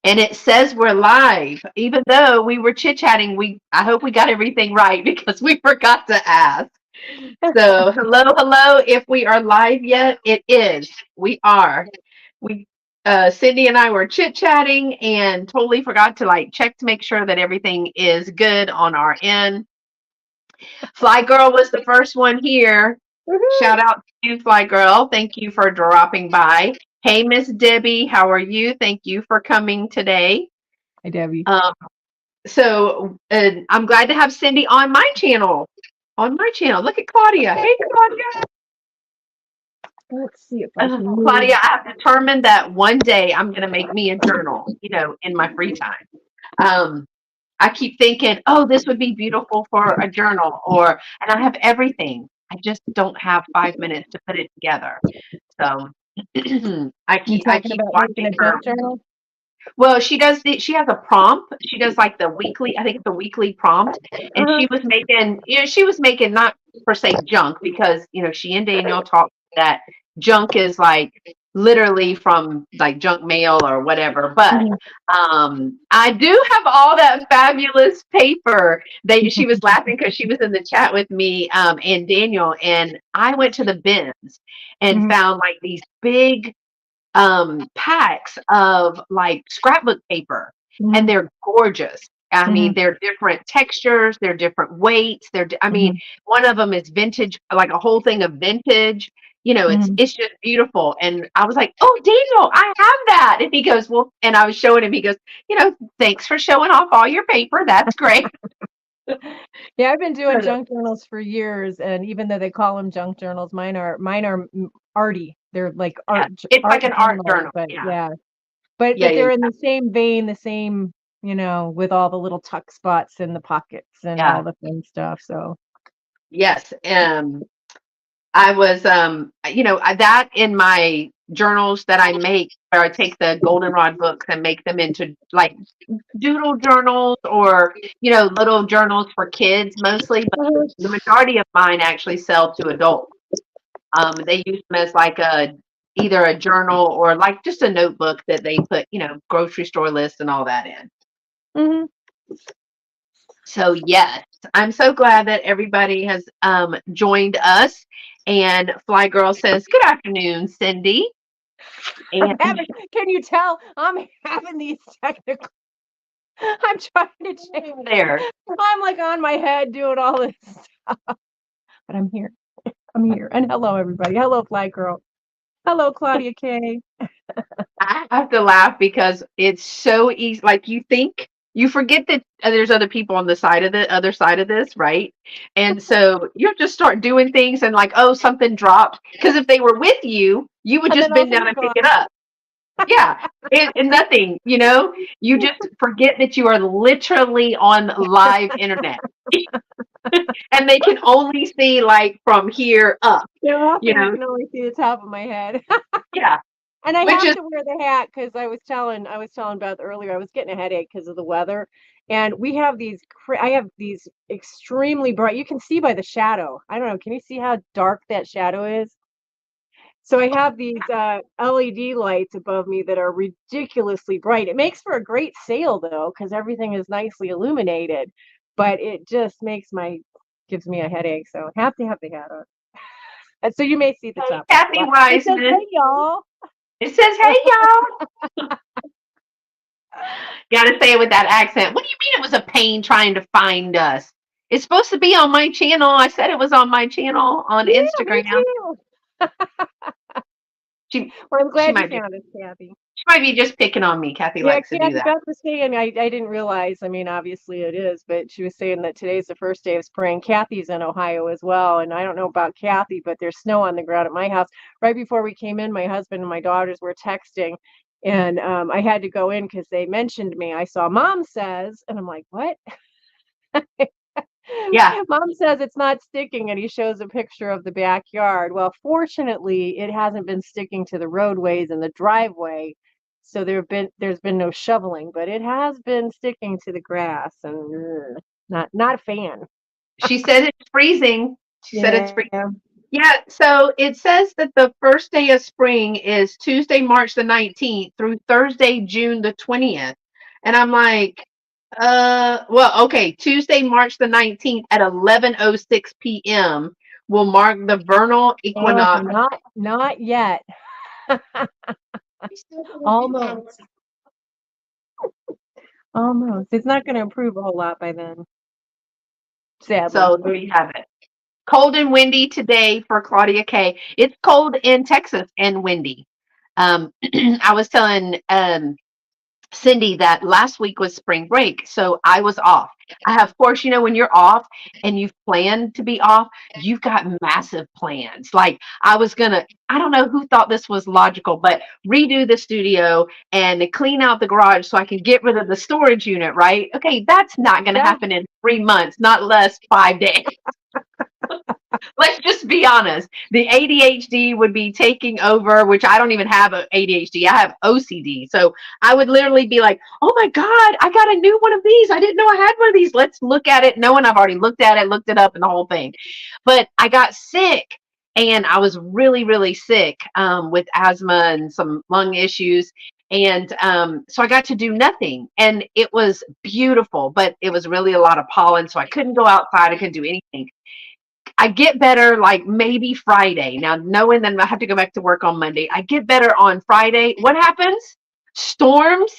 And it says we're live, even though we were chit-chatting. I hope we got everything right because we forgot to ask. So, hello. If we are live yet, it is. We are. We, Cyndi and I were chit-chatting and totally forgot to check to make sure that everything is good on our end. Fly Girl was the first one here. Shout out to you, Fly Girl. Thank you for dropping by. Hey, Miss Debbie, how are you? Thank you for coming today. Hi, Debbie. So I'm glad to have Cyndi on my channel. On my channel. Look at Claudia. Hey, Claudia. Let's see if I can move. Claudia, I have determined that one day I'm going to make me a journal, in my free time. I keep thinking, oh, this would be beautiful for a journal, and I have everything. I just don't have 5 minutes to put it together. So I keep about watching a her. junk journal? Well, she has a prompt. She does the weekly, I think it's a weekly prompt. And she was making not per se junk because, she and Daniel talked that junk is literally from junk mail or whatever. But I do have all that fabulous paper. She was laughing because she was in the chat with me and Daniel, and I went to the bins and found these big packs of scrapbook paper, and they're gorgeous. I mean, they're different textures, they're different weights. One of them is vintage, a whole thing of vintage. It's just beautiful. And I was like, "Oh, Daniel, I have that." And he goes, "Well," and I was showing him. He goes, "Thanks for showing off all your paper. That's great." Yeah, I've been doing junk journals for years, and even though they call them junk journals, mine are arty. They're like art. It's like an art journal, but but they're in the same vein, the same, with all the little tuck spots in the pockets and all the fun stuff. So yes, I was, that in my journals that I make, where I take the goldenrod books and make them into doodle journals or, little journals for kids mostly. But the majority of mine actually sell to adults. They use them as either a journal or just a notebook that they put, grocery store lists and all that in. So yes, I'm so glad that everybody has joined us. And Fly Girl says, "Good afternoon, Cyndi." And can you tell I'm having these technical? I'm trying to change there. I'm on my head doing all this stuff, but I'm here. I'm here. And hello, everybody. Hello, Fly Girl. Hello, Claudia K. I have to laugh because it's so easy. You forget that there's other people on the other side of this, right? And so you just start doing things and oh, something dropped. Because if they were with you, you would just bend down and pick it up. Yeah, and nothing, you just forget that you are literally on live internet. And they can only see from here up. I can only see the top of my head. Yeah. And I have to wear the hat because I was telling Beth earlier, I was getting a headache because of the weather. And I have these extremely bright, you can see by the shadow. I don't know, can you see how dark that shadow is? So I have these LED lights above me that are ridiculously bright. It makes for a great sail though, because everything is nicely illuminated, but it just gives me a headache. So I have to have the hat on. And so you may see the top. Kathy Wiseman. It says, "Hey, y'all." It says, "Hey, y'all." Gotta say it with that accent. What do you mean it was a pain trying to find us? It's supposed to be on my channel. I said it was on my channel on Instagram. Well, I'm glad you found us, Kathy. She might be just picking on me. Kathy likes to do that. Beth was saying, I didn't realize, obviously it is, but she was saying that today's the first day of spring. Kathy's in Ohio as well, and I don't know about Kathy, but there's snow on the ground at my house. Right before we came in, my husband and my daughters were texting, and I had to go in because they mentioned me. I saw Mom says, and I'm like, what? Yeah. Mom says it's not sticking, and he shows a picture of the backyard. Well, fortunately, it hasn't been sticking to the roadways and the driveway, so there's been no shoveling, but it has been sticking to the grass, and not a fan. She said it's freezing. She said it's freezing. Yeah, so it says that the first day of spring is Tuesday, March the 19th through Thursday, June the 20th. And I'm like, well, okay, Tuesday, March the 19th at 11:06 p.m. will mark the vernal Oh, equinox. not yet. Almost. Almost. It's not going to improve a whole lot by then, sadly. So there you have it. Cold and windy today for Claudia K. It's cold in Texas and windy. I was telling Cyndi that last week was spring break, so I was off. I have, of course, when you're off and you've planned to be off, you've got massive plans. Like I don't know who thought this was logical, but redo the studio and clean out the garage so I can get rid of the storage unit, right? Okay, that's not going to Yeah. happen in 3 months, not less 5 days. Let's just be honest. The ADHD would be taking over, which I don't even have ADHD. I have OCD. So I would literally be like, oh my God, I got a new one of these. I didn't know I had one of these. Let's look at it. Knowing I've already looked at it, looked it up and the whole thing. But I got sick and I was really, really sick with asthma and some lung issues. And so I got to do nothing. And it was beautiful, but it was really a lot of pollen. So I couldn't go outside. I couldn't do anything. I get better like maybe Friday. Now, knowing that I have to go back to work on Monday, I get better on Friday. What happens? Storms,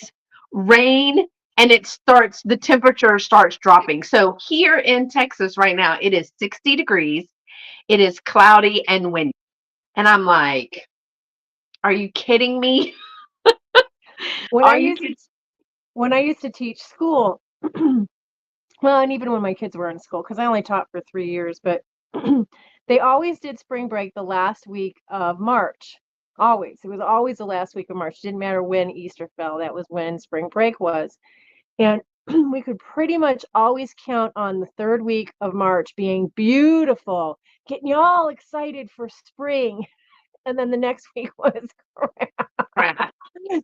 rain, and the temperature starts dropping. So here in Texas right now, it is 60 degrees. It is cloudy and windy. And I'm like, are you kidding me? When I Are you used to, kidding? when I used to teach school, well, and even when my kids were in school, because I only taught for 3 years, but they always did spring break the last week of March. Always. It was always the last week of March. Didn't matter when Easter fell. That was when spring break was. And we could pretty much always count on the third week of March being beautiful, getting you all excited for spring. And then the next week was crap. Crap.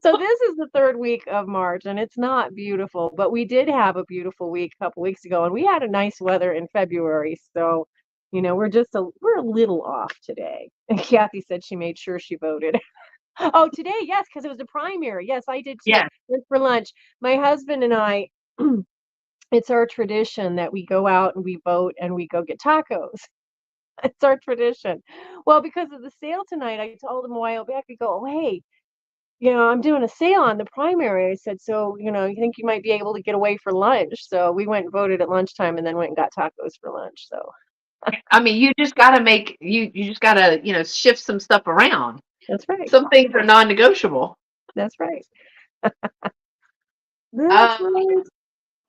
So this is the third week of March, and it's not beautiful, but we did have a beautiful week a couple weeks ago, and we had a nice weather in February. So, we're a little off today. And Kathy said she made sure she voted. Oh, today, yes, because it was a primary. Yes, I did too. Yeah. Went for lunch. My husband and I, it's our tradition that we go out and we vote and we go get tacos. It's our tradition. Well, because of the sale tonight, I told him a while back, we go, oh, hey, I'm doing a sale on the primary. I said, so, you think you might be able to get away for lunch? So we went and voted at lunchtime and then went and got tacos for lunch. So I mean, you just got to you just got to, shift some stuff around. that's right. Some things are non-negotiable. That's right. That's Um, right.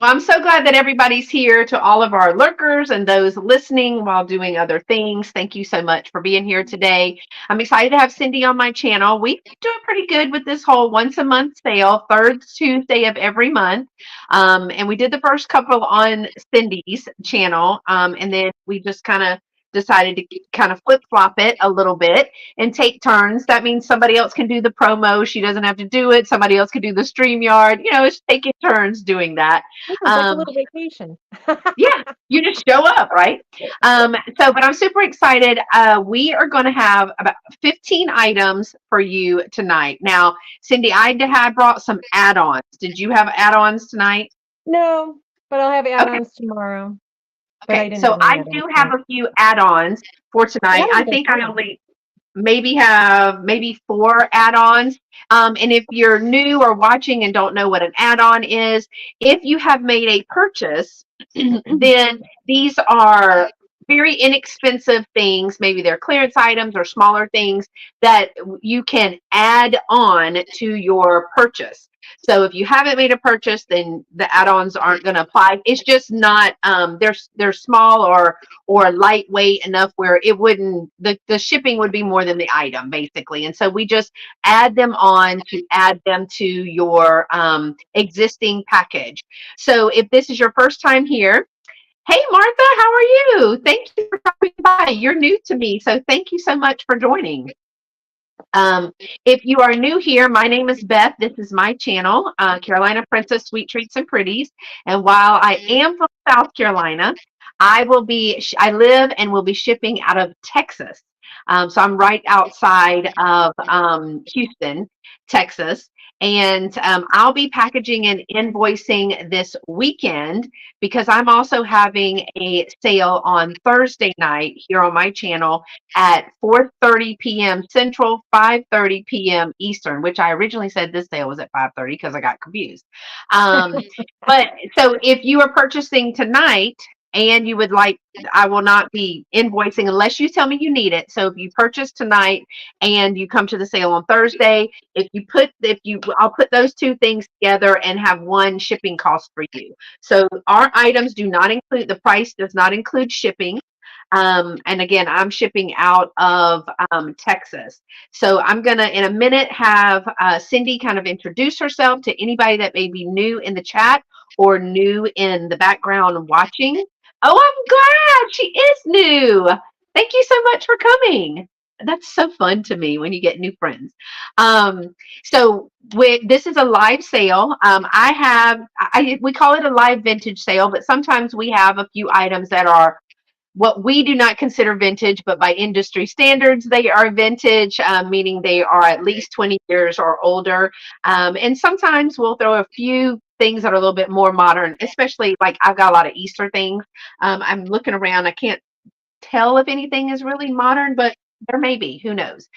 Well, I'm so glad that everybody's here. To all of our lurkers and those listening while doing other things, thank you so much for being here today. I'm excited to have Cyndi on my channel. We've been doing pretty good with this whole once a month sale, third Tuesday of every month. And we did the first couple on Cyndi's channel. And then we just kind of decided to kind of flip flop it a little bit and take turns. That means somebody else can do the promo. She doesn't have to do it. Somebody else can do the StreamYard. It's taking turns doing that. Yeah, it's like a little vacation. Yeah, you just show up, right? But I'm super excited. We are going to have about 15 items for you tonight. Now, Cyndi, I had brought some add-ons. Did you have add-ons tonight? No, but I'll have Okay. add-ons tomorrow. But I Okay, didn't so bring I add-ons do have tonight. a few add-ons for tonight. I think I only maybe have maybe 4 add-ons. And if you're new or watching and don't know what an add-on is, if you have made a purchase, then these are very inexpensive things. Maybe they're clearance items or smaller things that you can add on to your purchase. So if you haven't made a purchase, then the add-ons aren't going to apply. It's just not they're small or lightweight enough where it wouldn't the shipping would be more than the item basically. And so we just add them on to add them to your existing package. So if this is your first time here, hey Martha, how are you? Thank you for coming by. You're new to me, so thank you so much for joining. If you are new here, my name is Beth. This is my channel, Carolina Princess Sweet Treats and Pretties. And while I am from South Carolina, I live and will be shipping out of Texas. So I'm right outside of Houston, Texas. And I'll be packaging and invoicing this weekend because I'm also having a sale on Thursday night here on my channel at 4:30 p.m. Central, 5:30 p.m. Eastern, which I originally said this sale was at 5:30 because I got confused. But so if you are purchasing tonight and you would like, I will not be invoicing unless you tell me you need it. So if you purchase tonight and you come to the sale on Thursday, I'll put those two things together and have one shipping cost for you. So our items do not include, the price does not include shipping. And again, I'm shipping out of Texas. So I'm going to, in a minute, have Cyndi kind of introduce herself to anybody that may be new in the chat or new in the background watching. Oh, I'm glad she is new. Thank you so much for coming. That's so fun to me when you get new friends. So this is a live sale. We call it a live vintage sale, but sometimes we have a few items that are what we do not consider vintage, but by industry standards, they are vintage, meaning they are at least 20 years or older. And sometimes we'll throw a few things that are a little bit more modern, especially like I've got a lot of Easter things. I'm looking around. I can't tell if anything is really modern, but there may be, who knows.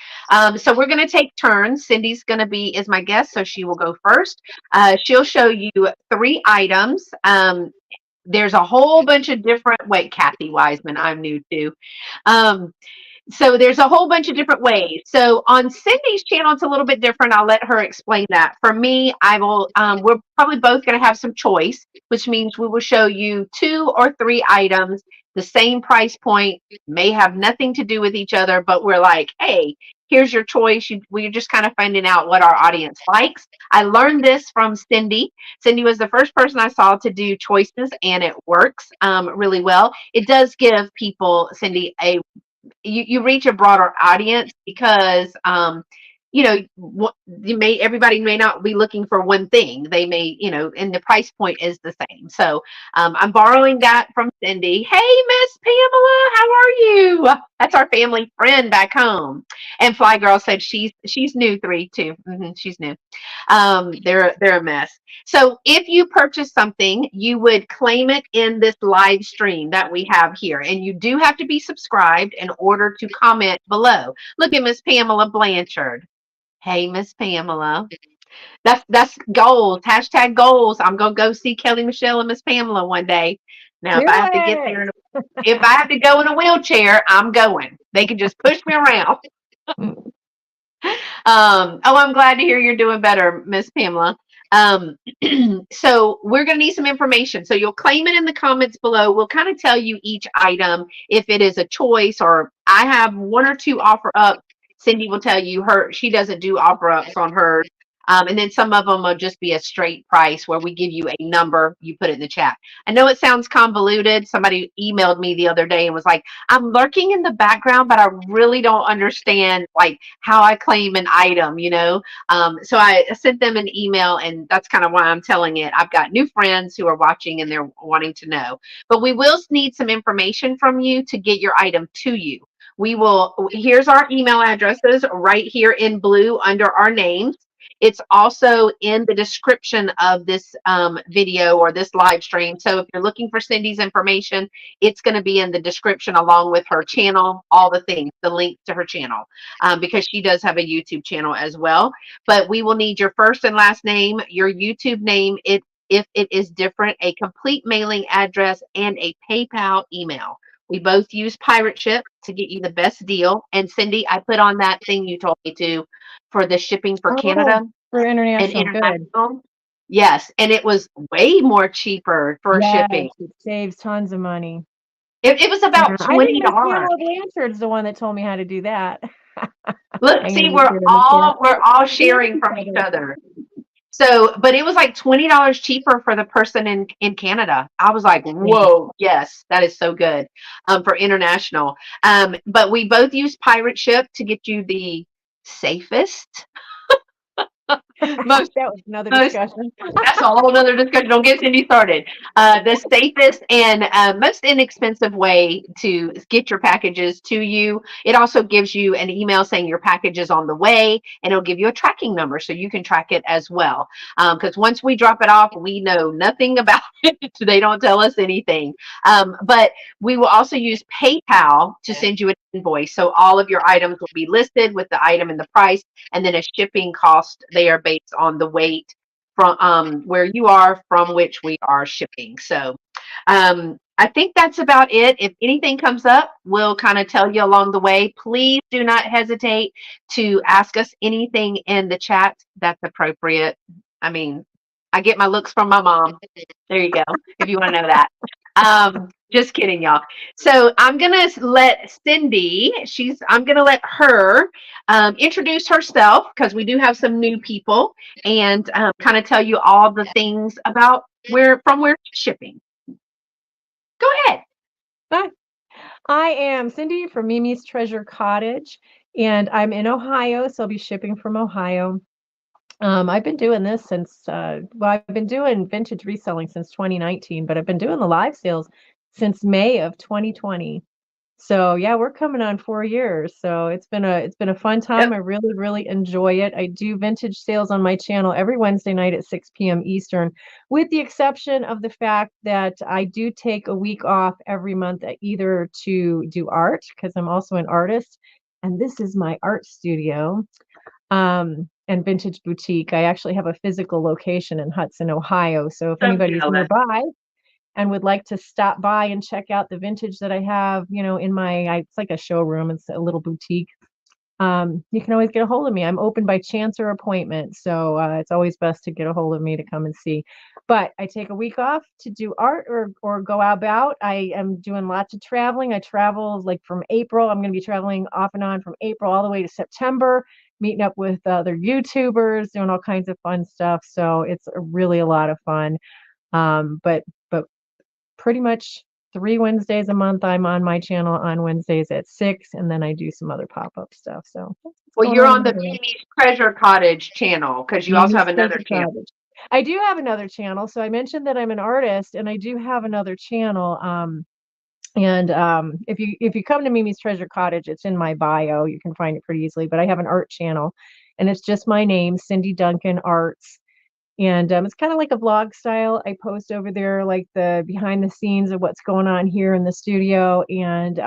So we're going to take turns. Cyndi's going to is my guest, so she will go first. She'll show you 3 items. There's a whole bunch of different, wait, Kathy Wiseman, I'm new too. So there's a whole bunch of different ways. So on Cyndi's channel, it's a little bit different. I'll let her explain that. For me, we're probably both going to have some choice, which means we will show you 2 or 3 items, the same price point, may have nothing to do with each other, but we're like, hey, here's your choice. We're just kind of finding out what our audience likes. I learned this from Cyndi. Cyndi was the first person I saw to do choices, and it works really well. It does give people, Cyndi, you reach a broader audience because everybody may not be looking for one thing. They may, and the price point is the same. So I'm borrowing that from Cyndi. Hey, Miss Pamela, how are you? That's our family friend back home. And Fly Girl said she's new 3 too. She's new. They're a mess. So if you purchase something, you would claim it in this live stream that we have here. And you do have to be subscribed in order to comment below. Look at Miss Pamela Blanchard. Hey, Miss Pamela. That's goals. Hashtag goals. I'm going to go see Kelly Michelle and Miss Pamela one day. Now, if I have to get there, if I have to go in a wheelchair, I'm going. They can just push me around. I'm glad to hear you're doing better, Miss Pamela. So we're going to need some information. So you'll claim it in the comments below. We'll kind of tell you each item, if it is a choice, or I have 1 or 2 offer up. Cyndi will tell you she doesn't do offer ups on hers. And then some of them will just be a straight price where we give you a number, you put it in the chat. I know it sounds convoluted. Somebody emailed me the other day and was like, I'm lurking in the background, but I really don't understand like how I claim an item, So I sent them an email, and that's kind of why I'm telling it. I've got new friends who are watching and they're wanting to know, but we will need some information from you to get your item to you. Here's our email addresses right here in blue under our names. It's also in the description of this video or this live stream. So if you're looking for Cyndi's information, it's going to be in the description along with her channel, all the things, the link to her channel, because she does have a YouTube channel as well. But we will need your first and last name, your YouTube name, if it is different, a complete mailing address, and a PayPal email. We both use Pirate Ship to get you the best deal. And Cyndi, I put on that thing you told me to for the shipping for Canada. For international. And international. Good. Yes. And it was way more cheaper for shipping. It saves tons of money. It was about $20. I think Miss Pamela Blanchard's the one that told me how to do that. Look, see, we're all sharing from each other. So, but it was like $20 cheaper for the person in Canada. I was like, whoa, yes, that is so good for international. But we both use Pirate Ship to get you the safest most That was another most discussion. that's a whole other discussion. Don't get Cindy started. The safest and most inexpensive way to get your packages to you. It also gives you an email saying your package is on the way, and it'll give you a tracking number so you can track it as well. Because once we drop it off, we know nothing about it. They don't tell us anything. But we will also use PayPal to send you an invoice. So all of your items will be listed with the item and the price, and then a shipping cost there based on the weight from where you are from which we are shipping. So I think that's about it. If anything comes up, we'll kind of tell you along the way. Please do not hesitate to ask us anything in the chat that's appropriate. I mean, I get my looks from my mom. There you go, if you want to know that. Just kidding, y'all. So I'm gonna let Cindy. I'm gonna let her introduce herself because we do have some new people, and kind of tell you all the things about where she's shipping. Go ahead. Hi, I am Cindy from Mimi's Treasure Cottage, and I'm in Ohio, so I'll be shipping from Ohio. I've been doing this since, I've been doing vintage reselling since 2019, but I've been doing the live sales since May of 2020. So yeah, we're coming on 4 years. So it's been a fun time. Yep. I really, really enjoy it. I do vintage sales on my channel every Wednesday night at 6 p.m. Eastern, with the exception of the fact that I do take a week off every month either to do art, because I'm also an artist, and this is my art studio. And vintage boutique. I actually have a physical location in Hudson, Ohio. So if So anybody's jealous. nearby and would like to stop by and check out the vintage that I have, in it's like a showroom, it's a little boutique. You can always get a hold of me. I'm open by chance or appointment. So it's always best to get a hold of me to come and see. But I take a week off to do art or go about. I am doing lots of traveling. I travel like from April. I'm going to be traveling off and on from April all the way to September, meeting up with other YouTubers, doing all kinds of fun stuff. So it's really a lot of fun. But pretty much 3 Wednesdays a month, I'm on my channel on Wednesdays at 6, and then I do some other pop-up stuff. So that's what's Well, going you're on on over the there. Mimi's Treasure Cottage channel because you also Mimi's have another Treasure channel. Cottage. I do have another channel. So I mentioned that I'm an artist, and I do have another channel. And if you come to Mimi's Treasure Cottage, it's in my bio. You can find it pretty easily. But I have an art channel, and it's just my name, Cindy Duncan Arts. And it's kind of like a vlog style. I post over there like the behind the scenes of what's going on here in the studio, and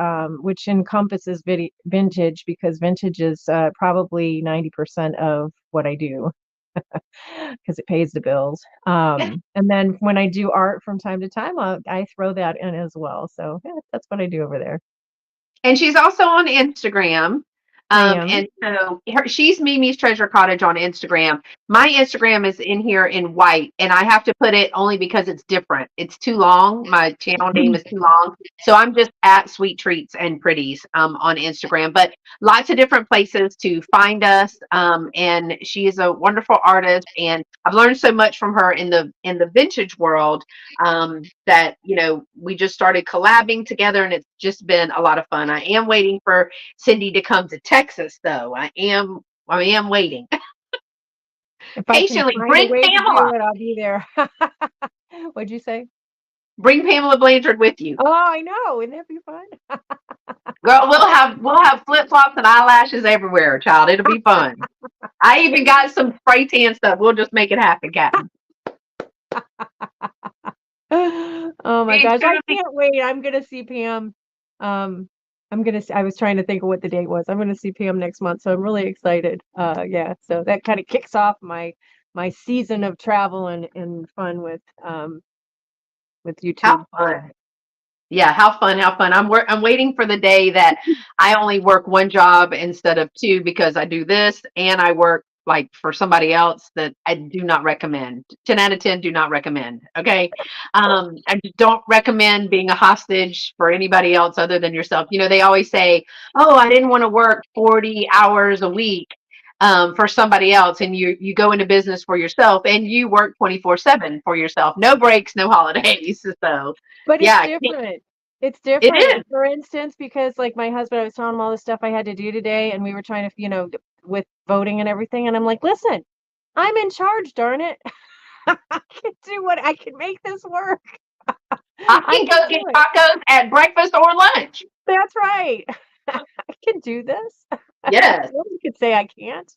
which encompasses vintage, because vintage is probably 90% of what I do because it pays the bills. And then when I do art from time to time, I throw that in as well. So yeah, that's what I do over there. And she's also on Instagram. I am. And so she's Mimi's Treasure Cottage on Instagram. My Instagram is in here in white, and I have to put it only because it's different. It's too long. My channel name is too long. So I'm just at Sweet Treats and Pretties on Instagram. But lots of different places to find us. And she is a wonderful artist, and I've learned so much from her in the vintage world, that we just started collabing together, and it's just been a lot of fun. I am waiting for Cindy to come to Texas, though. I am waiting If I can patiently. find a Bring way to do Pamela. it, I'll be there. What'd you say? Bring Pamela Blanchard with you, Oh, I know. Wouldn't that be fun? girl. We'll have flip flops and eyelashes everywhere, child. It'll be fun. I even got some spray tan stuff. We'll just make it happen, Captain. Oh my It's gosh, I gonna be. can't wait. I'm gonna see Pam. Um, I was trying to think of what the date was. I'm gonna see Pam next month, so I'm really excited. Yeah, so that kind of kicks off my season of travel and fun with How YouTube. fun. Yeah, how fun, how fun. I'm waiting for the day that I only work one job instead of two, because I do this and I work like for somebody else that I do not recommend. 10 out of 10 do not recommend. Okay. I just don't recommend being a hostage for anybody else other than yourself. They always say, "Oh, I didn't want to work 40 hours a week for somebody else," and you go into business for yourself and you work 24/7 for yourself. No breaks, no holidays. So But it's yeah, different. It's it different. is. For instance, because like my husband, I was telling him all the stuff I had to do today, and we were trying to, with voting and everything, and I'm like, listen, I'm in charge, darn it. I can do what I can make this work. I I can can go do get it. tacos at breakfast or lunch. That's right. I can do this. Yes. Nobody could say I can't.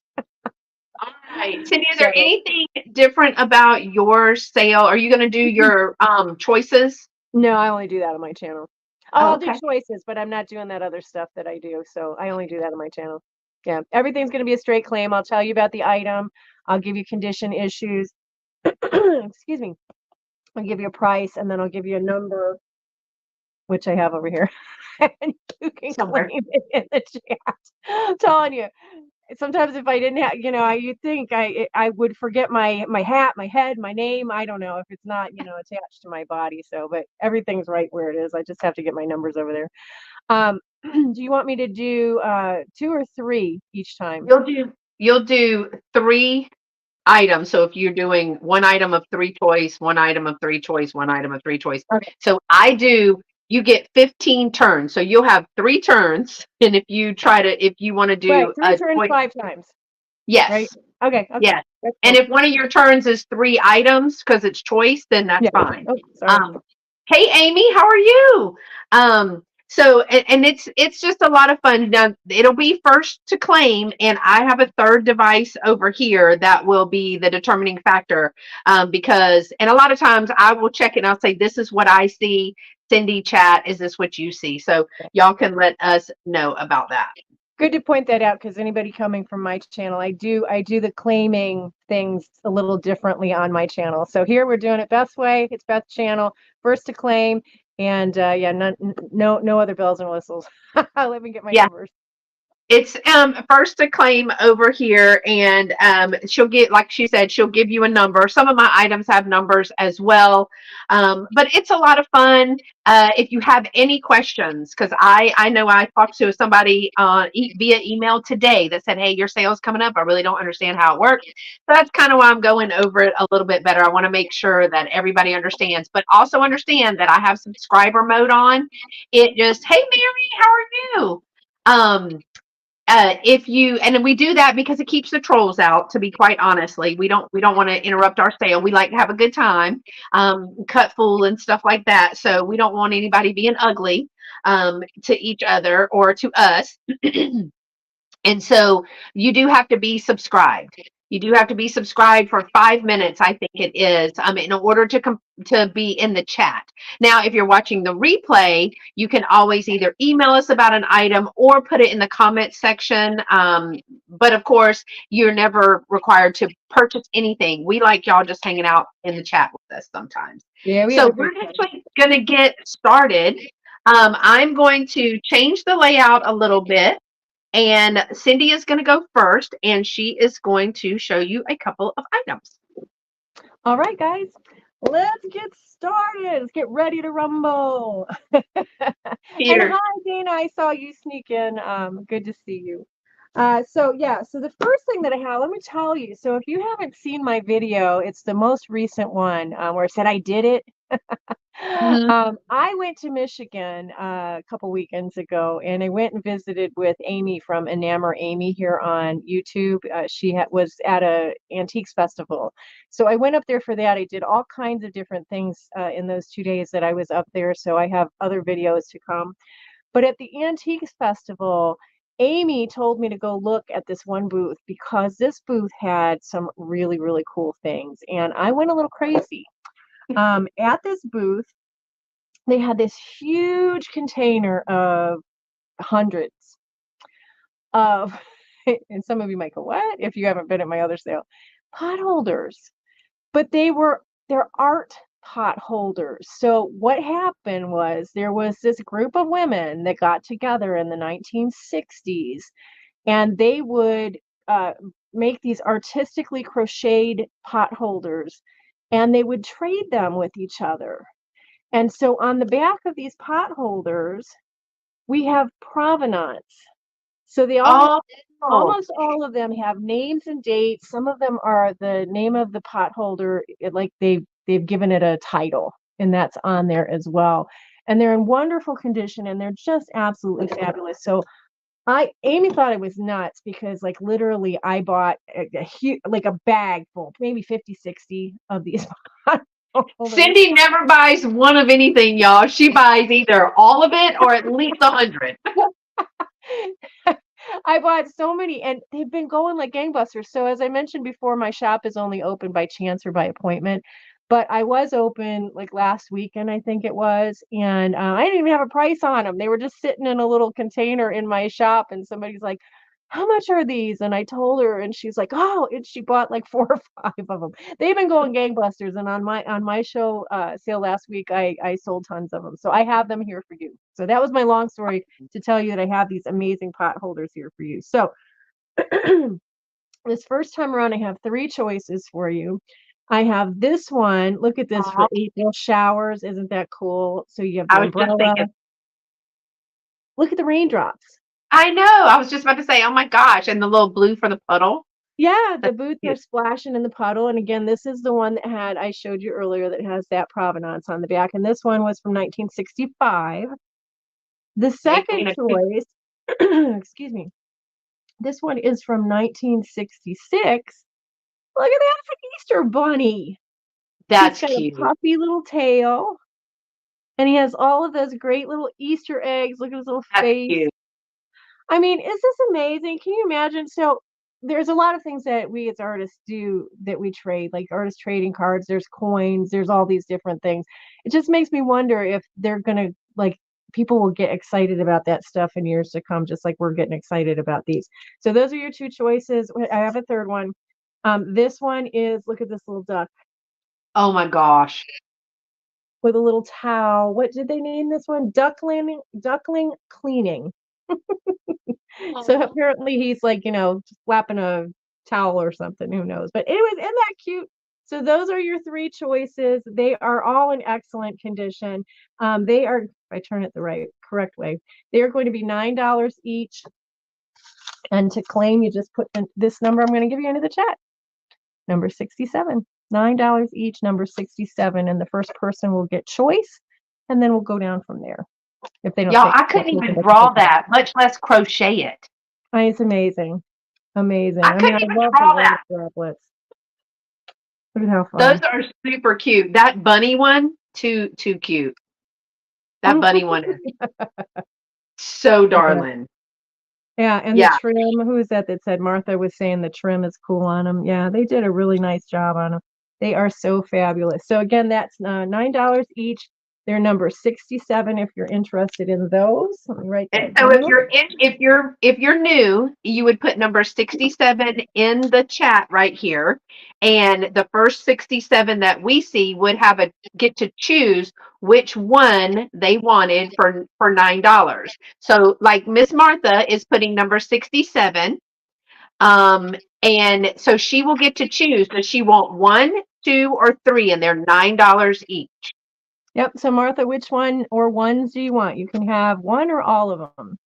All right. Cindy, is there So anything different about your sale? Are you going to do your choices? no, I only do that on my channel. Oh, Oh, I'll do okay. choices, but I'm not doing that other stuff that I do. So I only do that on my channel. Yeah, everything's going to be a straight claim. I'll tell you about the item. I'll give you condition issues. Excuse me. I'll give you a price, and then I'll give you a number, which I have over here. And you can claim Somewhere. it in the chat. I'm telling you. Sometimes if I didn't have, you'd think I would forget my hat, my head, my name. I don't know if it's not, attached to my body. So, but everything's right where it is. I just have to get my numbers over there. Do you want me to do 2 or 3 each time? You'll do 3 items. So if you're doing one item of 3 choice, one item of 3 choice, one item of 3 choice. Okay. So you get 15 turns. So you'll have 3 turns. And if you want to Right, do 3 a turns choice, 5 times, right? yes, Okay, okay. yes. That's And cool. if one of your turns is 3 items because it's choice, then that's Yeah. fine. Oh, sorry. Um, hey Amy, how are you? And it's just a lot of fun. Now it'll be first to claim, and I have a third device over here that will be the determining factor. Because and a lot of times I will check it and I'll say, this is what I see. Cindy, chat, is this what you see? So y'all can let us know about that. Good to point that out because anybody coming from my channel, I do the claiming things a little differently on my channel. So here we're doing it Beth's way. It's Beth's channel, first to claim, and yeah, no other bells and whistles. Let me get my Yeah. numbers. It's first to claim over here, and she'll get, like she said, she'll give you a number. Some of my items have numbers as well, but it's a lot of fun. If you have any questions, because I know I talked to somebody via email today that said, hey, your sale's coming up. I really don't understand how it works. So that's kind of why I'm going over it a little bit better. I want to make sure that everybody understands, but also understand that I have subscriber mode on. It just, hey, Mary, how are you? If you and we do that because it keeps the trolls out, to be quite honestly, we don't want to interrupt our sale. We like to have a good time, cut full and stuff like that, so we don't want anybody being ugly to each other or to us. And so you do have to be subscribed. You do have to be subscribed for 5 minutes, I think it is, in order to be in the chat. Now, if you're watching the replay, you can always either email us about an item or put it in the comment section. But of course, you're never required to purchase anything. We like y'all just hanging out in the chat with us sometimes. Yeah, we have So a we're great time. actually going to get started. I'm going to change the layout a little bit. And Cyndi is going to go first, and she is going to show you a couple of items. All right, guys, let's get started. Let's get ready to rumble. And Here. hi, Dana. I saw you sneak in. Good to see you. So the first thing that I have, let me tell you. So if you haven't seen my video, it's the most recent one where I said I did it. Mhm. I went to Michigan a couple weekends ago, and I went and visited with Amy from Enamor Amy here on YouTube. She was at a antiques festival, so I went up there for that. I did all kinds of different things in those 2 days that I was up there. So I have other videos to come. But at the antiques festival, Amy told me to go look at this one booth because this booth had some really, really cool things, and I went a little crazy. At this booth, they had this huge container of hundreds of, and some of you might go, what? If you haven't been at my other sale, pot holders. But they're art pot holders. So what happened was there was this group of women that got together in the 1960s, and they would make these artistically crocheted pot holders, and they would trade them with each other. And so on the back of these pot holders, we have provenance. So they all have, Oh, almost all of them have names and dates. Some of them are the name of the pot holder, like they've given it a title, and that's on there as well. And they're in wonderful condition, and they're just absolutely fabulous. So Amy thought it was nuts because like literally I bought a huge, like a bag full, maybe 50, 60 of these pot holders. Cyndi never buys one of anything, y'all. She buys either all of it or at least 100. I bought so many and they've been going like gangbusters. So as I mentioned before, my shop is only open by chance or by appointment. But I was open like last weekend, I think it was, and I didn't even have a price on them. They were just sitting in a little container in my shop, and somebody's like, "How much are these?" And I told her, and she's like, "Oh!" And she bought like 4 or 5 of them. They've been going gangbusters, and on my show sale last week, I sold tons of them. So I have them here for you. So that was my long story to tell you that I have these amazing pot holders here for you. So this first time around, I have 3 choices for you. I have this one. Look at this for Aw, April showers. Isn't that cool? So you have the I was just umbrella. thinking, Look at the raindrops. I know. I was just about to say, oh my gosh, and the little blue for the puddle. Yeah, the That's boots are cute. splashing in the puddle. And again, this is the one that I showed you earlier that has that provenance on the back. And this one was from 1965. The second Making a cute. choice, excuse me, this one is from 1966. Look at that, it's an Easter bunny. He's That's got a cute. puffy little tail. And he has all of those great little Easter eggs. Look at his little That's face. cute. I mean, is this amazing? Can you imagine? So there's a lot of things that we as artists do that we trade, like artist trading cards, there's coins, there's all these different things. It just makes me wonder if they're gonna like people will get excited about that stuff in years to come, just like we're getting excited about these. So those are your 2 choices. I have a third one. This one is look at this little duck Oh my gosh. with a little towel. What did they name this one? Duckling cleaning. So Oh. apparently he's like, slapping a towel or something. Who knows? But anyways, isn't that cute? So those are your 3 choices. They are all in excellent condition. They are, if I turn it the correct way, they are going to be $9 each. And to claim, you just put this number I'm going to give you into the chat. Number 67. $9 each, number 67. And the first person will get choice. And then we'll go down from there. If they don't Y'all, take, I couldn't even draw that, much less crochet it. it's amazing. Amazing. I I mean, couldn't I even love the draw lotus that. droplets. Look at how Those fun. are super cute. That bunny one, too cute. That bunny one is so Yeah. darling. Yeah, and the Yeah. trim, who is that said Martha was saying the trim is cool on them. Yeah, they did a really nice job on them. They are so fabulous. So again, that's $9 each. They're number 67 if you're interested in those. Let me write And that so down. if you're new, you would put number 67 in the chat right here. And the first 67 that we see would have a get to choose which one they wanted for $9. So like Miss Martha is putting number 67. And so she will get to choose. Does she want 1, 2, or 3? And they're $9 each. Yep. So Martha, which one or ones do you want? You can have one or all of them.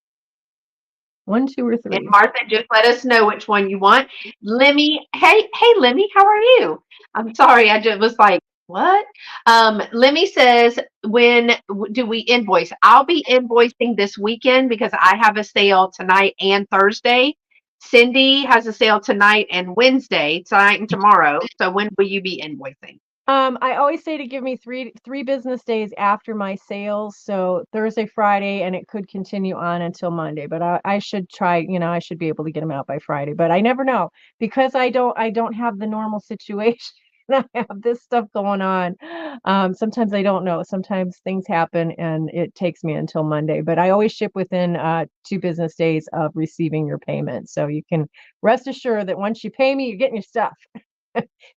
1, 2, or And 3. Martha, just let us know which one you want. Lemmy, hey, Lemmy, how are you? I'm sorry, I just was like, what? Lemmy says, when do we invoice? I'll be invoicing this weekend because I have a sale tonight and Thursday. Cyndi has a sale tonight and Wednesday, tonight and tomorrow. So when will you be invoicing? I always say to give me three business days after my sales, so Thursday, Friday, and it could continue on until Monday. But I should try, I should be able to get them out by Friday. But I never know because I don't have the normal situation. I have this stuff going on. Sometimes I don't know. Sometimes things happen and it takes me until Monday. But I always ship within 2 business days of receiving your payment. So you can rest assured that once you pay me, you're getting your stuff.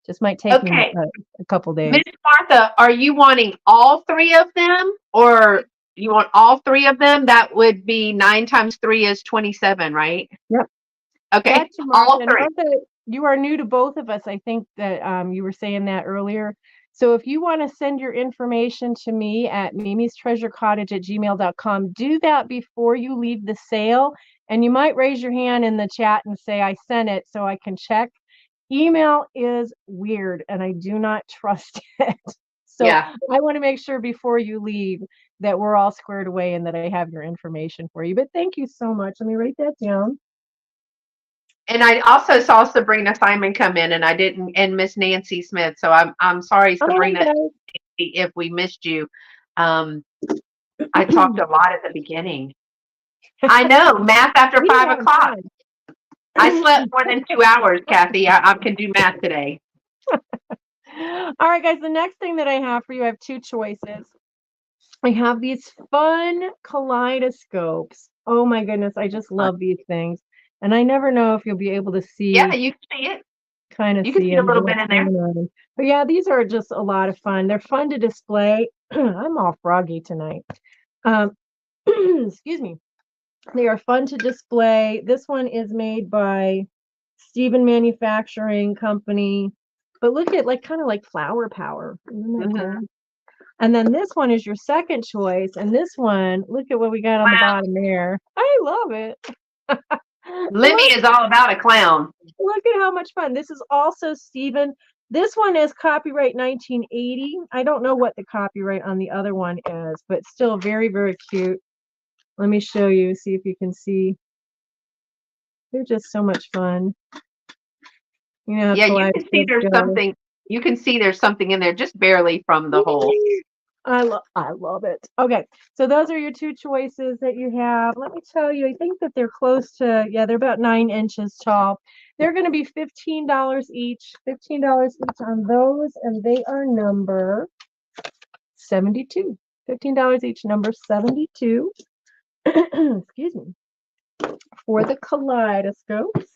Just might take me Okay, a couple Miss days. Martha, are you wanting all 3 of them or you want all 3 of them? That would be 9 times 3 is 27, right? Yep. Okay, Gotcha, Martha. all And 3. Martha, you are new to both of us. I think that you were saying that earlier. So if you want to send your information to me at mimistreasurecottage@gmail.com, do that before you leave the sale. And you might raise your hand in the chat and say, I sent it so I can check. Email is weird and I do not trust it. So Yeah. I want to make sure before you leave that we're all squared away and that I have your information for you. But thank you so much. Let me write that down. And I also saw Sabrina Simon come in, and I didn't, and Miss Nancy Smith. So I'm sorry, Oh, hey Sabrina, guys. if we missed you. I talked a lot at the beginning. I know, math after We were five having o'clock. fun. I slept more than 2 hours, Kathy. I can do math today. All right, guys, the next thing that I have for you, I have two choices. I have these fun kaleidoscopes. Oh my goodness, I just love these things. And I never know if you'll be able to Yeah, see, you can see it. kind of You can see see a them, little bit what's in there. going on. But yeah, these are just a lot of fun. They're fun to display. I'm all froggy tonight. Um, excuse me. They are fun to display. This one is made by Stephen Manufacturing Company. But look at kind of like flower power. Isn't that cool? And then this one is your second choice. And this one, look at what we got on the Wow. bottom there. I love it. Lemmy is all about a clown. Look at how much fun. This is also Stephen. This one is copyright 1980. I don't know what the copyright on the other one is, but still very, very cute. Let me show you, see if you can see. They're just so much fun. You know how Yeah, you can see kaleidoscopes there's go. something. You can see there's something in there just barely from the hole. I love it. Okay, so those are your two choices that you have. Let me tell you, I think that they're close to, yeah, they're about 9 inches tall. They're going to be $15 each. $15 each on those, and they are number 72. $15 each, number 72. Excuse me. For the kaleidoscopes.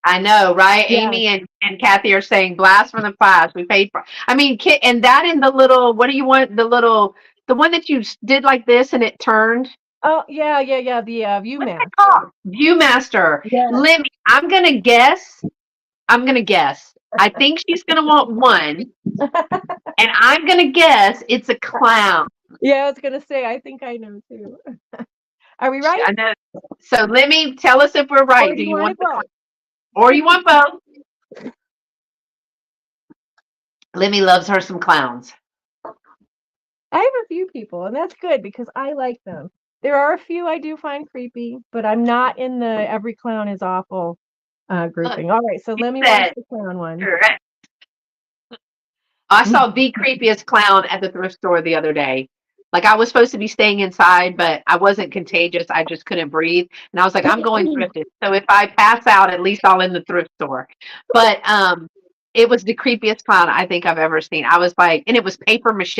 I know, right? Yeah. Amy and Kathy are saying blast from the past. We paid for. I mean, and that in the little. What do you want? The one that you did like this and it turned. Oh, yeah. The What's it Viewmaster. called? Viewmaster. Yes. Lemmy. I'm gonna guess. I'm gonna guess. I think she's gonna want one, and I'm gonna guess it's a clown. Yeah, I was gonna say, I think I know too. Are we right? I know. So Lemmy, tell us if we're Or right. do Do you you want want it the both? or you want both? Lemmy loves her some clowns. I have a few people, and that's good because I like them. There are a few I do find creepy, but I'm not in the every clown is awful Look, grouping. All right, so she let me watch said, the clown one. correct. I saw the creepiest clown at the thrift store the other day. Like I was supposed to be staying inside, but I wasn't contagious. I just couldn't breathe. And I was like, I'm going thrifting. So if I pass out, at least I'll in the thrift store. But it was the creepiest clown I think I've ever seen. I was like, and it was paper mache.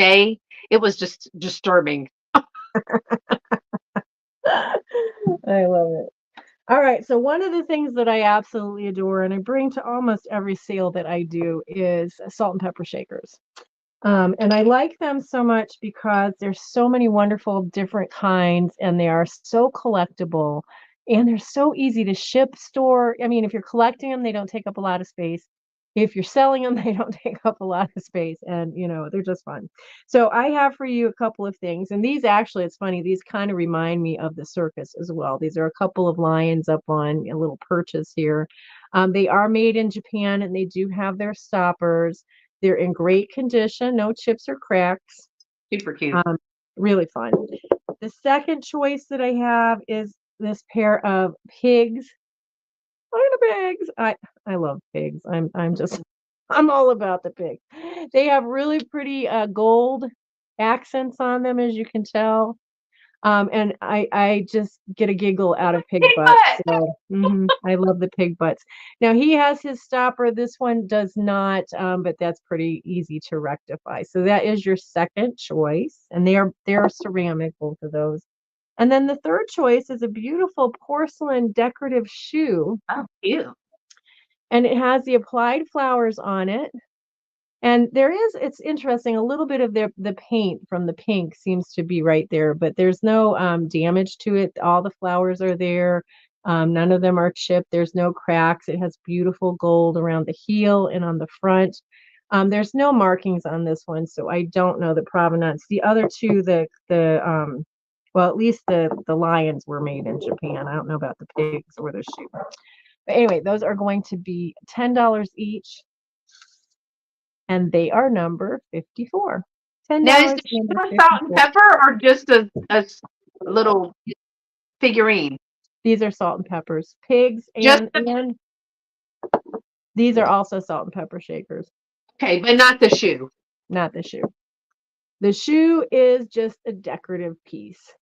It was just disturbing. I love it. All right, so one of the things that I absolutely adore and I bring to almost every sale that I do is salt and pepper shakers. And I like them so much because there's so many wonderful different kinds and they are so collectible and they're so easy to ship, store. I mean, if you're collecting them, they don't take up a lot of space. If you're selling them, they don't take up a lot of space and, they're just fun. So I have for you a couple of things. And these actually, it's funny, these kind of remind me of the circus as well. These are a couple of lions up on a little perches here. They are made in Japan and they do have their stoppers. They're in great condition, no chips or cracks. Super cute. Really fun. The second choice that I have is this pair of pigs. Look at the pigs. I love pigs. I'm all about the pigs. They have really pretty gold accents on them, as you can tell. And I just get a giggle out of pig Pig butts. butt. So I love the pig butts. Now he has his stopper. This one does not, but that's pretty easy to rectify. So that is your second choice, and they are ceramic, both of those. And then the third choice is a beautiful porcelain decorative shoe, Oh, cute. and it has the applied flowers on it. And it's interesting, a little bit of the paint from the pink seems to be right there, but there's no damage to it. All the flowers are there. None of them are chipped. There's no cracks. It has beautiful gold around the heel and on the front. There's no markings on this one, so I don't know the provenance. The other two, well, at least the lions were made in Japan. I don't know about the pigs or the shoe. But anyway, those are going to be $10 each. And they are number 54. Now, is $10 the number shoe a salt and 54. pepper or just a little figurine? These are salt and peppers. Pigs Just and these are also salt and pepper shakers, okay, but not the shoe. not the shoe. The shoe is just a decorative piece.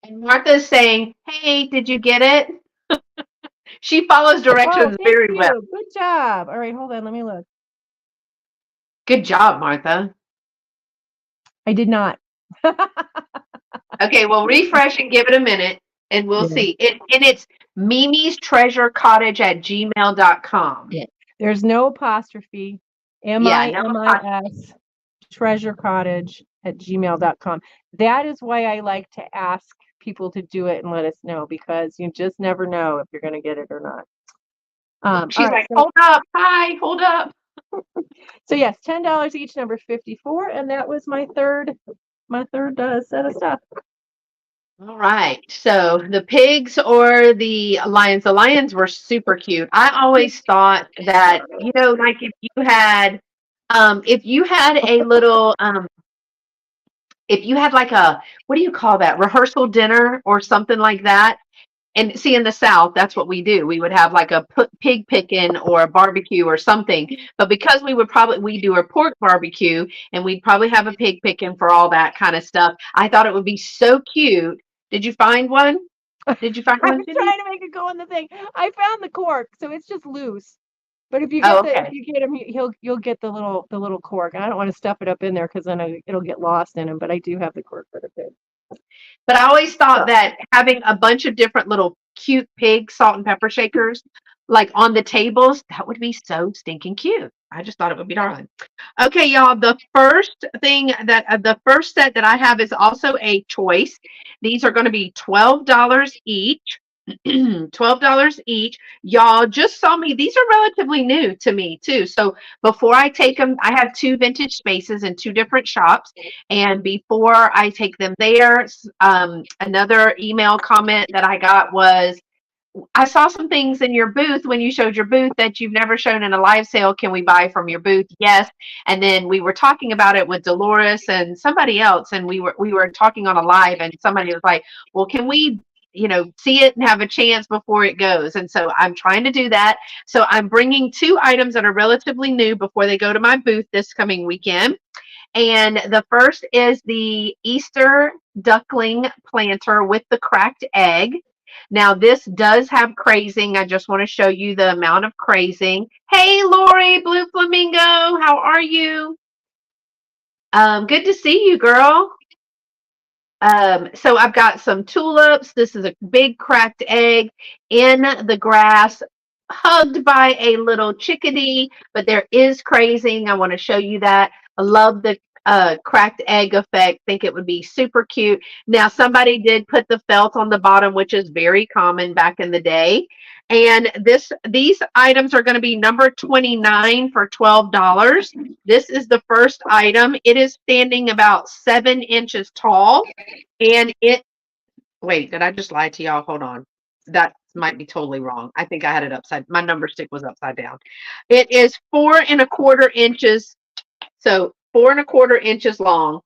And Martha's saying, "Hey, did you get it?" She follows Oh, directions thank very well. you. Good job. All right, hold on. Let me look. Good job, Martha. I did not. Okay, well, refresh and give it a minute, and we'll Yeah. see. And it's Mimi's Treasure Cottage at gmail.com. Yeah. There's no apostrophe. Yeah, no, MIMIS treasure cottage at gmail.com. That is why I like to ask people to do it and let us know, because you just never know if you're going to get it or not. All she's right. like, hold up, hi, hold up. So yes, $10 each, number 54, and that was my third set of stuff. All right. So the pigs or the lions? The lions were super cute. I always thought that, like if you had a little, if you had like what do you call that? Rehearsal dinner or something like that. And see, in the South, that's what we do. We would have like a pig picking or a barbecue or something. But because we do a pork barbecue and we'd probably have a pig picking for all that kind of stuff. I thought it would be so cute. Did you find one? Did you find I one, was Cindy? trying to make it go in the thing. I found the cork, so it's just loose. But if you Oh, if okay. you get him, you'll get the little cork. And I don't want to stuff it up in there because then it'll get lost in him. But I do have the cork for the pig. But I always thought that having a bunch of different little cute pig salt and pepper shakers, like on the tables, that would be so stinking cute. I just thought it would be darling. Okay, y'all. The first set that I have is also a choice. These are going to be $12 each. $12 each. Y'all just saw me. These are relatively new to me too. So before I take them, I have two vintage spaces in two different shops. And before I take them there, another email comment that I got was, I saw some things in your booth when you showed your booth that you've never shown in a live sale. Can we buy from your booth? Yes. And then we were talking about it with Dolores and somebody else, and we were talking on a live, and somebody was like, well, can we see it and have a chance before it goes? And so I'm trying to do that. So I'm bringing two items that are relatively new before they go to my booth this coming weekend. And the first is the Easter duckling planter with the cracked egg. Now, this does have crazing. I just want to show you the amount of crazing. Hey, Lori, Blue Flamingo, how are you? Good to see you, girl. So I've got some tulips. This is a big cracked egg in the grass, hugged by a little chickadee, but there is crazing. I want to show you that. I love the cracked egg effect. Think it would be super cute. Now, somebody did put the felt on the bottom, which is very common back in the day. And these items are going to be number 29 for $12. This is the first item. It is standing about 7 inches tall. And wait, did I just lie to y'all? Hold on. That might be totally wrong. I think I had it my number stick was upside down. It is 4.25 inches. So 4.25 inches long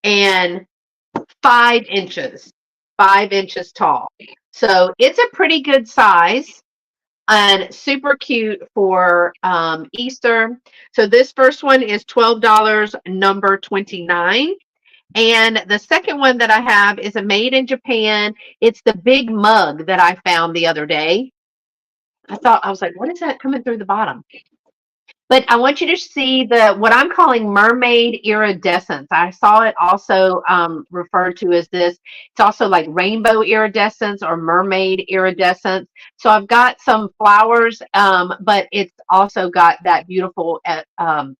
and 5 inches, 5 inches tall. So it's a pretty good size and super cute for Easter. So this first one is $12, number 29. And the second one that I have is a made in Japan. It's the big mug that I found the other day. I was like, what is that coming through the bottom? But I want you to see what I'm calling mermaid iridescence. I saw it also referred to as this. It's also like rainbow iridescence or mermaid iridescence. So I've got some flowers, but it's also got that beautiful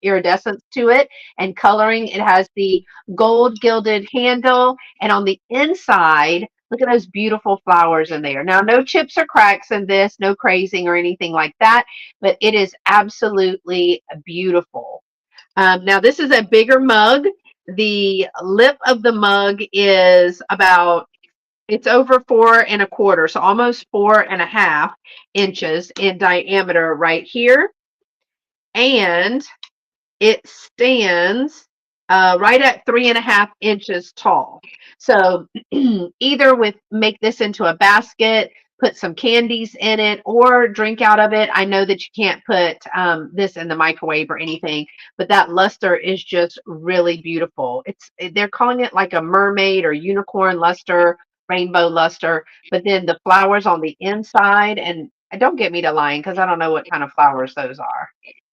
iridescence to it and coloring. It has the gold gilded handle, and on the inside, look at those beautiful flowers in there. Now, no chips or cracks in this, no crazing or anything like that, but it is absolutely beautiful. Now, this is a bigger mug. The lip of the mug is it's over 4.25, so almost 4.5 inches in diameter right here. And it stands right at 3.5 inches tall. So either make this into a basket, put some candies in it, or drink out of it. I know that you can't put this in the microwave or anything, but that luster is just really beautiful. They're calling it like a mermaid or unicorn luster, rainbow luster, but then the flowers on the inside, and don't get me to lying because I don't know what kind of flowers those are.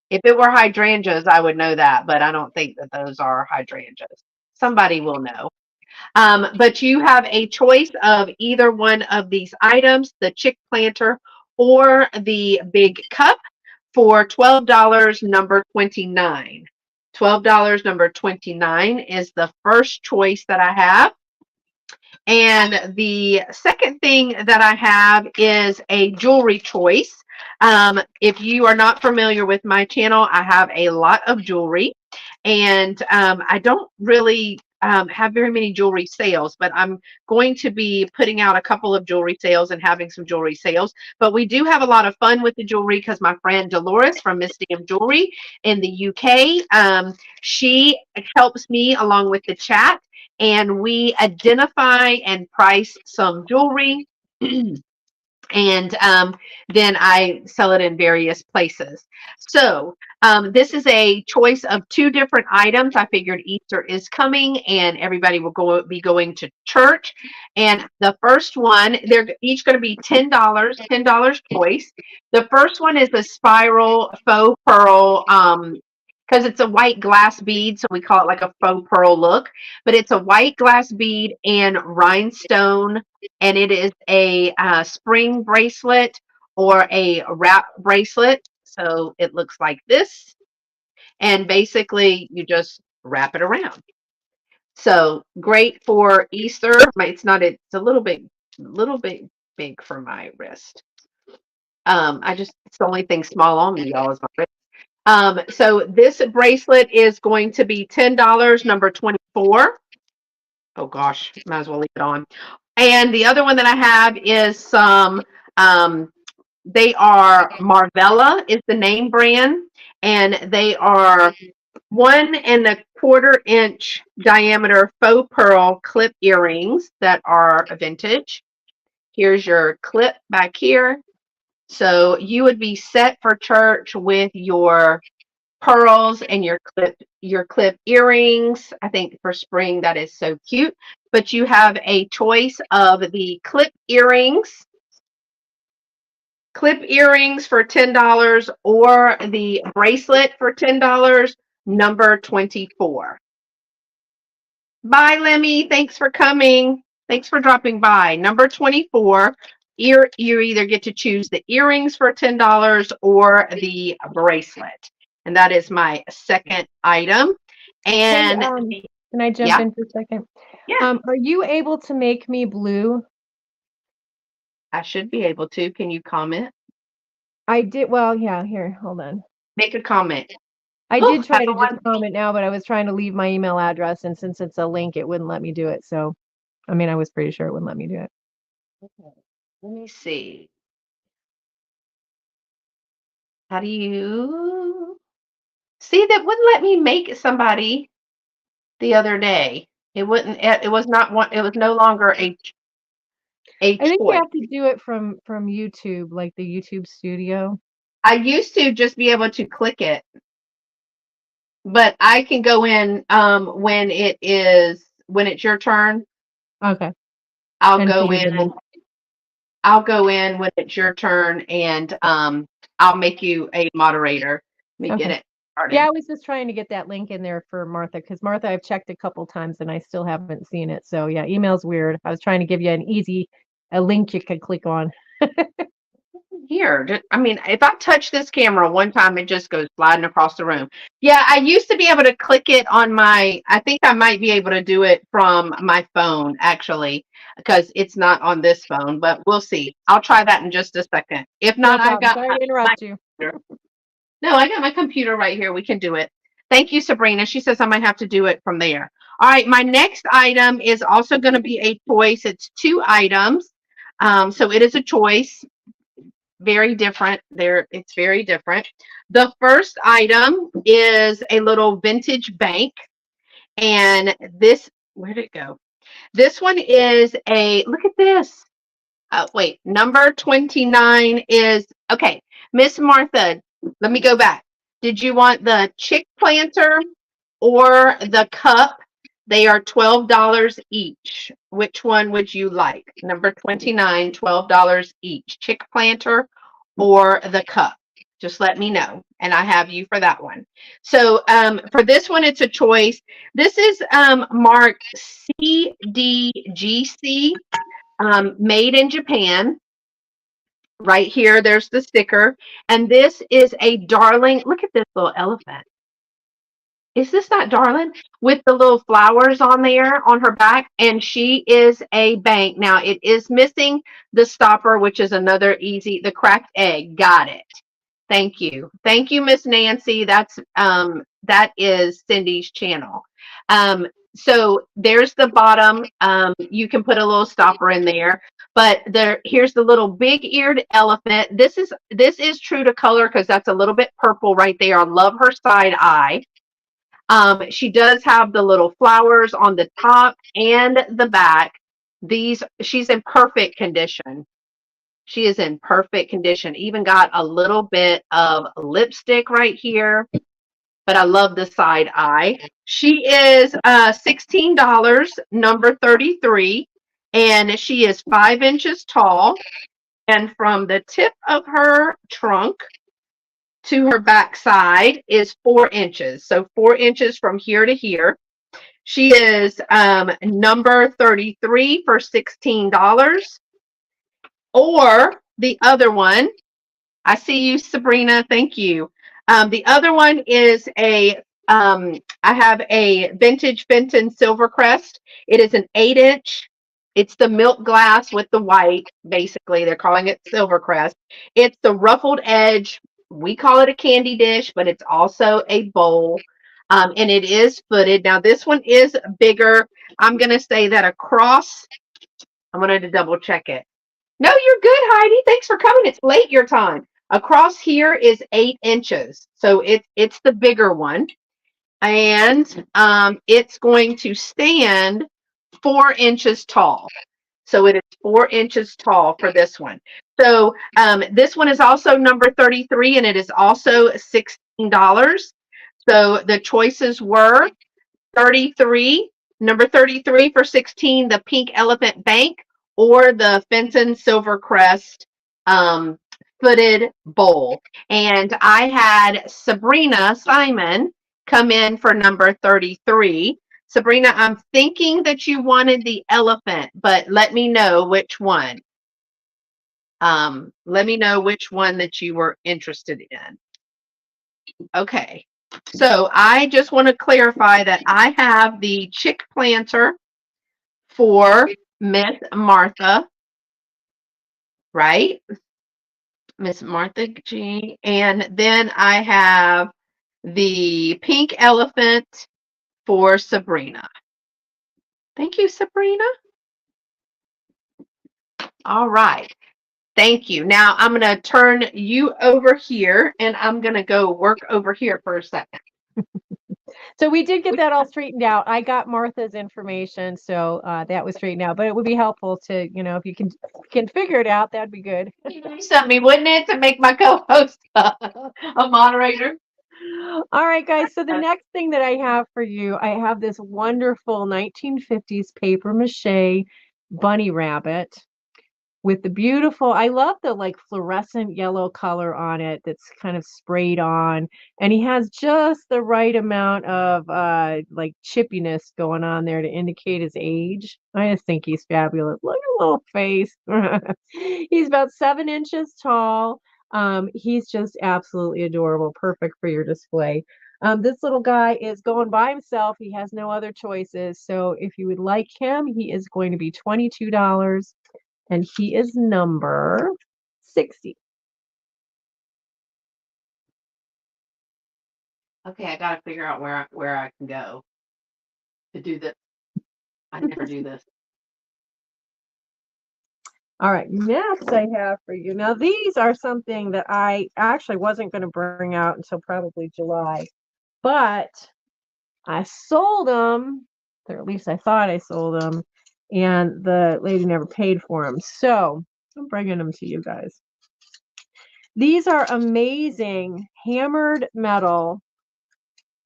If it were hydrangeas, I would know that, but I don't think that those are hydrangeas. Somebody will know. But you have a choice of either one of these items, the chick planter or the big cup for $12, number 29. $12, number 29 is the first choice that I have. And the second thing that I have is a jewelry choice. If you are not familiar with my channel, I have a lot of jewelry, and I don't really have very many jewelry sales, but I'm going to be putting out a couple of jewelry sales and having some jewelry sales. But we do have a lot of fun with the jewelry because my friend Dolores from Miss Dam Jewelry in the UK, she helps me along with the chat, and we identify and price some jewelry. And then I sell it in various places. So this is a choice of two different items. I figured Easter is coming and everybody will be going to church. And the first one, they're each going to be $10, $10 choice. The first one is a spiral faux pearl, because it's a white glass bead, so we call it like a faux pearl look. But it's a white glass bead and rhinestone, and it is a spring bracelet or a wrap bracelet. So it looks like this, and basically you just wrap it around. So great for Easter. It's not. It's a little bit big for my wrist. It's the only thing small on me, y'all, is my wrist. So this bracelet is going to be $10, number 24. Oh gosh, might as well leave it on. And the other one that I have is some, they are Marvella is the name brand, and they are 1.25 inch diameter faux pearl clip earrings that are vintage. Here's your clip back here. So you would be set for church with your pearls and your clip earrings. I think for spring that is so cute. But you have a choice of the clip earrings for $10 or the bracelet for $10, number 24. Bye, Lemmy. Thanks for coming. Thanks for dropping by. Number 24. You either get to choose the earrings for $10 or the bracelet. And that is my second item. And hey, can I jump yeah. in for a second? Yeah. Are you able to make me blue? I should be able to. Can you comment? I did. Well, yeah, here, hold on. Make a comment. I did try to just comment now, but I was trying to leave my email address, and since it's a link, it wouldn't let me do it. So, I mean, I was pretty sure it wouldn't let me do it. Okay. Let me see. How do you see that wouldn't let me make somebody the other day? It wouldn't. It was not one. It was no longer a I think you choice. have to do it from YouTube, like the YouTube studio. I used to just be able to click it, but I can go in when it's your turn. Okay. I'll And go see the in. link. I'll go in when it's your turn, and I'll make you a moderator. Let me get it started. Yeah, I was just trying to get that link in there for Martha, because Martha, I've checked a couple times and I still haven't seen it. So yeah, email's weird. I was trying to give you a link you could click on. Here, I mean, if I touch this camera one time, it just goes sliding across the room. Yeah, I used to be able to click it on I think I might be able to do it from my phone, actually, because it's not on this phone, but we'll see. I'll try that in just a second. If not, I've got sorry to interrupt you. No, I got my computer right here. We can do it. Thank you, Sabrina. She says I might have to do it from there. All right, my next item is also going to be a choice. It's two items. So it is a choice. Very different there. It's very different. The first item is a little vintage bank, And this, where'd it go? This one is a, look at this. Wait, number 29 is, okay, Miss Martha, let me go back. Did you want the chick planter or the cup? They are $12 each. Which one would you like? Number 29, $12 each. Chick planter or the cup? Just let me know, and I have you for that one. So for this one, it's a choice. This is marked CDGC, made in Japan. Right here, there's the sticker. And this is a darling. Look at this little elephant. Is this not darling? With the little flowers on there on her back. And she is a bank. Now, it is missing the stopper, which is another easy, the cracked egg. Got it. Thank you. Thank you, Miss Nancy. That is Cindy's channel. So there's the bottom. You can put a little stopper in there. But here's the little big-eared elephant. This is true to color because that's a little bit purple right there. I love her side eye. She does have the little flowers on the top and the back. She's in perfect condition. She is in perfect condition. Even got a little bit of lipstick right here, but I love the side eye. She is $16, number 33, and she is 5 inches tall. And from the tip of her trunk to her backside is 4 inches. So 4 inches from here to here. She is number 33 for $16. Or the other one, I see you, Sabrina. Thank you. The other one is I have a vintage Fenton Silvercrest. It is an 8-inch. It's the milk glass with the white, basically. They're calling it Silvercrest. It's the ruffled edge. We call it a candy dish, but it's also a bowl. And it is footed. Now, this one is bigger. I'm going to say that across, I'm going to double check it. No, you're good, Heidi. Thanks for coming. It's late your time. Across here is 8 inches. So it's the bigger one. And it's going to stand 4 inches tall. So it is 4 inches tall for this one. So this one is also number 33, and it is also $16. So the choices were 33, number 33 for 16, the Pink Elephant Bank, or the Fenton Silvercrest footed bowl. And I had Sabrina Simon come in for number 33. Sabrina, I'm thinking that you wanted the elephant, but let me know which one. Let me know which one that you were interested in. Okay. So I just want to clarify that I have the chick planter for Miss Martha, right? Miss Martha G. And then I have the pink elephant for Sabrina. Thank you, Sabrina. All right. Thank you. Now I'm going to turn you over here, and I'm going to go work over here for a second. So we did get that all straightened out. I got Martha's information, so that was straightened out. But it would be helpful to, if you can figure it out, that'd be good. Something, wouldn't it, to make my co-host a moderator? All right, guys. So the next thing that I have for you, I have this wonderful 1950s paper mache bunny rabbit with the beautiful, I love the like fluorescent yellow color on it that's kind of sprayed on. And he has just the right amount of like chippiness going on there to indicate his age. I just think he's fabulous. Look at his little face. He's about 7 inches tall. He's just absolutely adorable. Perfect for your display. This little guy is going by himself. He has no other choices. So if you would like him, he is going to be $22. And he is number 60. Okay, I gotta figure out where I can go to do this. I never do this. All right, next I have for you. Now, these are something that I actually wasn't going to bring out until probably July, but I sold them, or at least I thought I sold them, and the lady never paid for them. So I'm bringing them to you guys. These are amazing hammered metal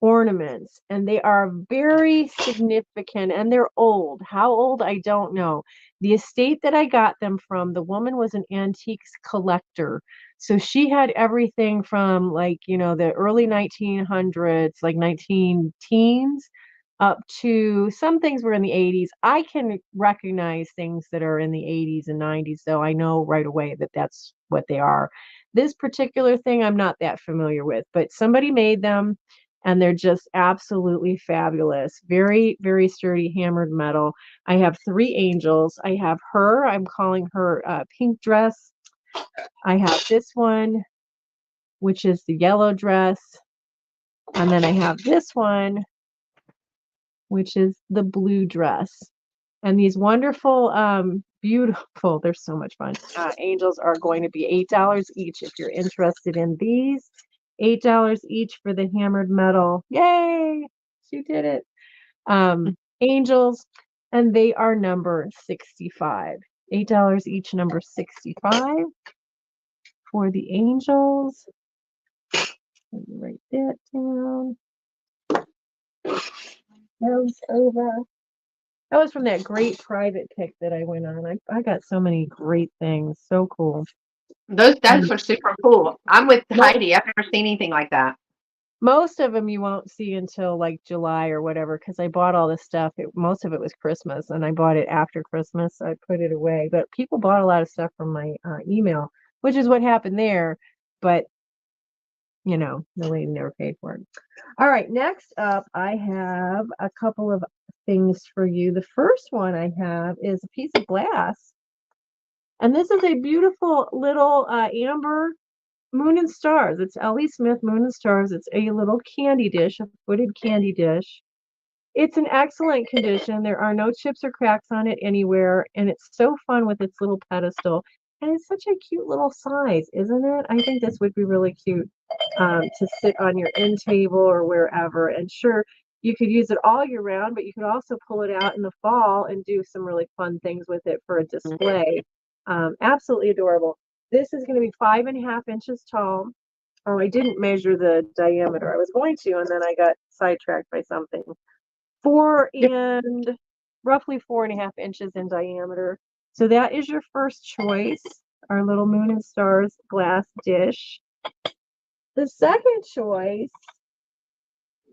ornaments, and they are very significant, and they're old. How old, I don't know. The estate that I got them from, the woman was an antiques collector. So she had everything from, like, the early 1900s, like 19 teens, up to some things were in the 80s. I can recognize things that are in the 80s and 90s, though I know right away that that's what they are. This particular thing I'm not that familiar with, but somebody made them, and they're just absolutely fabulous. Very, very sturdy hammered metal. I have 3 angels. I have her. I'm calling her pink dress. I have this one, which is the yellow dress. And then I have this one, which is the blue dress. And these wonderful, beautiful, they're so much fun. Angels are going to be $8 each if you're interested in these. $8 each for the hammered metal. Yay! She did it. Angels, and they are number 65. $8 each, number 65 for the angels. Let me write that down. Goes over. That was from that great private pick that I went on. I got so many great things. So cool. Those And are super cool. I'm with Heidi. I've never seen anything like that. most of them you won't see until like July or whatever, because I bought all this stuff. Most of it was Christmas, and I bought it after Christmas. So I put it away. But people bought a lot of stuff from my email, which is what happened there. But, the lady never paid for it. All right, next up, I have a couple of things for you. The first one I have is a piece of glass. And this is a beautiful little amber Moon and Stars. It's L.E. Smith Moon and Stars. It's a little candy dish, a footed candy dish. It's in excellent condition. There are no chips or cracks on it anywhere, and it's so fun with its little pedestal. And it's such a cute little size, isn't it? I think this would be really cute to sit on your end table or wherever. And sure, you could use it all year round, but you could also pull it out in the fall and do some really fun things with it for a display. Absolutely adorable. This is going to be 5.5 inches tall. Oh, I didn't measure the diameter. I was going to, and then I got sidetracked by something. Roughly 4.5 inches in diameter. So that is your first choice, our little Moon and Stars glass dish. The second choice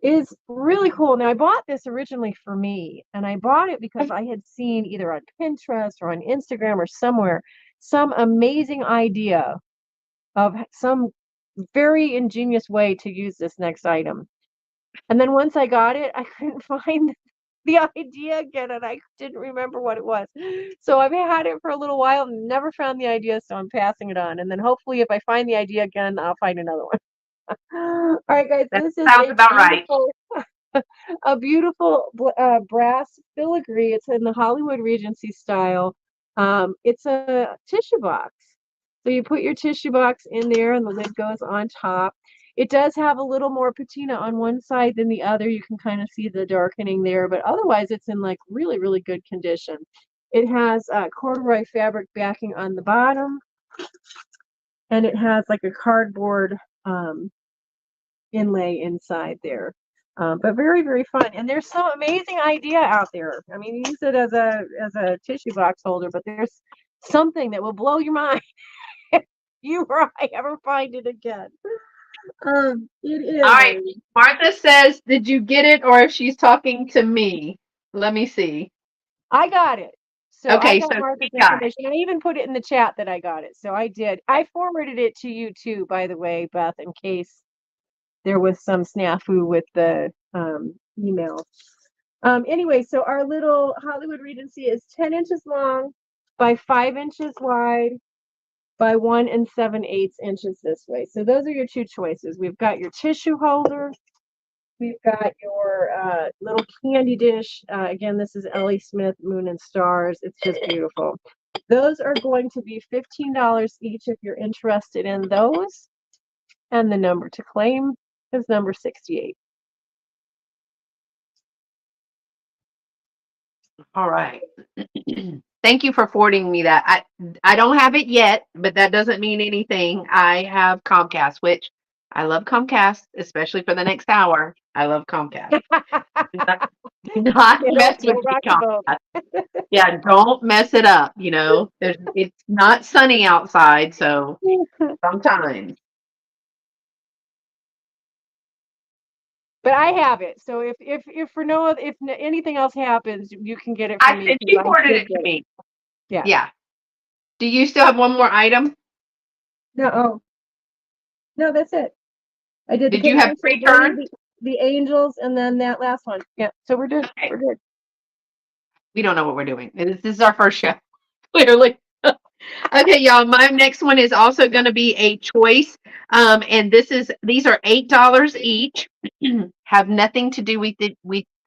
is really cool. Now, I bought this originally for me, and I bought it because I had seen either on Pinterest or on Instagram or somewhere some amazing idea of some very ingenious way to use this next item. And then once I got it, I couldn't find the idea again, and I didn't remember what it was. So I've had it for a little while and never found the idea, so I'm passing it on. And then hopefully if I find the idea again, I'll find another one. All right, guys, That this is sounds about right. a beautiful brass filigree. It's in the Hollywood Regency style. It's a tissue box. So you put your tissue box in there and the lid goes on top. It does have a little more patina on one side than the other. You can kind of see the darkening there, but otherwise it's in like really, really good condition. It has corduroy fabric backing on the bottom, and it has like a cardboard inlay inside there. But very, very fun. And there's some amazing idea out there. I mean, use it as a tissue box holder, but there's something that will blow your mind if you or I ever find it again. It is. All right. Martha says, did you get it, or if she's talking to me? Let me see. I got it. So I Okay, got so Martha's she got it. information. I even put it in the chat that I got it. So I did. I forwarded it to you too, by the way, Beth, in case there was some snafu with the email. Anyway, so our little Hollywood Regency is 10 inches long by 5 inches wide by 1 7/8 inches this way. So those are your two choices. We've got your tissue holder. We've got your little candy dish. Again, this is L.E. Smith Moon and Stars. It's just beautiful. Those are going to be $15 each if you're interested in those. And the number to claim is number 68. All right. Thank you for forwarding me that. I don't have it yet, but that doesn't mean anything. I have Comcast, which I love Comcast, especially for the next hour. I love Comcast. Do not, do not mess with It'll me, rock you both. Comcast. Yeah, don't mess it up. It's not sunny outside, so sometimes. But I have it. So if for no other, if anything else happens, you can get it I from me said because she I forwarded did it get to it. me. Yeah. Yeah. Do you still have one more item? No, oh, no, that's it. I did the Did you have paper, three Cinderella, turns? the angels, and then that last one. Yeah. So we're good. Okay. We're good. We don't know what we're doing. This is our first show, clearly. Okay, y'all. My next one is also going to be a choice. And these are $8 each. Have nothing to do with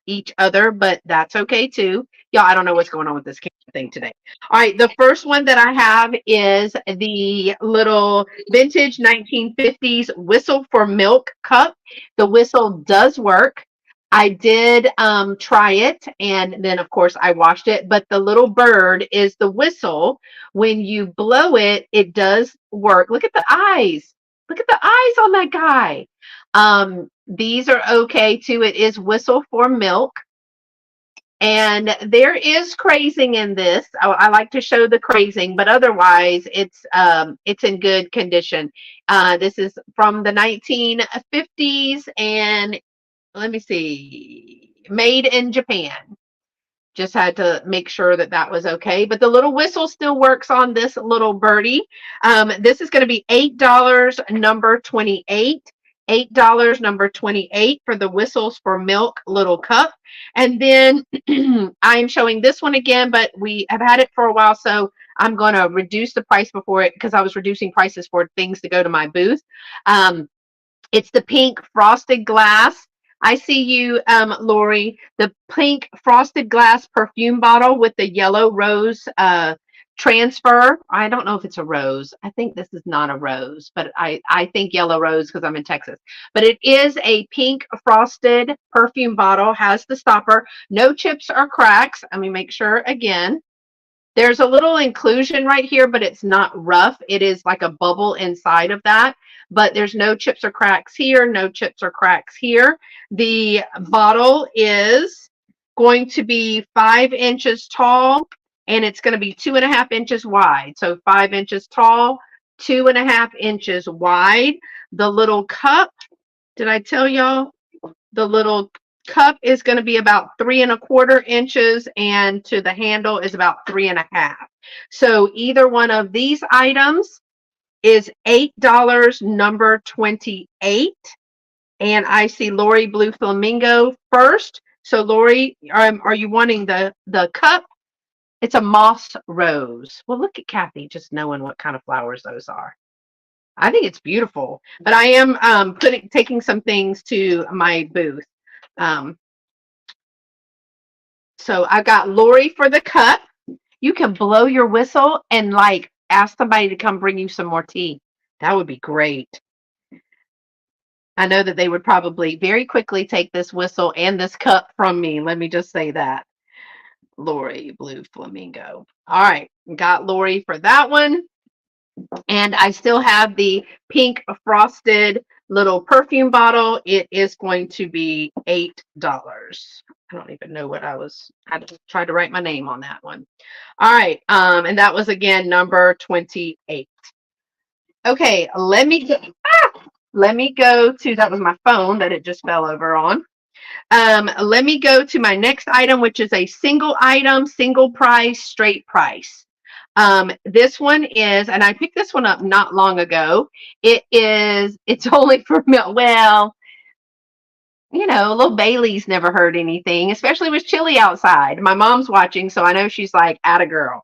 each other, but that's okay too. Y'all, I don't know what's going on with this camera thing today. All right, the first one that I have is the little vintage 1950s whistle for milk cup. The whistle does work. I did try it, and then of course I washed it, but the little bird is the whistle. When you blow it, it does work. Look at the eyes. Look at the eyes on that guy. These are okay too. It is whistle for milk. And there is crazing in this. I like to show the crazing, but otherwise it's in good condition. This is from the 1950s, and let me see, made in Japan. Just had to make sure that that was okay. But the little whistle still works on this little birdie. This is going to be $8, number 28. $8, number 28 for the whistles for milk little cup. And then I'm showing this one again, but we have had it for a while, so I'm going to reduce the price before it because I was reducing prices for things to go to my booth. Um, it's the pink frosted glass. I see you, Lori. The pink frosted glass perfume bottle with the yellow rose transfer. I don't know if it's a rose. I think this is not a rose, but I think yellow rose because I'm in Texas. But it is a pink frosted perfume bottle, has the stopper, no chips or cracks. Let me make sure again. There's a little inclusion right here, but it's not rough. It is like a bubble inside of that, but there's no chips or cracks here, no chips or cracks here. The bottle is going to be 5 inches tall, and it's going to be 2.5 inches wide. So 5 inches tall, 2.5 inches wide. The little cup, did I tell y'all? The little cup is going to be about 3.25 inches, and to the handle is about 3.5. So either one of these items is $8, number 28. And I see Lori Blue Flamingo first. So Lori, are you wanting the cup? It's a moss rose. Well, look at Kathy just knowing what kind of flowers those are. I think it's beautiful, but I am taking some things to my booth. Um, So I got Lori for the cup. You can blow your whistle and like ask somebody to come bring you some more tea. That would be great. I know that they would probably very quickly take this whistle and this cup from me. Let me just say that. Lori Blue Flamingo. All right. Got Lori for that one. And I still have the pink frosted little perfume bottle. It is going to be $8. I don't even know what I had to try to write my name on that one. All right. And that was again number 28. Okay, let me go to, that was my phone that it just fell over on. Let me go to my next item, which is a single item, single price, straight price. This one is, and I picked this one up not long ago. It's only for, well, little Bailey's never heard anything, especially with chilly outside. My mom's watching, so I know she's like, "Atta girl."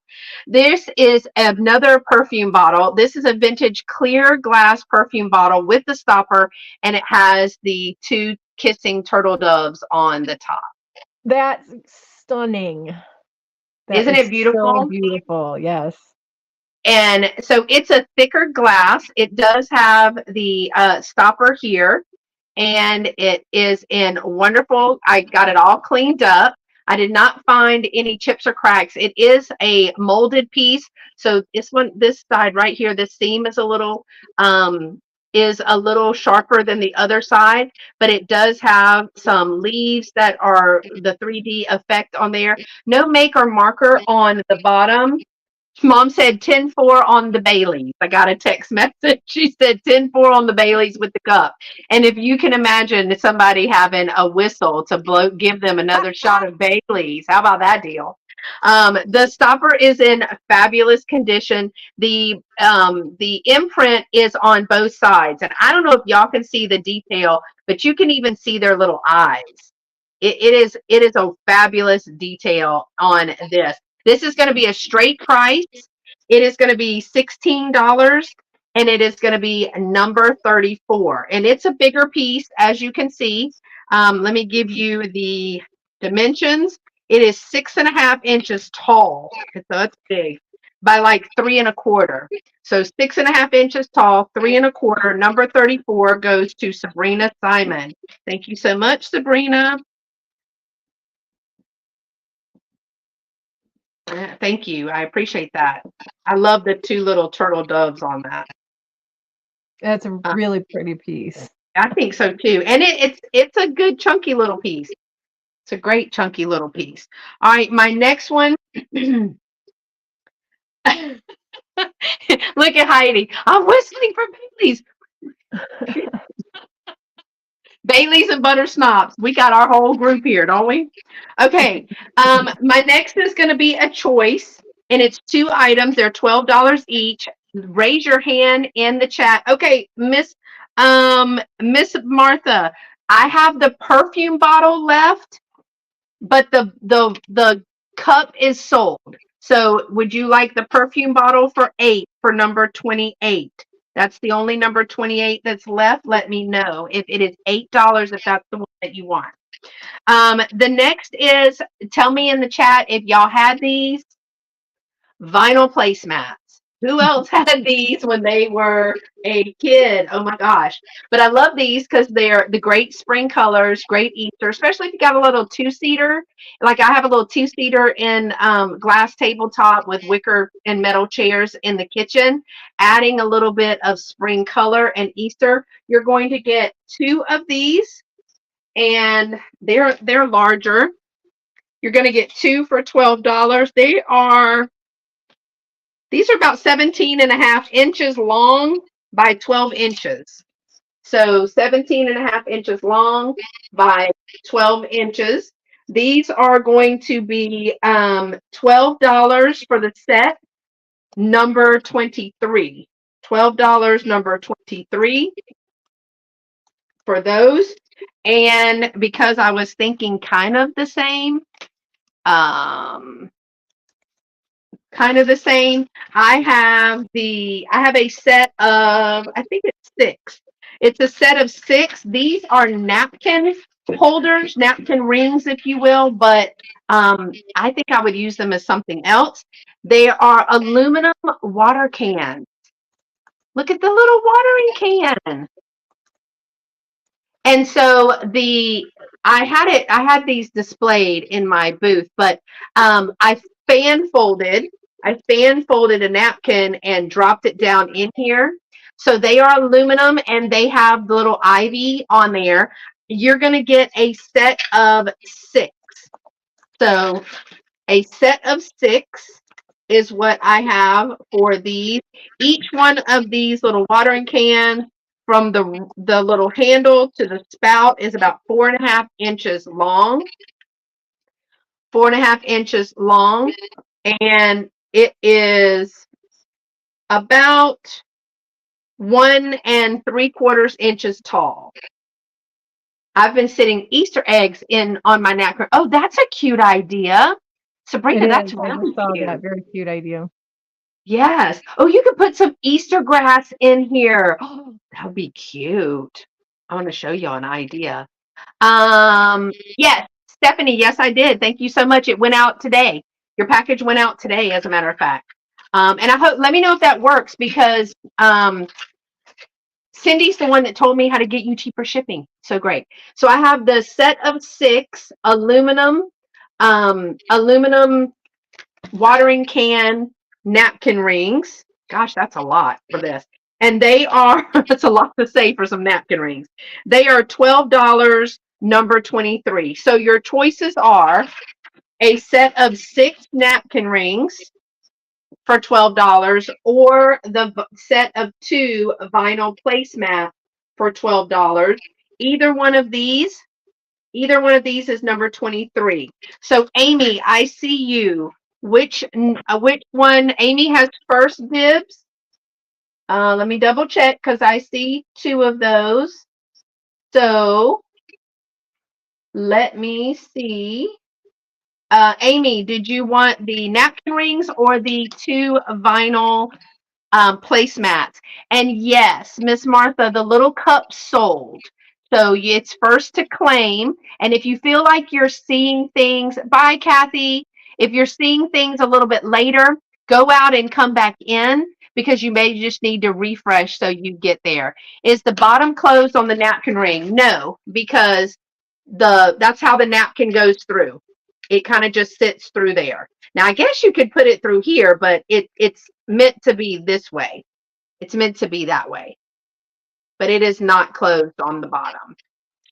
This is another perfume bottle. This is a vintage clear glass perfume bottle with the stopper, and it has the two kissing turtle doves on the top. That's stunning. That Isn't is it so beautiful? beautiful. Yes. And so it's a thicker glass. It does have the stopper here, and it is in wonderful. I got it all cleaned up. I did not find any chips or cracks. It is a molded piece. So this side right here, this seam is a little sharper than the other side, but it does have some leaves that are the 3D effect on there. No make or marker on the bottom. Mom said 10-4 on the Baileys. I got a text message. She said 10-4 on the Baileys with the cup. And if you can imagine somebody having a whistle to give them another shot of Baileys, how about that deal? The stopper is in fabulous condition. The imprint is on both sides. And I don't know if y'all can see the detail, but you can even see their little eyes. It is a fabulous detail on this. This is going to be a straight price. It is going to be $16 and it is going to be number 34. And it's a bigger piece, as you can see. Let me give you the dimensions. It is 6.5 inches tall. So it's big by like 3.25. So 6.5 inches tall, 3.25. Number 34 goes to Sabrina Simon. Thank you so much, Sabrina. Thank you. I appreciate that. I love the two little turtle doves on that. That's a really pretty piece. I think so too. And it's a good chunky little piece. It's a great chunky little piece. All right, my next one. Look at Heidi. I'm whistling for Bailey's. Bailey's and butter snobs. We got our whole group here, don't we? Okay. My next is going to be a choice, and it's 2 items. They're $12 each. Raise your hand in the chat. Okay, Miss Martha, I have the perfume bottle left, but the cup is sold. So would you like the perfume bottle for 8 for number 28? That's the only number 28 that's left. Let me know if it is $8, if that's the one that you want. The next is, tell me in the chat if y'all had these vinyl placemats. Who else had these when they were a kid? Oh my gosh. But I love these because they're the great spring colors, great Easter, especially if you got a little 2-seater. Like I have a little 2-seater in glass tabletop with wicker and metal chairs in the kitchen, adding a little bit of spring color and Easter. You're going to get 2 of these, and they're larger. You're going to get 2 for $12. These are about 17.5 inches long by 12 inches. So 17.5 inches long by 12 inches. These are going to be $12 for the set, number 23. $12, number 23 for those. And because I was thinking kind of the same, I have a set of, I think it's 6. It's a set of 6. These are napkin holders, napkin rings, if you will, but I think I would use them as something else. They are aluminum water cans. Look at the little watering can. And so I had these displayed in my booth, but I fan folded a napkin and dropped it down in here. So they are aluminum and they have the little ivy on there. You're going to get a set of 6. So a set of 6 is what I have for these. Each one of these little watering cans, from the little handle to the spout, is about 4.5 inches long. 4.5 inches long, and it is about 1 3/4 inches tall. I've been sitting Easter eggs on my napkin. Oh, that's a cute idea, Sabrina. That's really cute. That very cute idea. Yes. Oh, you could put some Easter grass in here. Oh, that would be cute. I want to show you an idea. Yes, Stephanie. Yes, I did. Thank you so much. It went out today. Your package went out today, as a matter of fact. And I hope, let me know if that works, because Cindy's the one that told me how to get you cheaper shipping. So great. So I have the set of 6 aluminum aluminum watering can napkin rings. Gosh, that's a lot for this. And they are, that's a lot to say for some napkin rings. They are $12, number 23. So your choices are a set of 6 napkin rings for $12 or the set of 2 vinyl placemats for $12. Either one of these, either one of these is number 23. So Amy, I see you. Which one? Amy has first dibs. Let me double check because I see 2 of those. So let me see. Amy, did you want the napkin rings or the 2 vinyl placemats? And yes, Miss Martha, the little cup sold. So it's first to claim. And if you feel like you're seeing things, bye, Kathy. If you're seeing things a little bit later, go out and come back in because you may just need to refresh so you get there. Is the bottom closed on the napkin ring? No, because that's how the napkin goes through. It kind of just sits through there. Now I guess you could put it through here, but it's meant to be this way. It's meant to be that way, but it is not closed on the bottom.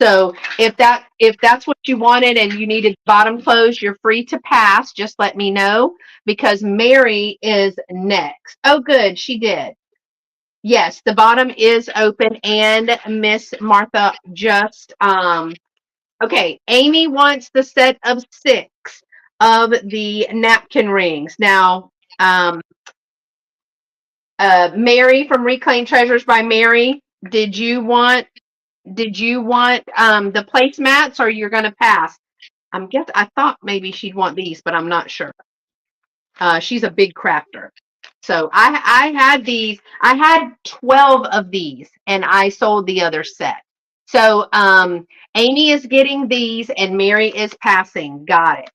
So if that's what you wanted and you needed bottom closed, you're free to pass. Just let me know because Mary is next. Oh, good, she did. Yes, the bottom is open, and Miss Martha just okay. Amy wants the set of 6 of the napkin rings. Now, Mary from Reclaim Treasures by Mary, did you want the placemats or you're gonna pass? I thought maybe she'd want these, but I'm not sure. She's a big crafter. So I had these, I had 12 of these and I sold the other set. So Amy is getting these and Mary is passing. Got it.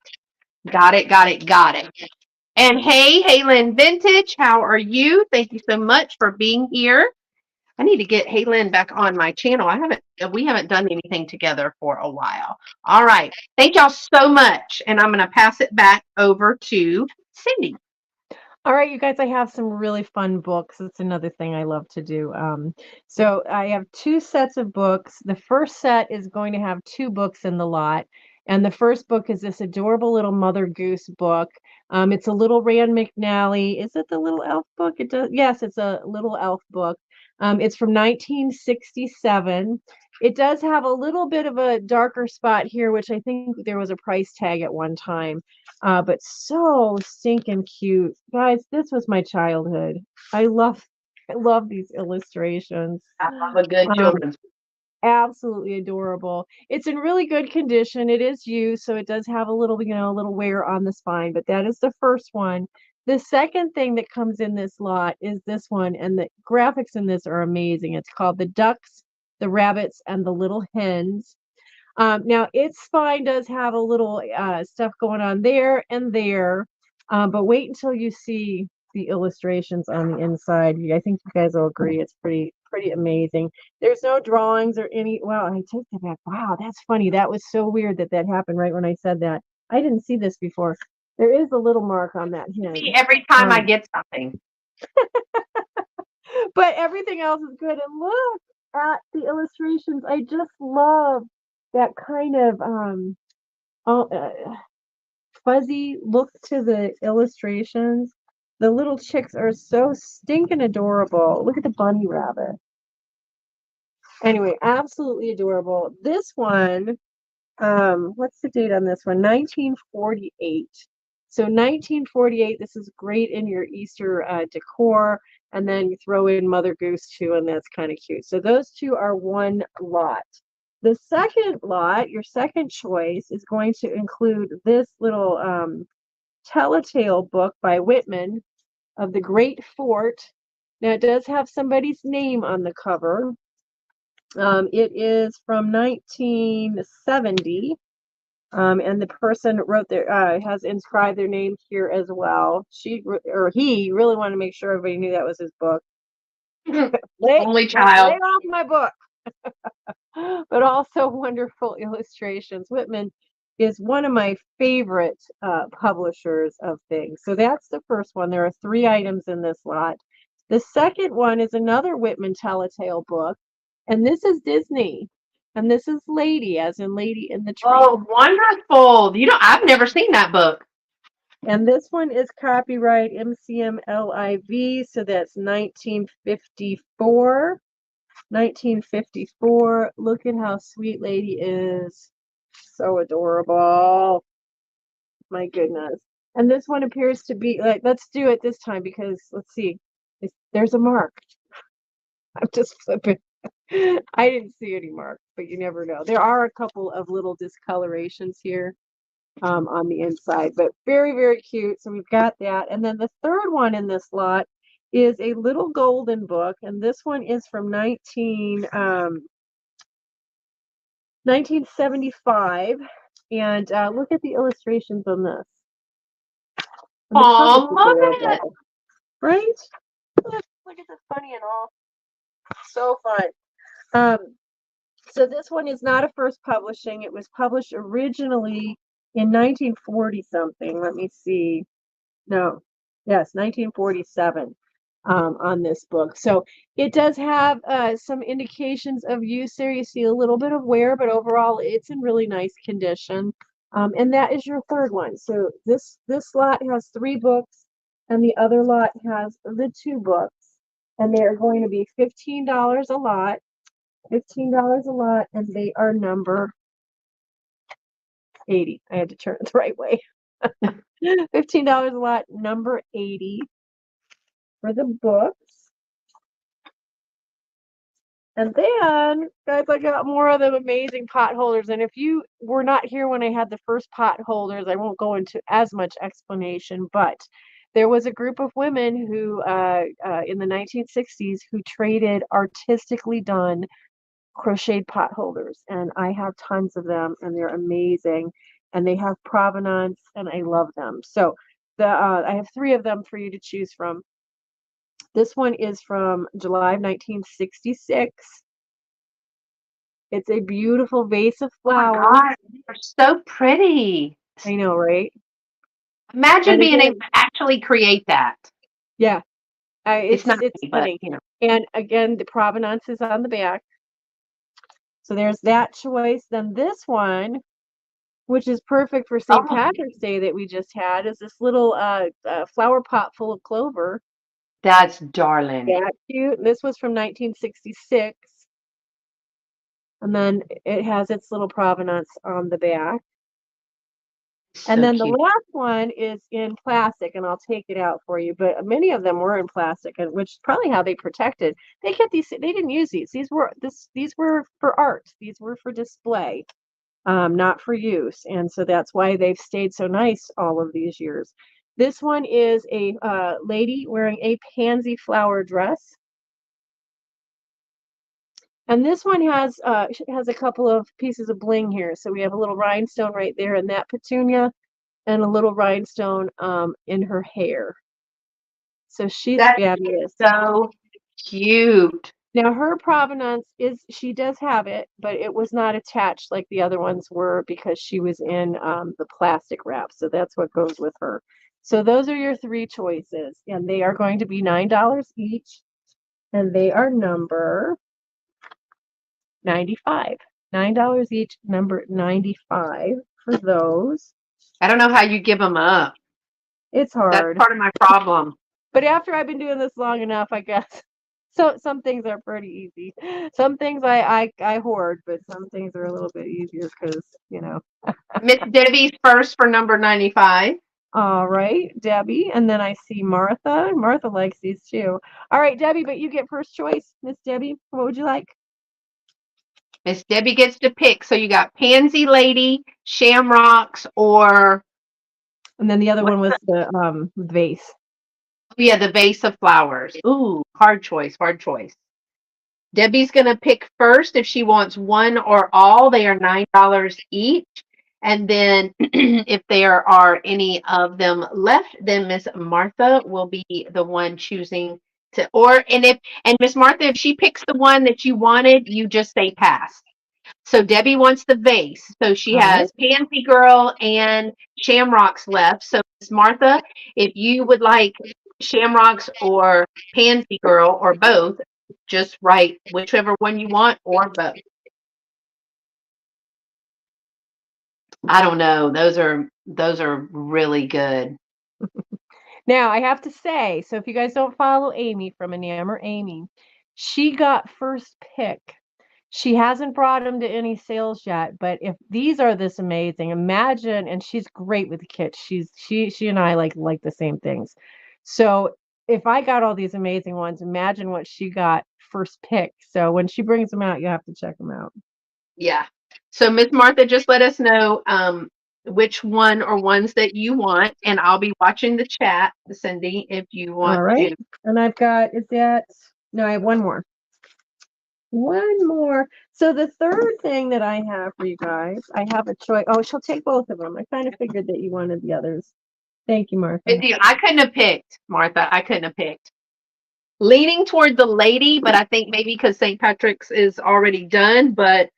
Got it, got it, got it. And hey, Haylin Vintage, how are you? Thank you so much for being here. I need to get Haylin back on my channel. We haven't done anything together for a while. All right. Thank y'all so much. And I'm going to pass it back over to Cyndi. All right, you guys, I have some really fun books. It's another thing I love to do. So I have 2 sets of books. The first set is going to have 2 books in the lot. And the first book is this adorable little Mother Goose book. It's a little Rand McNally. Is it the Little Elf book? It does. Yes, it's a Little Elf book. It's from 1967. It does have a little bit of a darker spot here, which I think there was a price tag at one time. But so stinking cute. Guys, this was my childhood. I love I love these illustrations. I love a good Um, children's. Absolutely adorable. It's in really good condition. It is used, so it does have a little, a little wear on the spine, but that is the first one. The second thing that comes in this lot is this one, and the graphics in this are amazing. It's called The Ducks, the Rabbits, and the Little Hens. Now its spine does have a little stuff going on there and there, but wait until you see the illustrations on the inside. I think you guys will agree it's pretty amazing. There's no drawings or any. Wow, I take that back. Wow, that's funny. That was so weird that happened right when I said that. I didn't see this before. There is a little mark on that hand. Every time I get something. But everything else is good. And look at the illustrations. I just love that kind of uh, fuzzy look to the illustrations. The little chicks are so stinking adorable. Look at the bunny rabbit. Anyway, absolutely adorable. This one, what's the date on this one? 1948. So 1948, this is great in your Easter decor. And then you throw in Mother Goose too, and that's kind of cute. So those 2 are one lot. The second lot, your second choice, is going to include this little telltale book by Whitman of the Great Fort. Now, it does have somebody's name on the cover. It is from 1970. And the person wrote has inscribed their name here as well. He really wanted to make sure everybody knew that was his book. Only child. Lay off my book. But also wonderful illustrations. Whitman is one of my favorite publishers of things. So that's the first one. There are 3 items in this lot. The second one is another Whitman Telltale book, and this is Disney. And this is Lady, as in Lady in the Tree. Oh, wonderful. I've never seen that book. And this one is copyright MCMLIV, so that's 1954. 1954. Look at how sweet Lady is. So adorable. My goodness. And this one appears to be like, let's do it this time because let's see. There's a mark. I'm just flipping. I didn't see any mark, but you never know. There are a couple of little discolorations here on the inside, but very, very cute. So we've got that. And then the third one in this lot is a little golden book, and this one is from 1975. And look at the illustrations on this. Oh, love it. Right? Look at this bunny and all. So fun. So this one is not a first publishing. It was published originally in 1940 something. Let me see. No. Yes, 1947 on this book. So it does have some indications of use there. You see a little bit of wear, but overall it's in really nice condition. And that is your third one. So this lot has 3 books, and the other lot has the 2 books, and they are going to be $15 a lot. $15 a lot, and they are number 80. I had to turn it the right way. $15 a lot, number 80 for the books. And then, guys, I got more of them amazing pot holders. And if you were not here when I had the first pot holders, I won't go into as much explanation, but there was a group of women who, in the 1960s, who traded artistically done crocheted pot holders, and I have tons of them, and they're amazing, and they have provenance, and I love them. So I have 3 of them for you to choose from. This one is from July of 1966. It's a beautiful vase of flowers. Oh my God, they're so pretty. I know, right? Imagine And being again, able to actually create that. yeah, It's not it's me, but funny. And again, the provenance is on the back. So there's that choice. Then this one, which is perfect for St. Patrick's Day that we just had, is this little flower pot full of clover. That's darling. That cute. This was from 1966. And then it has its little provenance on the back. So And then the cute. last one is in plastic, and I'll take it out for you. But many of them were in plastic, and which is probably how they protected. They kept these. They didn't use these. These were for art. These were for display, not for use. And so that's why they've stayed so nice all of these years. This one is a lady wearing a pansy flower dress. And this one has a couple of pieces of bling here. So we have a little rhinestone right there in that petunia, and a little rhinestone in her hair. So she's fabulous. So cute. Now her provenance is, she does have it, but it was not attached like the other ones were because she was in the plastic wrap. So that's what goes with her. So those are your 3 choices, and they are going to be $9 each, and they are number 95. $9 each, number 95 for those. I don't know how you give them up. It's hard. That's part of my problem. But after I've been doing this long enough, I guess. So some things are pretty easy. Some things I hoard, but some things are a little bit easier because, Miss Debbie's first for number 95. All right, Debbie. And then I see Martha. Martha likes these too. All right, Debbie, but you get first choice. Miss Debbie, what would you like? Miss Debbie gets to pick. So you got Pansy Lady, Shamrocks, or... And then the other one was the vase. Yeah, the vase of flowers. Ooh, hard choice, hard choice. Debbie's going to pick first if she wants one or all. They are $9 each. And then if there are any of them left, then Miss Martha will be the one choosing to, and Miss Martha, if she picks the one that you wanted, you just say pass. So Debbie wants the vase. So she All right. has Pansy Girl and Shamrocks left. So Miss Martha, if you would like Shamrocks or Pansy Girl or both, just write whichever one you want or both. I don't know. Those are really good. Now, I have to say, so if you guys don't follow Amy from Enamor Amy, she got first pick. She hasn't brought them to any sales yet, but if these are this amazing, imagine, and she's great with the kits. She and I like the same things. So if I got all these amazing ones, imagine what she got first pick. So when she brings them out, you have to check them out. Yeah. So Miss Martha, just let us know which one or ones that you want, and I'll be watching the chat, Cyndi, if you All want right. to. And I've got, is that, no, I have one more. One more. So the third thing that I have for you guys, I have a choice. Oh, she'll take both of them. I kind of figured that you wanted the others. Thank you, Martha. I couldn't have picked, Martha. I couldn't have picked. Leaning toward the lady, but I think maybe because St. Patrick's is already done, but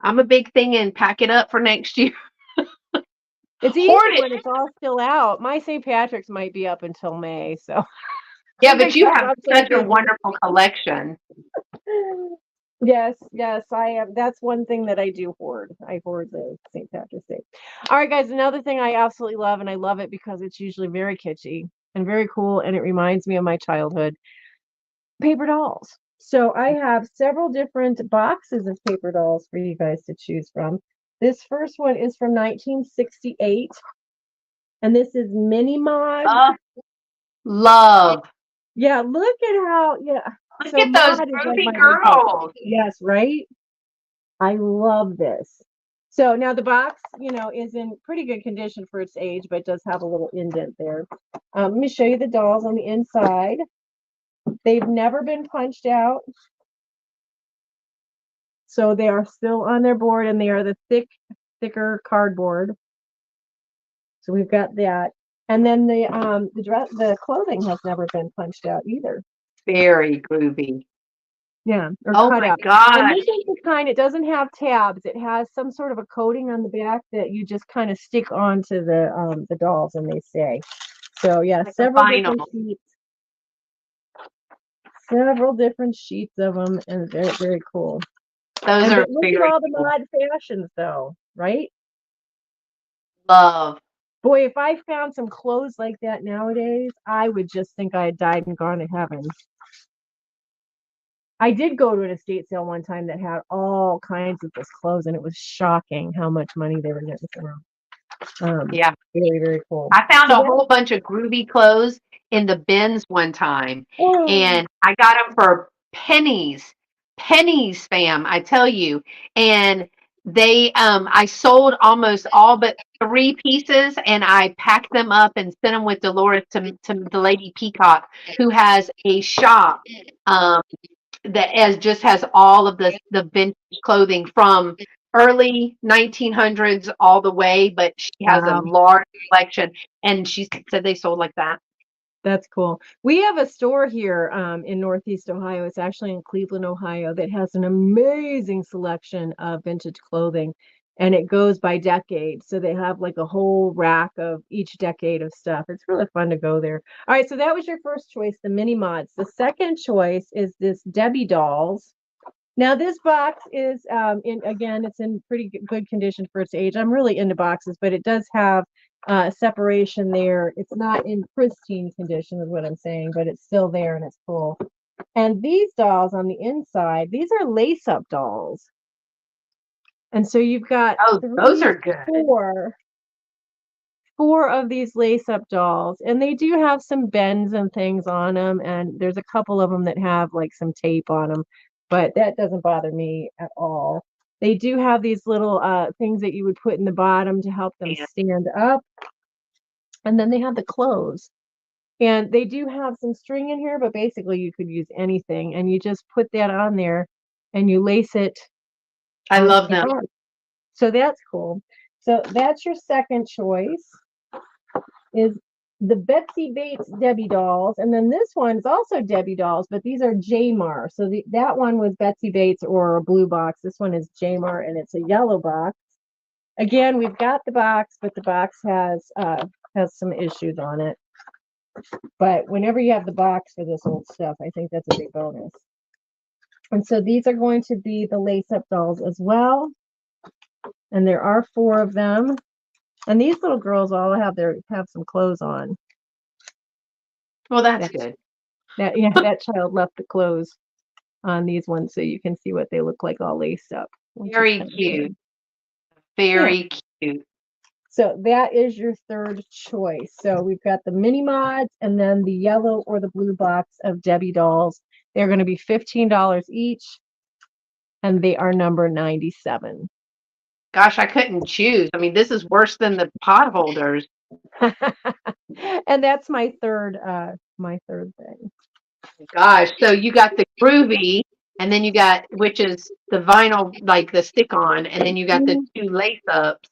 I'm a big thing and pack it up for next year. It's easy Hoard it. when it's all still out. My St. Patrick's might be up until May, so Yeah, but you because have I'm so such a busy. wonderful collection. Yes, I am. That's one thing that I do hoard. I hoard the St. Patrick's Day. All right, guys, another thing I absolutely love, and I love it because it's usually very kitschy and very cool, and it reminds me of my childhood. Paper dolls. So I have several different boxes of paper dolls for you guys to choose from. This first one is from 1968, and this is Mini Mod. Love. Yeah, look at how, yeah. Look So at those Mod is like groovy my big help. girls. Yes, right? I love this. So now the box, is in pretty good condition for its age, but it does have a little indent there. Let me show you the dolls on the inside. They've never been punched out. So they are still on their board, and they are the thicker cardboard. So we've got that. And then the clothing has never been punched out either. Very groovy. Yeah, or Oh cut my out. And gosh. this is the kind, it doesn't have tabs. It has some sort of a coating on the back that you just kind of stick onto the dolls and they stay. So yeah, Like a several vinyl. different sheets. Several different sheets of them, and very, very cool. Those And are but look at very all the cool. mod fashions though, right? Love. Boy, if I found some clothes like that nowadays, I would just think I had died and gone to heaven. I did go to an estate sale one time that had all kinds of this clothes, and it was shocking how much money they were getting for them. Yeah. Very, very cool. I found So a whole bunch of groovy clothes in the bins one time, oh, and I got them for pennies. Pennies, fam, I tell you. And I sold almost all but 3 pieces, and I packed them up and sent them with Dolores to the Lady Peacock, who has a shop um, that just has all of the vintage clothing from early 1900s all the way, but she has a wow. large collection, and she said they sold like that. That's cool. We have a store here in Northeast Ohio. It's actually in Cleveland, Ohio, that has an amazing selection of vintage clothing, and it goes by decade. So they have like a whole rack of each decade of stuff. It's really fun to go there. All right, so that was your first choice, the mini mods. The second choice is this Debbie dolls. Now this box is it's in pretty good condition for its age. I'm really into boxes, but it does have separation there. It's not in pristine condition is what I'm saying, but it's still there and it's cool. And these dolls on the inside, these are lace-up dolls. And so you've got Oh, those are good. four of these lace-up dolls, and they do have some bends and things on them, and there's a couple of them that have like some tape on them, but that doesn't bother me at all. They do have these little things that you would put in the bottom to help them Yeah. stand up, and then they have the clothes. And they do have some string in here, but basically you could use anything, and you just put that on there and you lace it I onto love the them. bottom. So that's cool. So that's your second choice is the Betsy Bates Debbie dolls, and then this one's also Debbie dolls, but these are Jamar. So that one was Betsy Bates or a blue box. This one is Jamar, and it's a yellow box. Again, we've got the box, but the box has some issues on it. But whenever you have the box for this old stuff, I think that's a big bonus. And so these are going to be the lace-up dolls as well. And there are 4 of them. And these little girls all have some clothes on. Well, that's good. That child left the clothes on these ones so you can see what they look like all laced up. Very cute. Very cute. So that is your third choice. So we've got the mini mods and then the yellow or the blue box of Debbie dolls. They're going to be $15 each, and they are number 97. Gosh, I couldn't choose. I mean, this is worse than the pot holders. And that's my third thing. Gosh, so you got the groovy, and then you got, which is the vinyl, like the stick on, and then you got the 2 lace ups.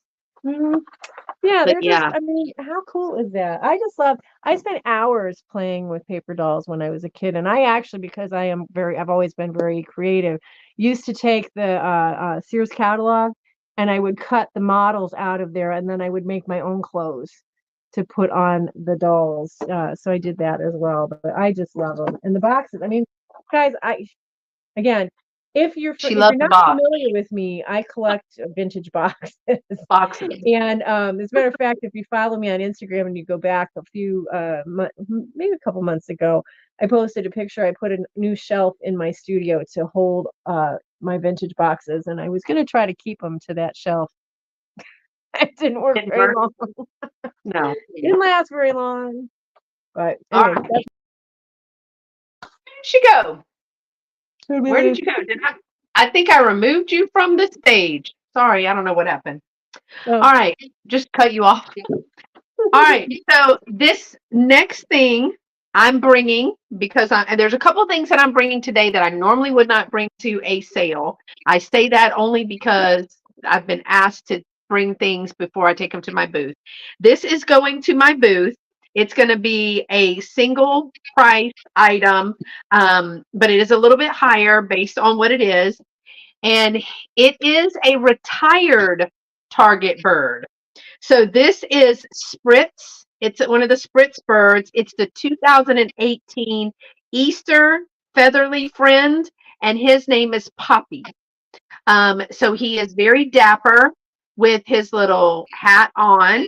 Yeah, they're just, I mean, how cool is that? I spent hours playing with paper dolls when I was a kid. And I actually, because I've always been very creative, used to take the Sears catalog and I would cut the models out of there and then I would make my own clothes to put on the dolls. So I did that as well, but I just love them. And the boxes, I mean, guys, again, if you're not familiar with me, I collect vintage boxes. And as a matter of fact, if you follow me on Instagram and you go back a few maybe a couple months ago, I posted a picture. I put a new shelf in my studio to hold my vintage boxes, and I was going to try to keep them to that shelf. It didn't work very long. No, it didn't last very long. But anyway, where'd she go? Where did you go? I think I removed you from the stage. Sorry, I don't know what happened. Oh. All right, just cut you off. All right, so this next thing I'm bringing, because there's a couple of things that I'm bringing today that I normally would not bring to a sale. I say that only because I've been asked to bring things before I take them to my booth. This is going to my booth. It's going to be a single price item, but it is a little bit higher based on what it is. And it is a retired target bird. So this is Spritz. It's one of the Spritz birds. It's the 2018 Easter Featherly Friend, and his name is Poppy. So he is very dapper with his little hat on.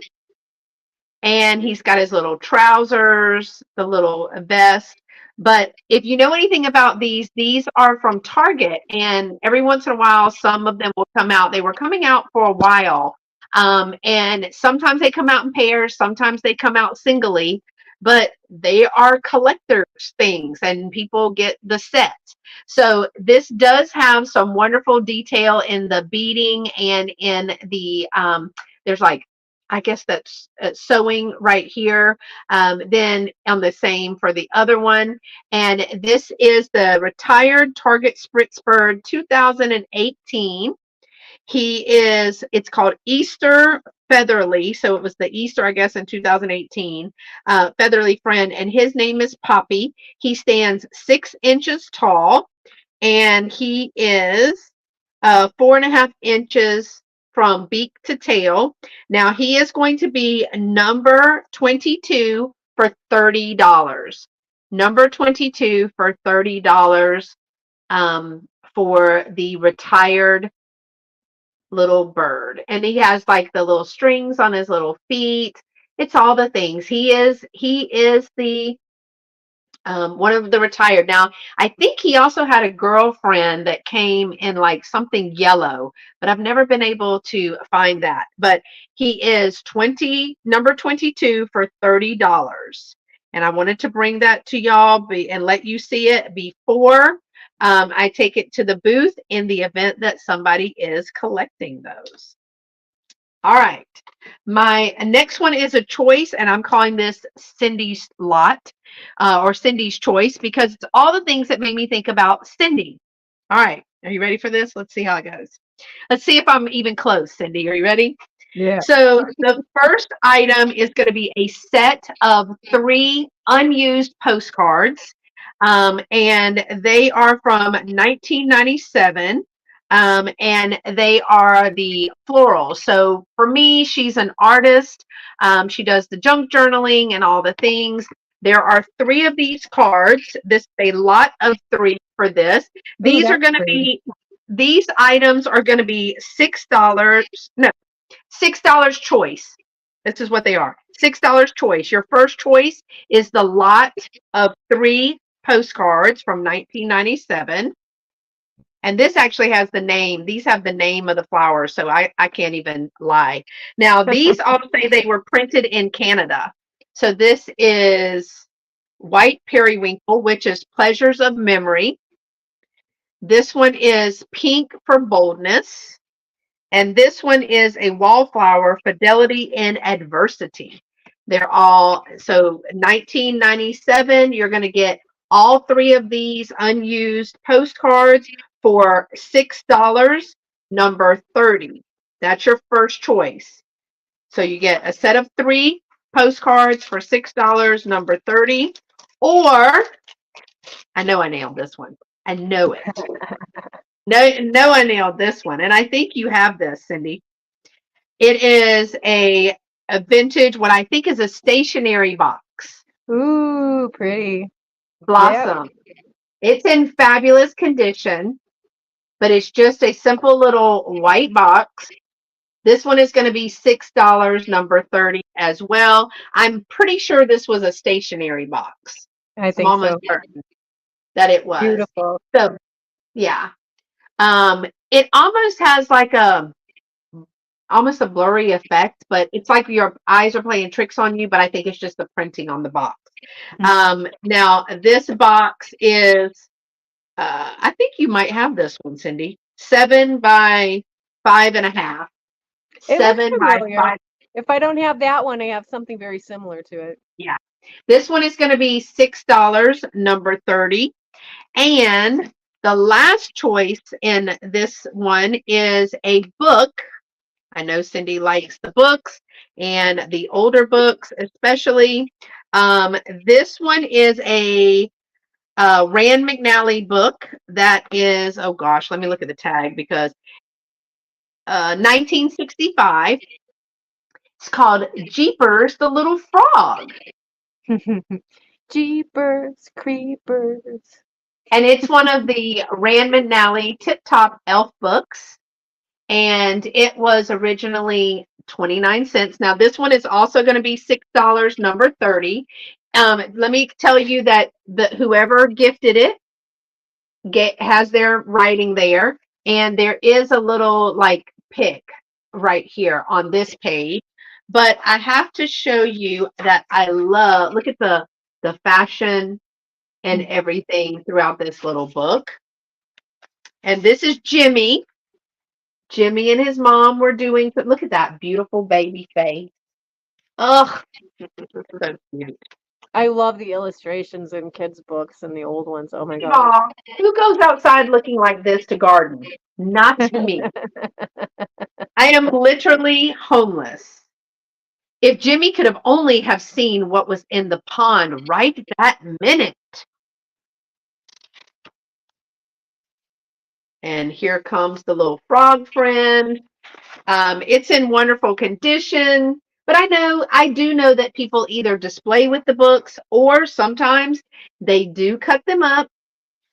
And he's got his little trousers, the little vest. But if you know anything about these are from Target. And every once in a while, some of them will come out. They were coming out for a while. And sometimes they come out in pairs. Sometimes they come out singly. But they are collector's things, and people get the set. So this does have some wonderful detail in the beading and in the, there's like, I guess that's sewing right here. Then on the same for the other one. And this is the retired Target Spritz bird 2018. It's called Easter Featherly. So it was the Easter, I guess, in 2018, Featherly Friend. And his name is Poppy. He stands 6 inches tall, and he is 4.5 inches from beak to tail. Now he is going to be number 22 for $30. Number 22 for $30 for the retired little bird. And he has like the little strings on his little feet. It's all the things. He is the one of the retired. Now, I think he also had a girlfriend that came in like something yellow, but I've never been able to find that. But he is number 22 for $30. And I wanted to bring that to y'all and let you see it before I take it to the booth in the event that somebody is collecting those. All right. My next one is a choice, and I'm calling this Cyndi's Lot or Cyndi's Choice because it's all the things that made me think about Cyndi. All right. Are you ready for this? Let's see how it goes. Let's see if I'm even close, Cyndi. Are you ready? Yeah. So the first item is going to be a set of 3 unused postcards, and they are from 1997. And they are the florals. So for me, she's an artist. She does the junk journaling and all the things. There are 3 of these cards. This is a lot of 3 for this. Ooh, These are that's going to pretty. be these items are going to be $6. No, $6 choice. This is what they are. $6 choice. Your first choice is the lot of 3 postcards from 1997. And this actually has the name. These have the name of the flowers, so I can't even lie. Now, these all say they were printed in Canada. So this is White Periwinkle, which is Pleasures of Memory. This one is Pink for Boldness. And this one is a wallflower, Fidelity in Adversity. They're all, so 1997, you're going to get all 3 of these unused postcards for $6, number 30. That's your first choice. So you get a set of 3 postcards for $6, number 30. Or, I know I nailed this one. I know it. No, I nailed this one. And I think you have this, Cyndi. It is a vintage, what I think is a stationery box. Ooh, pretty. Yep. Blossom. It's in fabulous condition, but it's just a simple little white box. This one is going to be $6, number 30 as well. I'm pretty sure this was a stationery box. I I'm think almost so. certain that it was. Beautiful. So, yeah. It almost has like almost a blurry effect, but it's like your eyes are playing tricks on you, but I think it's just the printing on the box. Now this box is, I think you might have this one, Cyndi, 7 by 5.5, It looks 7 by familiar. 5. If I don't have that one, I have something very similar to it. Yeah. This one is going to be $6, number 30. And the last choice in this one is a book. I know Cyndi likes the books and the older books, especially. This one is a Rand McNally book that is, oh gosh, let me look at the tag because 1965. It's called Jeepers the Little Frog. Jeepers, creepers. And it's one of the Rand McNally Tip Top Elf books. And it was originally 29 cents. Now, this one is also going to be $6, number 30. Let me tell you that whoever gifted it has their writing there, and there is a little like pick right here on this page. But I have to show you that I love, look at the fashion and everything throughout this little book. And this is Jimmy. Jimmy and his mom were doing, look at that beautiful baby face. Ugh, so cute. I love the illustrations in kids' books and the old ones. Oh my God. Aw, who goes outside looking like this to garden? Not me. I am literally homeless. If Jimmy could have only have seen what was in the pond right that minute. And here comes the little frog friend. It's in wonderful condition, but I do know that people either display with the books or sometimes they do cut them up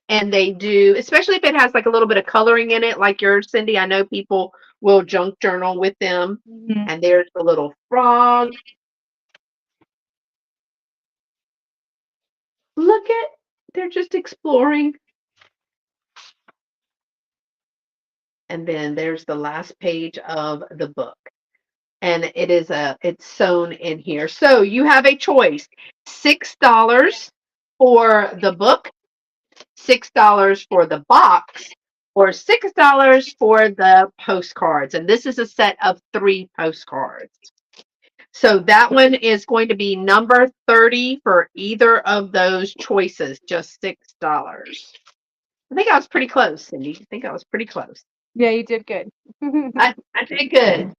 and they do, especially if it has like a little bit of coloring in it, like yours, Cyndi. I know people will junk journal with them. Mhm. And there's the little frog. Look at, they're just exploring. And then there's the last page of the book. And it's sewn in here. So you have a choice. $6 for the book, $6 for the box, or $6 for the postcards. And this is a set of 3 postcards. So that one is going to be number 30 for either of those choices, just $6. I think I was pretty close, Cyndi. I think I was pretty close. Yeah, you did good. I did good.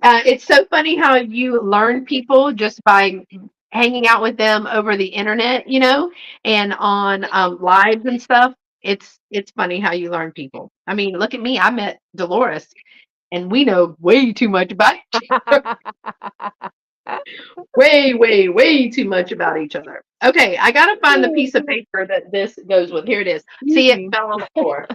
It's so funny how you learn people just by hanging out with them over the internet, and on lives and stuff. It's funny how you learn people. I mean, look at me. I met Dolores, and we know way too much about way, way, way too much about each other. Okay, I gotta find the piece of paper that this goes with. Here it is. Excuse See, it me. fell on the floor.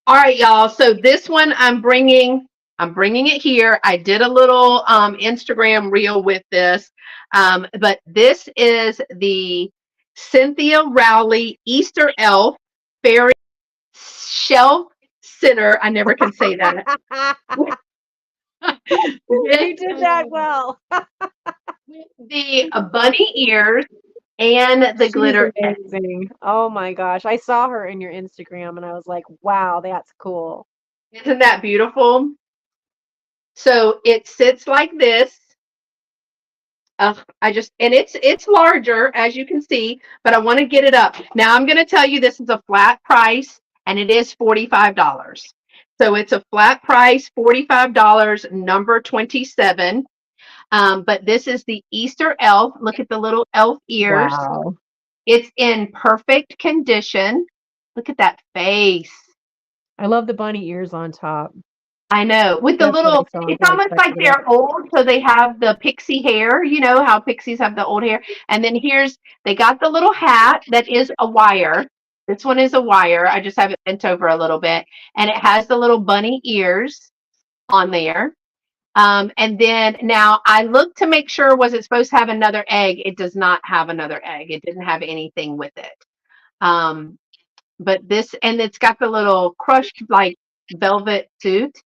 All right, y'all. So this one I'm bringing it here. I did a little Instagram reel with this. But this is the Cynthia Rowley Easter Elf Fairy Shelf Sitter. I never can say that. You with, did that well. with the bunny ears and the She's glitter egg. amazing. Oh my gosh. I saw her in your Instagram and I was like, wow, that's cool. Isn't that beautiful? So it sits like this. And it's larger as you can see, but I want to get it up. Now I'm going to tell you this is a flat price and it is $45. So it's a flat price, $45, number 27. But this is the Easter elf. Look at the little elf ears. Wow. It's in perfect condition. Look at that face. I love the bunny ears on top. I know. With the That's what I little, saw it's until I almost like expected it. they're old, so they have the pixie hair, how pixies have the old hair. And then they got the little hat that is a wire. This one is a wire. I just have it bent over a little bit. And it has the little bunny ears on there. And then now I looked to make sure, was it supposed to have another egg? It does not have another egg. It didn't have anything with it. Um, and it's got the little crushed like velvet suit,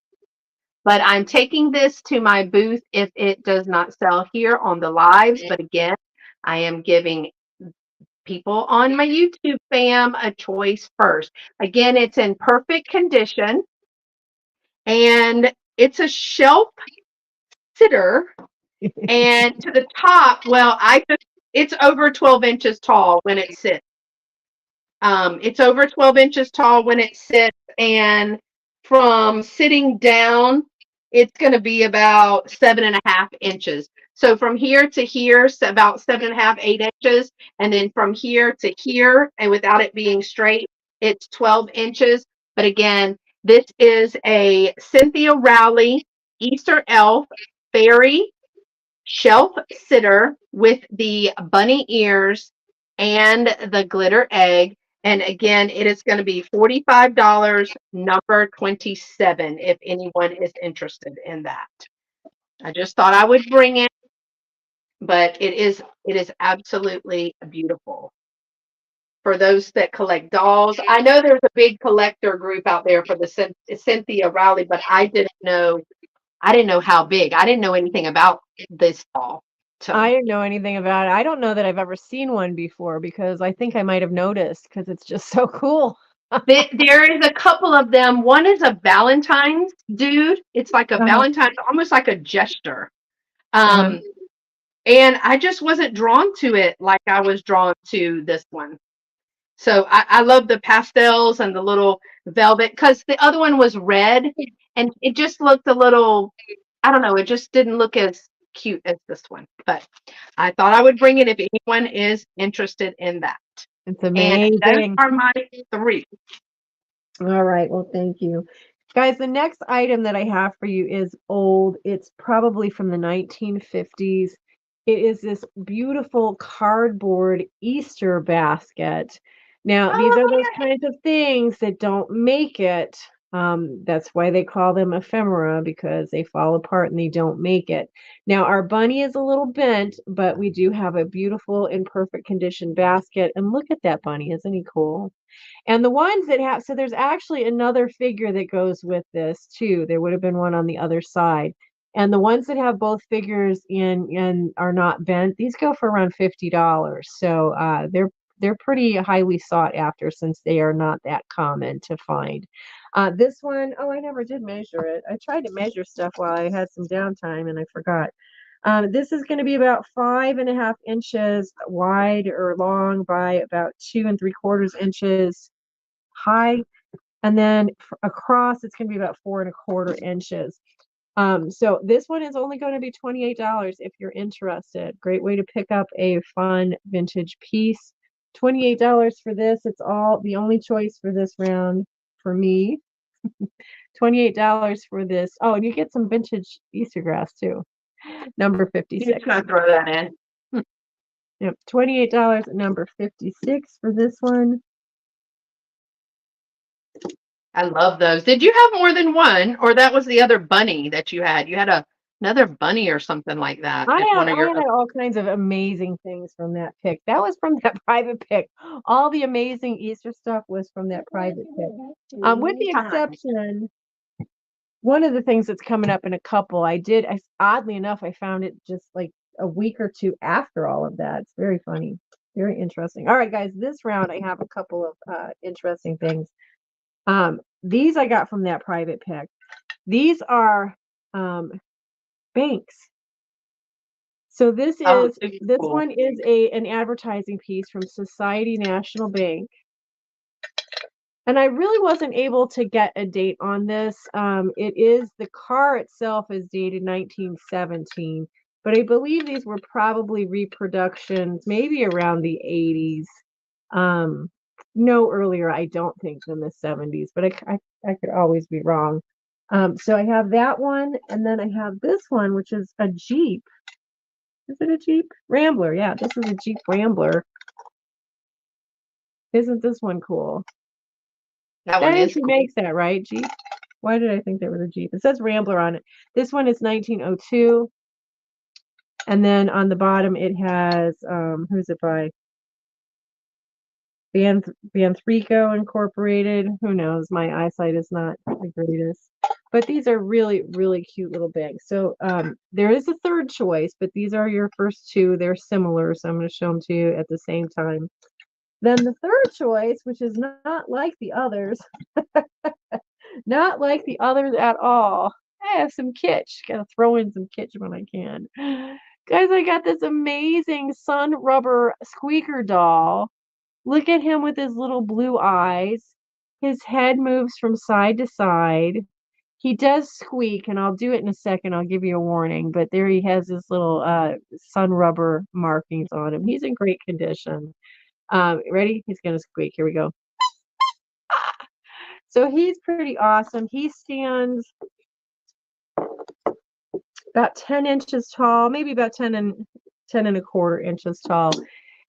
but I'm taking this to my booth if it does not sell here on the lives. But again, I am giving people on my YouTube fam a choice first. Again, it's in perfect condition and it's a shelf sitter. And to the top, well, it's over 12 inches tall when it sits. It's over 12 inches tall when it sits, and from sitting down, it's going to be about 7.5 inches. So from here to here, so about 7.5, 8 inches, and then from here to here, and without it being straight, it's 12 inches. But again, this is a Cynthia Rowley Easter Elf Fairy Shelf Sitter with the bunny ears and the glitter egg. And again, it is going to be $45, number 27, if anyone is interested in that. I just thought I would bring it, but it is absolutely beautiful. For those that collect dolls, I know there's a big collector group out there for the Cynthia Rowley, but I didn't know how big. I didn't know anything about this doll. I So didn't know anything about it. I don't know that I've ever seen one before because I think I might have noticed because it's just so cool. there is a couple of them. One is a Valentine's dude. It's like a Uh-huh. Valentine's, almost like a gesture. Uh-huh. Um, and I just wasn't drawn to it like I was drawn to this one. So I love the pastels and the little velvet because the other one was red and it just looked a little, I don't know, it just didn't look as cute as this one. But I thought I would bring it if anyone is interested in that. It's And those amazing. are my three. All right. Well, thank you. Guys, the next item that I have for you is old. It's probably from the 1950s. It is this beautiful cardboard Easter basket. Now, these Oh, are those kinds of things that don't make it. That's why they call them ephemera because they fall apart and they don't make it. Now, our bunny is a little bent, but we do have a beautiful in perfect condition basket. And look at that bunny. Isn't he cool? And the ones that have, so there's actually another figure that goes with this too. There would have been one on the other side. And the ones that have both figures in and are not bent, these go for around $50. So they're pretty highly sought after since they are not that common to find. This one, oh, I never did measure it. I tried to measure stuff while I had some downtime and I forgot. This is going to be about 5.5 inches wide or long by about 2 3/4 inches high, and then across it's going to be about 4 1/4 inches. So this one is only going to be $28 if you're interested. Great way to pick up a fun vintage piece. $28 for this. It's all the only choice for this round for me. $28 for this. Oh, and you get some vintage Easter grass too. Number You're 56. just gonna throw that in. Yep, $28 at number 56 for this one. I love those. Did you have more than one, or that was the other bunny that you had? You had another bunny or something like that I at have one of I your. have had all kinds of amazing things from that pick. That was from that private pick. All the amazing Easter stuff was from that private pick. With the exception, one of the things that's coming up in a couple, oddly enough, I found it just like a week or two after all of that. It's very funny, very interesting. All right, guys, this round I have a couple of interesting things. These I got from that private pick. These are banks. So this Cool. one is an advertising piece from Society National Bank. And I really wasn't able to get a date on this. The car itself is dated 1917, but I believe these were probably reproductions, maybe around the 80s. No earlier, I don't think, than the 70s, but I could always be wrong. So I have that one, and then I have this one, which is a Jeep. Is it a Jeep? Rambler, yeah, this is a Jeep Rambler. Isn't this one cool? That one is Who cool. makes that, right? Jeep? Why did I think that was a Jeep? It says Rambler on it. This one is 1902. And then on the bottom it has who's it by? Banthrico Incorporated. Who knows? My eyesight is not the greatest. But these are really, really cute little bags. So there is a third choice, but these are your first two. They're similar, so I'm going to show them to you at the same time. Then the third choice, which is not like the others, not like the others at all. I have some kitsch. Gotta throw in some kitsch when I can. Guys, I got this amazing sun rubber squeaker doll. Look at him with his little blue eyes. His head moves from side to side. He does squeak, and I'll do it in a second. I'll give you a warning. But there he has his little sun rubber markings on him. He's in great condition. Ready? He's gonna squeak. Here we go. So he's pretty awesome. He stands about 10 inches tall, maybe about 10 and a quarter inches tall.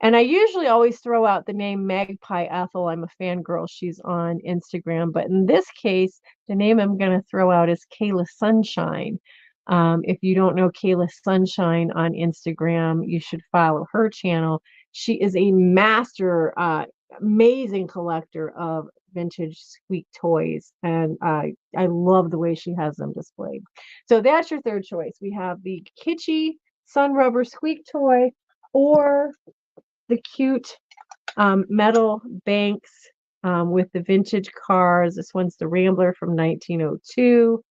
And I usually always throw out the name Magpie Ethel. I'm a fangirl. She's on Instagram. But in this case, the name I'm going to throw out is Kayla Sunshine. If you don't know Kayla Sunshine on Instagram, you should follow her channel. She is a master, amazing collector of vintage squeak toys, and I love the way she has them displayed. So that's your third choice. We have the kitschy sun rubber squeak toy, or the cute metal banks with the vintage cars. This one's the Rambler from 1902.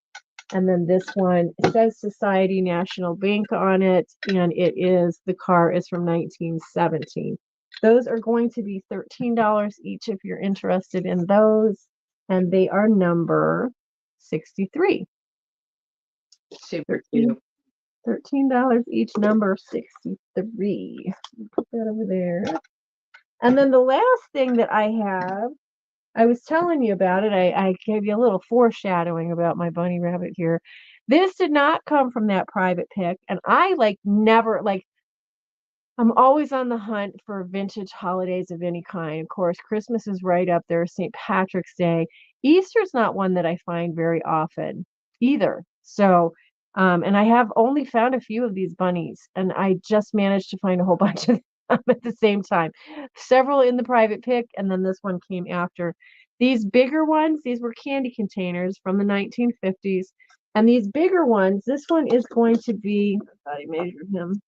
And then this one, it says Society National Bank on it, and the car is from 1917. Those are going to be $13 each if you're interested in those, and they are number 63. Super cute. $13 each, number 63. Put that over there. And then the last thing that I have, I was telling you about it. I gave you a little foreshadowing about my bunny rabbit here. This did not come from that private pick, and I I'm always on the hunt for vintage holidays of any kind. Of course, Christmas is right up there, St. Patrick's Day. Easter's not one that I find very often either. So, and I have only found a few of these bunnies, and I just managed to find a whole bunch of them at the same time. Several in the private pick, and then this one came after. These bigger ones, these were candy containers from the 1950s. And these bigger ones, this one is going to be, I thought I measured him.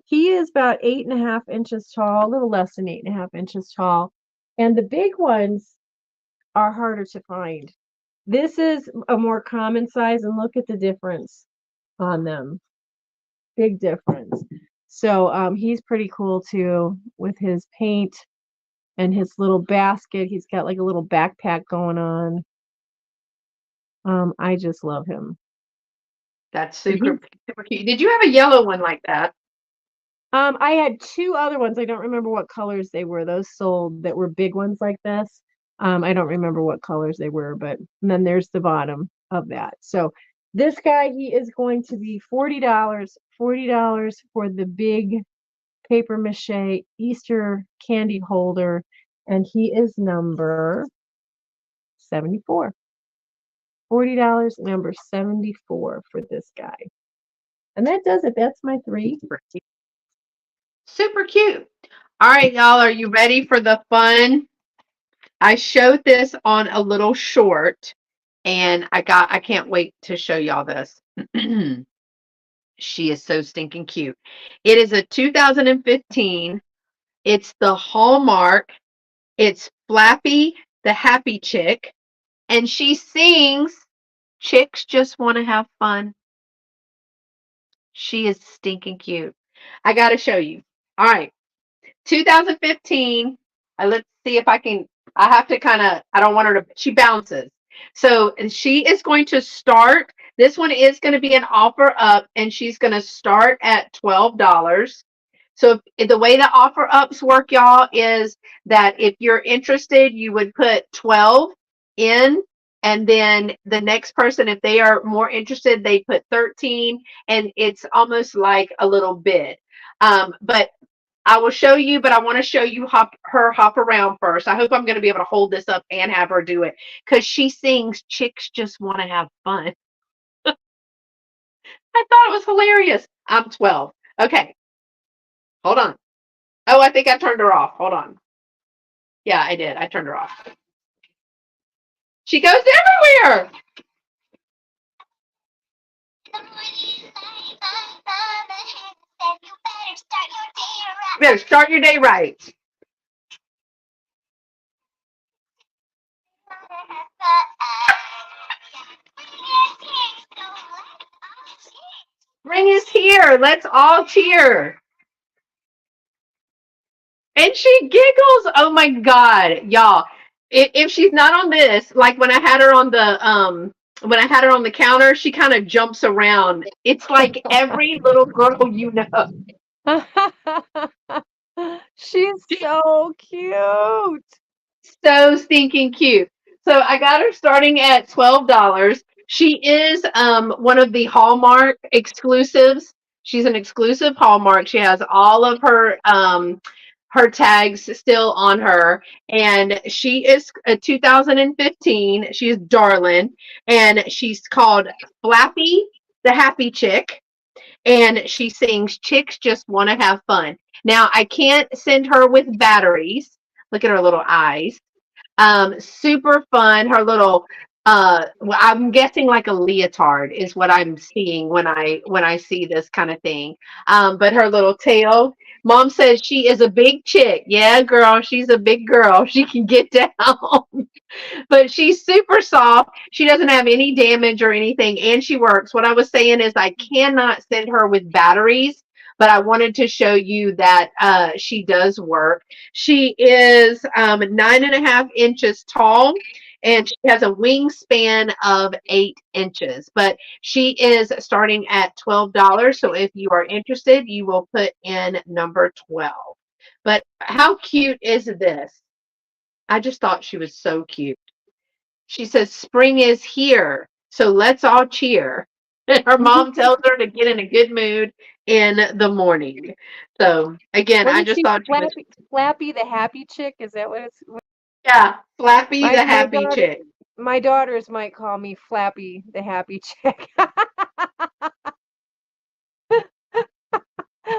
He is about 8.5 inches tall, a little less than 8.5 inches tall. And the big ones are harder to find. This is a more common size, and look at the difference on them. Big difference. So he's pretty cool too with his paint and his little basket. He's got like a little backpack going on. I just love him. That's super cute. Did you have a yellow one like that? I had two other ones. I don't remember what colors they were. Those sold that were big ones like this. I don't remember what colors they were, but and then there's the bottom of that. So this guy, he is going to be $40, $40 for the big paper mache Easter candy holder, and he is number 74. $40, number 74 for this guy. And that does it. That's my three. Super cute. All right, y'all, are you ready for the fun? I showed this on a little short, and I can't wait to show y'all this. She is so stinking cute. It is a 2015. It's the Hallmark. It's Flappy the Happy Chick, and she sings Chicks Just Want to Have Fun. She is stinking cute. I got to show you. All right. 2015. Let's see if I can. I have to kind of, I don't want her to, she bounces. So she is going to start. This one is going to be an offer up, and she's going to start at $12. So if, the way the offer ups work, y'all, is that if you're interested, you would put 12 in, and then the next person, if they are more interested, they put 13, and it's almost like a little bid. But I will show you, but I want to show you her hop around first. I hope I'm going to be able to hold this up and have her do it, because she sings Chicks Just Want to Have Fun. I thought it was hilarious. I'm 12. Okay, hold on. Oh, I think I turned her off. Hold on. Yeah, I did. I turned her off. She goes everywhere. You better start your day right. Bring us here. Let's all cheer. And she giggles. Oh my God, y'all. If she's not on this, like when I had her on the counter, she kind of jumps around. It's like every little girl you know. She's so cute. So stinking cute. So I got her starting at $12. She is one of the Hallmark exclusives. She's an exclusive Hallmark. She has all of her tags still on her, and she is a 2015. She's darling, and she's called Flappy the Happy Chick, and she sings Chicks Just Want to Have Fun. Now I can't send her with batteries. Look at her little eyes. Super fun. Her little well, I'm guessing like a leotard is what I'm seeing when I see this kind of thing. But her little tail. Mom says she is a big chick. Yeah, girl, she's a big girl. She can get down. But she's super soft. She doesn't have any damage or anything, and she works. What I was saying is I cannot send her with batteries, but I wanted to show you that she does work. She is 9.5 inches tall, and she has a wingspan of 8 inches. But she is starting at $12. So if you are interested, you will put in number 12. But how cute is this? I just thought she was so cute. She says, "Spring is here, so let's all cheer." And her mom tells her to get in a good mood in the morning. So again, I Wasn't just she thought she was, Flappy the happy chick? Is that what it's? yeah, Flappy My the my happy daughter chick. my daughters might call me Flappy the happy chick.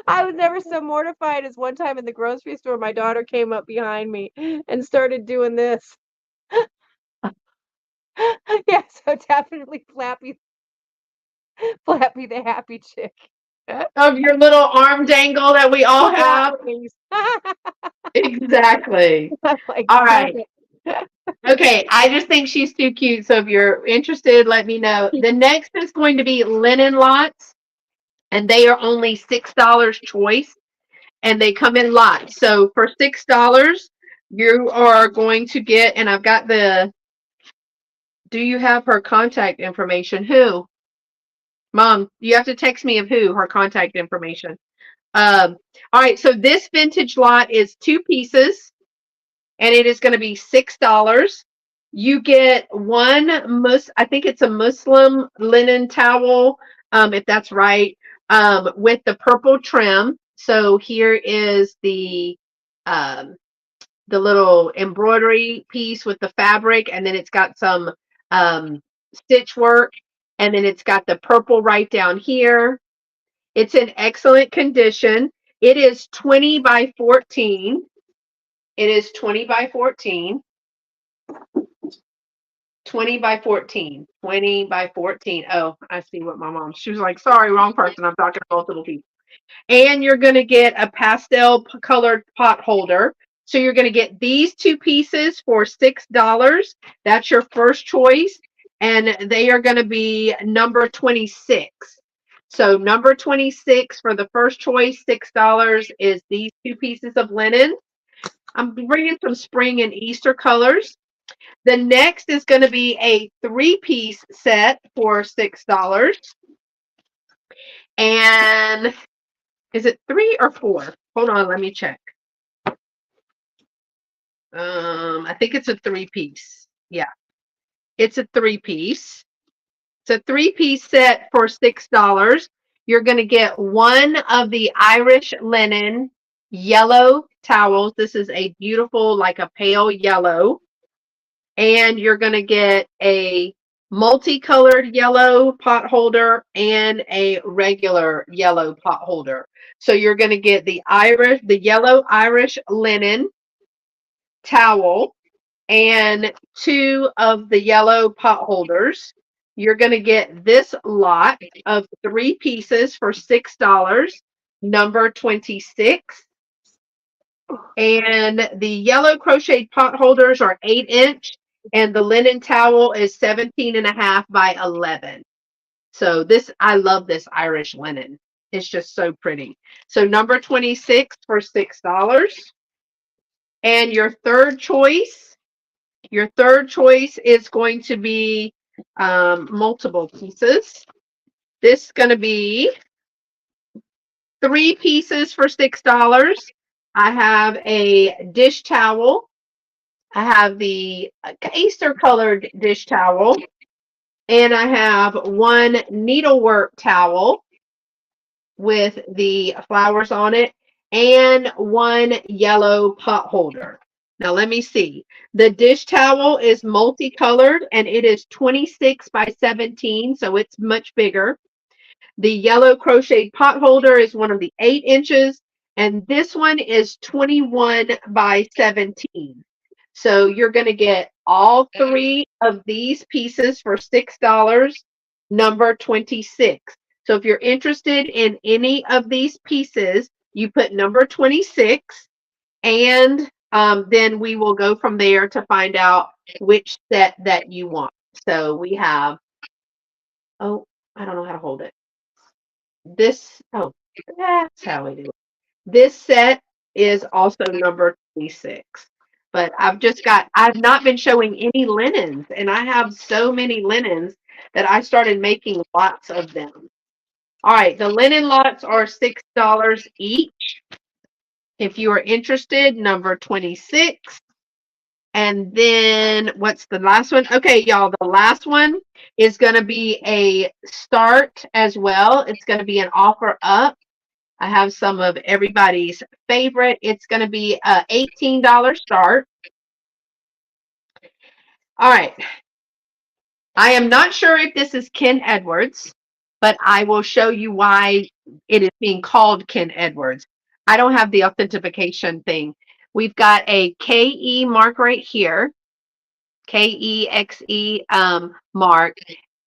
I was never so mortified as one time in the grocery store, my daughter came up behind me and started doing this. Yeah, so definitely Flappy the happy chick. Of your little arm dangle that we all With have. bat wings. Exactly. I'm like, All stop right. it. Okay, I just think she's too cute. So if you're interested, let me know. The next is going to be linen lots, and they are only $6 choice, and they come in lots. So for $6, you are going to get, and I've got Do you have her contact information? Who? Mom, you have to text me of who, her contact information. All right, so this vintage lot is 2 pieces and it is going to be $6. You get I think it's a Muslim linen towel, if that's right, with the purple trim. So here is um, the little embroidery piece with the fabric, and then it's got some stitch work, and then it's got the purple right down here. It's in excellent condition. It is 20 by 14. It is 20 by 14. 20 by 14. 20 by 14. Oh, I see what my mom. She was like, sorry, wrong person. I'm talking to multiple people. And you're going to get a pastel colored pot holder. So you're going to get these 2 pieces for $6. That's your first choice. And they are going to be number 26. So number 26 for the first choice, $6 is these 2 pieces of linen. I'm bringing some spring and Easter colors. The next is going to be a 3-piece set for $6. And is it 3 or 4? Hold on, let me check. I think it's a 3-piece. Yeah, it's a 3-piece. It's a 3-piece set for $6. You're going to get one of the Irish linen yellow towels. This is a beautiful, like a pale yellow. And you're going to get a multicolored yellow pot holder and a regular yellow pot holder. So you're going to get the yellow Irish linen towel and 2 of the yellow pot holders. You're going to get this lot of 3 pieces for $6, number 26. And the yellow crocheted pot holders are 8-inch, and the linen towel is 17.5 by 11. So I love this Irish linen. It's just so pretty. So number 26 for $6. And your third choice is going to be multiple pieces. This is going to be 3 pieces for $6. I have a dish towel. I have the Easter colored dish towel. And I have one needlework towel with the flowers on it and one yellow pot holder. Now let me see. The dish towel is multicolored and it is 26 by 17, so it's much bigger. The yellow crocheted pot holder is one of the 8 inches, and this one is 21 by 17. So you're going to get all 3 of these pieces for $6, number 26. So if you're interested in any of these pieces, you put number 26, and then we will go from there to find out which set that you want. So we have, oh, I don't know how to hold it. That's how it is. This set is also number 26. But I've not been showing any linens, and I have so many linens that I started making lots of them. All right, the linen lots are $6 each. If you are interested, number 26. And then what's the last one? Okay, y'all, the last one is going to be a start as well. It's going to be an offer up. I have some of everybody's favorite. It's going to be a $18 start. All right. I am not sure if this is Ken Edwards, but I will show you why it is being called Ken Edwards. I don't have the authentication thing. We've got a KE mark right here, KEXE mark,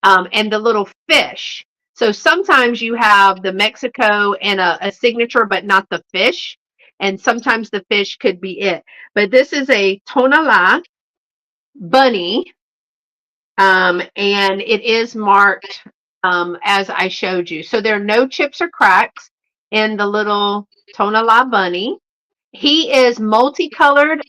and the little fish. So sometimes you have the Mexico and a signature, but not the fish. And sometimes the fish could be it. But this is a Tonalá bunny. And it is marked as I showed you. So there are no chips or cracks in the little Tonalá bunny. He is multicolored.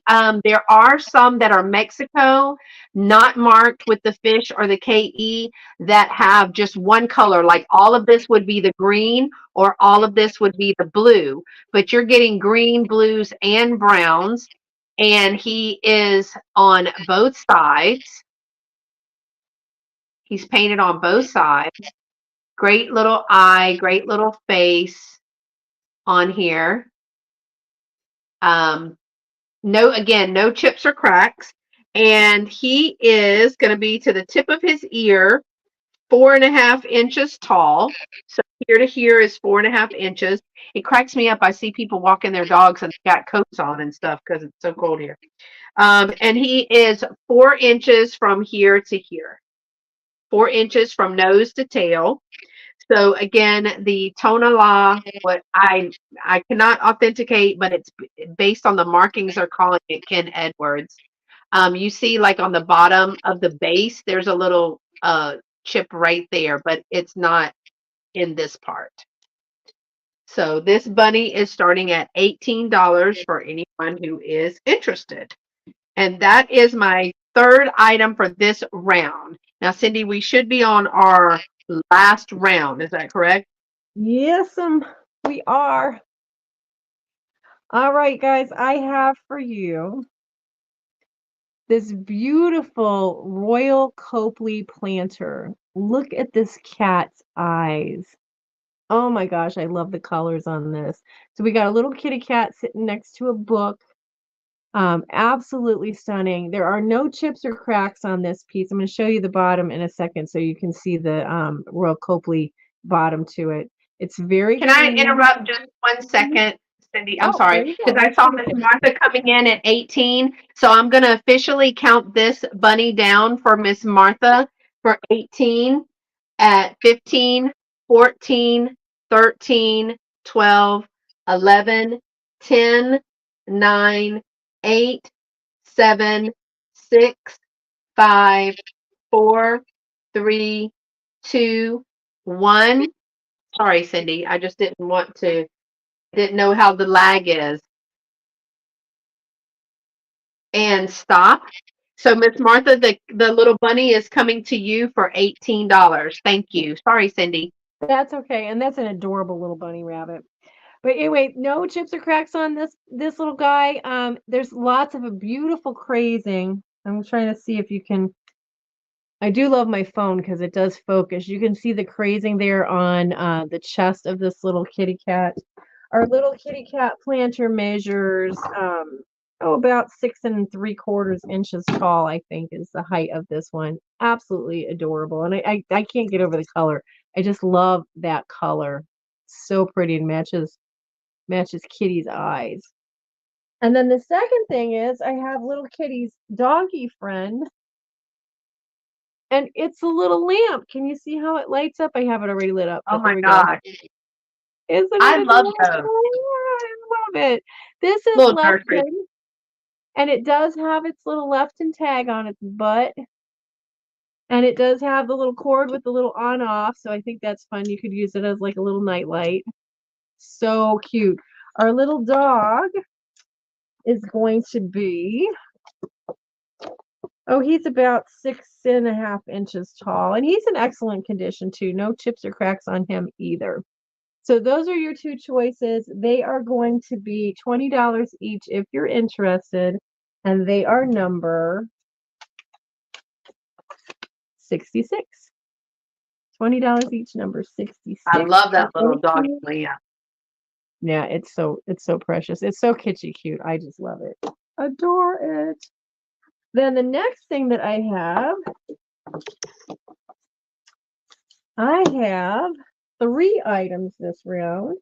There are some that are Mexico, not marked with the fish or the KE, that have just one color. Like all of this would be the green, or all of this would be the blue. But you're getting green, blues, and browns. And he is on both sides. He's painted on both sides. Great little eye, great little face on here. Um, No, again, no chips or cracks. And he is going to be to the tip of his ear, 4.5 inches tall. So here to here is 4.5 inches. It cracks me up. I see people walking their dogs and got coats on and stuff because it's so cold here. And he is 4 inches from here to here, 4 inches from nose to tail. So again, the tonala, what I cannot authenticate, but it's based on the markings they're calling it Ken Edwards. You see, like on the bottom of the base, there's a little chip right there, but it's not in this part. So this bunny is starting at $18 for anyone who is interested. And that is my third item for this round. Now, Cyndi, we should be on our last round. Is that correct? Yes, we are. All right, guys, I have for you this beautiful Royal Copley planter. Look at this cat's eyes. Oh my gosh, I love the colors on this. So we got a little kitty cat sitting next to a book. Absolutely stunning. There are no chips or cracks on this piece. I'm going to show you the bottom in a second so you can see the Royal Copley bottom to it. It's very Can I clean. interrupt just 1 second, Cyndi? I'm Oh, there sorry, you go. because I That's saw Miss beautiful. Martha coming in at 18. So I'm going to officially count this bunny down for Miss Martha for 18 at 15, 14, 13, 12, 11, 10, 9, 8, 7, 6, 5, 4, 3, 2, 1. Sorry, Cyndi. I just didn't know how the lag is. And stop. So Miss Martha, the little bunny is coming to you for $18. Thank you. Sorry, Cyndi. That's okay. And that's an adorable little bunny rabbit. But anyway, no chips or cracks on this little guy. There's lots of a beautiful crazing. I'm trying to see if you can. I do love my phone because it does focus. You can see the crazing there on the chest of this little kitty cat. Our little kitty cat planter measures about 6.75 inches tall, I think is the height of this one. Absolutely adorable. And I can't get over the color. I just love that color. So pretty and matches Kitty's eyes. And then the second thing is I have little Kitty's donkey friend. And it's a little lamp. Can you see how it lights up? I have it already lit up, Oh but there my we go. gosh. Isn't I it love adorable? those. I love it. This is Little nursery. Lefton, and it does have its little Lefton tag on its butt. And it does have the little cord with the little on off. So I think that's fun. You could use it as like a little night light. So cute. Our little dog is going to be, oh, he's about 6.5 inches tall. And he's in excellent condition too. No chips or cracks on him either. So those are your two choices. They are going to be $20 each if you're interested. And they are number 66. $20 each, number 66. I love that little Very dog cute. lamp. Yeah, it's so precious. It's so kitschy cute. I just love it. Adore it. Then the next thing that I have 3 items this round.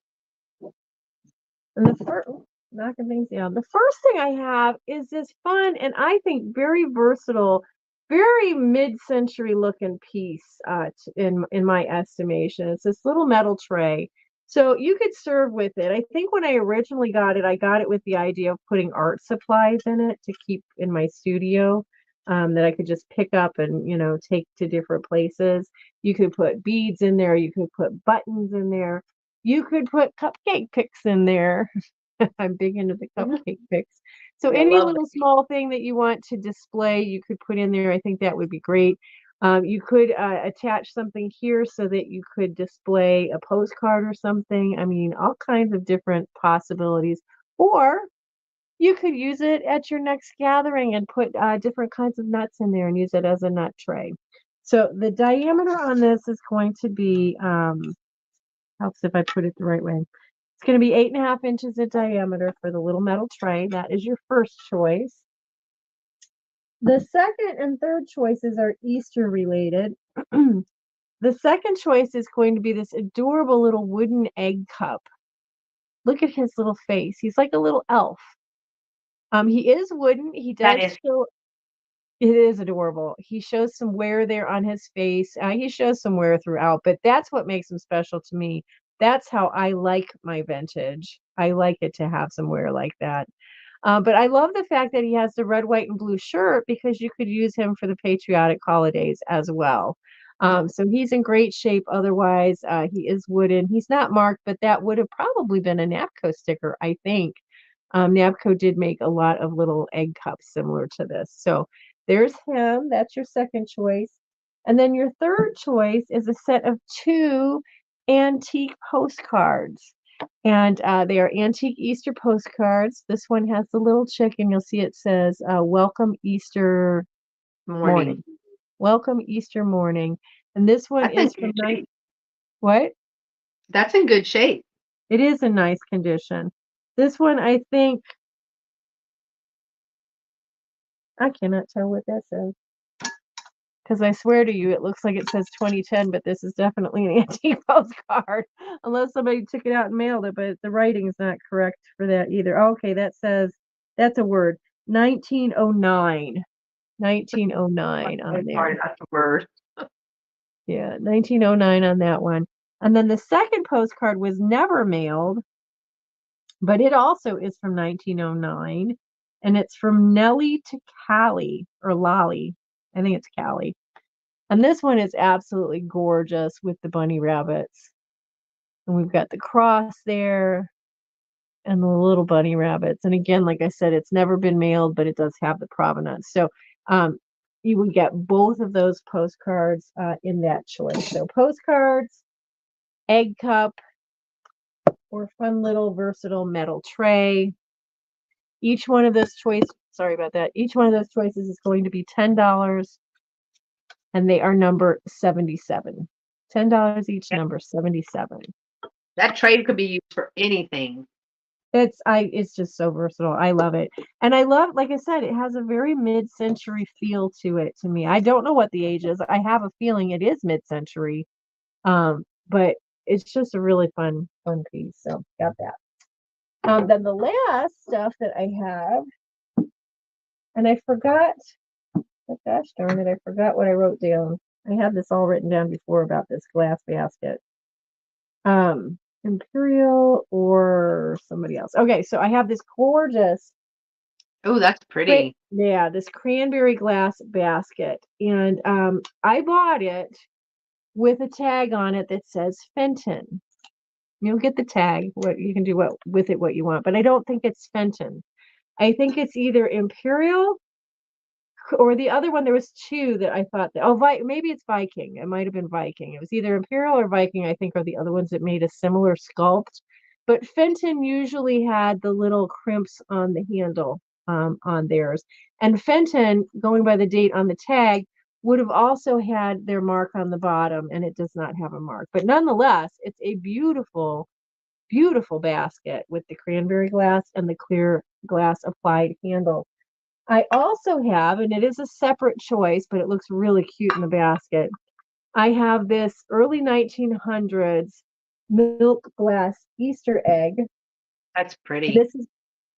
And the first, knocking things down. The first thing I have is this fun and I think very versatile, very mid-century looking piece in my estimation. It's this little metal tray. So you could serve with it. I think when I originally got it, I got it with the idea of putting art supplies in it to keep in my studio. That I could just pick up and, take to different places. You could put beads in there. You could put buttons in there. You could put cupcake picks in there. I'm big into the Mhm. cupcake pics. So I any love little small thing that you want to display, you could put in there. I think that would be great. You could attach something here so that you could display a postcard or something. I mean, all kinds of different possibilities. Or you could use it at your next gathering and put different kinds of nuts in there and use it as a nut tray. So the diameter on this is going to be, helps if I put it the right way. It's going to be 8.5 inches in diameter for the little metal tray. That is your first choice. The second and third choices are Easter related. The second choice is going to be this adorable little wooden egg cup. Look at his little face. He's like a little elf. He is wooden. He that does is show. It is adorable. He shows some wear there on his face. He shows some wear throughout, but that's what makes him special to me. That's how I like my vintage. I like it to have some wear like that. But I love the fact that he has the red, white, and blue shirt because you could use him for the patriotic holidays as well. So he's in great shape. Otherwise, he is wooden. He's not marked, but that would have probably been a NAPCO sticker, I think. NAPCO did make a lot of little egg cups similar to this. So there's him. That's your second choice. And then your third choice is a set of two antique postcards. And they are antique Easter postcards. This one has the little chicken. You'll see it says, Welcome Easter morning. morning. Welcome Easter morning. And this one That's in is from good shape. what? That's in good shape. It is in nice condition. This one, I think, I cannot tell what this is. Because I swear to you, it looks like it says 2010, but this is definitely an antique postcard. Unless somebody took it out and mailed it, but the writing is not correct for that either. Okay, that says, that's a word, 1909. 1909 on I'm sorry, there. that's a word. Yeah, 1909 on that one. And then the second postcard was never mailed, but it also is from 1909. And it's from Nellie to Callie, or Lolly. I think it's Callie. And this one is absolutely gorgeous with the bunny rabbits. And we've got the cross there and the little bunny rabbits. And again, like I said, it's never been mailed, but it does have the provenance. So you would get both of those postcards in that choice. So postcards, egg cup, or fun little versatile metal tray. Each one of those sorry about that. Each one of those choices is going to be $10 and they are number 77. $10 each, That, number 77. that tray could be used for anything. It's just so versatile. I love it. And I love, like I said, it has a very mid-century feel to it to me. I don't know what the age is. I have a feeling it is mid-century. But it's just a really fun piece. So got that. Then the last stuff that I have, and I forgot, oh gosh darn it, I forgot what I wrote down. I had this all written down before about this glass basket. Imperial or somebody else. Okay, so I have this gorgeous, Oh, that's pretty. yeah, this cranberry glass basket. And I bought it with a tag on it that says Fenton. You'll get the tag. What you can do with it what you want, but I don't think it's Fenton. I think it's either Imperial or the other one. There was two that I thought that, maybe it's Viking. It might have been Viking. It was either Imperial or Viking, I think, are the other ones that made a similar sculpt. But Fenton usually had the little crimps on the handle on theirs. And Fenton, going by the date on the tag, would have also had their mark on the bottom, and it does not have a mark. But nonetheless, it's a beautiful, beautiful basket with the cranberry glass and the clear glass applied handle. I also have, and it is a separate choice, but it looks really cute in the basket. I have this early 1900s milk glass Easter egg. That's pretty.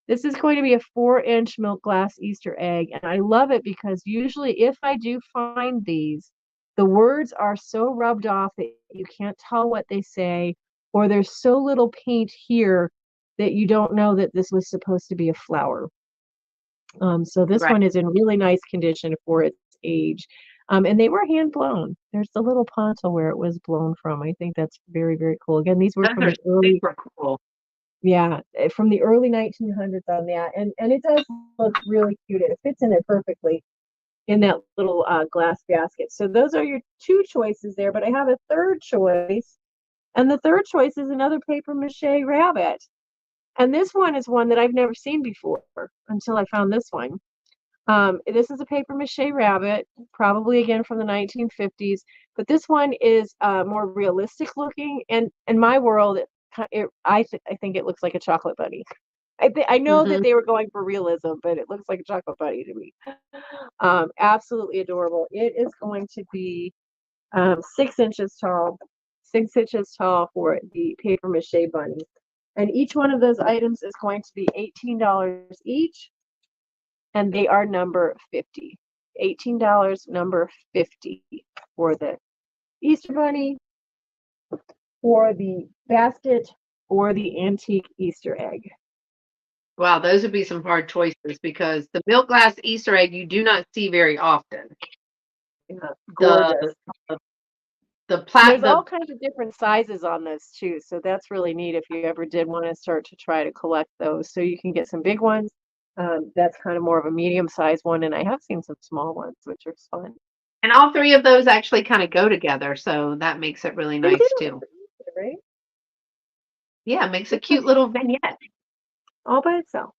This is going to be a 4-inch milk glass Easter egg, and I love it because usually if I do find these, the words are so rubbed off that you can't tell what they say, or there's so little paint here that you don't know that this was supposed to be a flower. So this Right. one is in really nice condition for its age. And they were hand blown. There's the little poncho where it was blown from. I think that's very, very cool. Again, these were Those from are an early super cool. Yeah, from the early 1900s on that, and it does look really cute. It fits in there perfectly in that little glass basket. So those are your two choices there, but I have a third choice, and the third choice is another paper mache rabbit. And this one is one that I've never seen before until I found this one. This is a paper mache rabbit, probably again from the 1950s, but this one is more realistic looking. And in my world, I think it looks like a chocolate bunny. I know that Mm-hmm. they were going for realism, but it looks like a chocolate bunny to me. Absolutely adorable. It is going to be 6 inches tall, 6 inches tall for the paper mache bunny. And each one of those items is going to be $18 each, and they are number 50. $18, number 50 for the Easter bunny, for the basket, or the antique Easter egg. Wow, those would be some hard choices because the milk glass Easter egg you do not see very often. Yeah, The gorgeous. There's the all kinds of different sizes on those too, so that's really neat if you ever did want to start to try to collect those. So you can get some big ones. That's kind of more of a medium-sized one, and I have seen some small ones, which are fun. and all three of those actually kind of go together, so that makes it really They nice do, too. right? Yeah, it makes a It's cute little vignette. all by itself.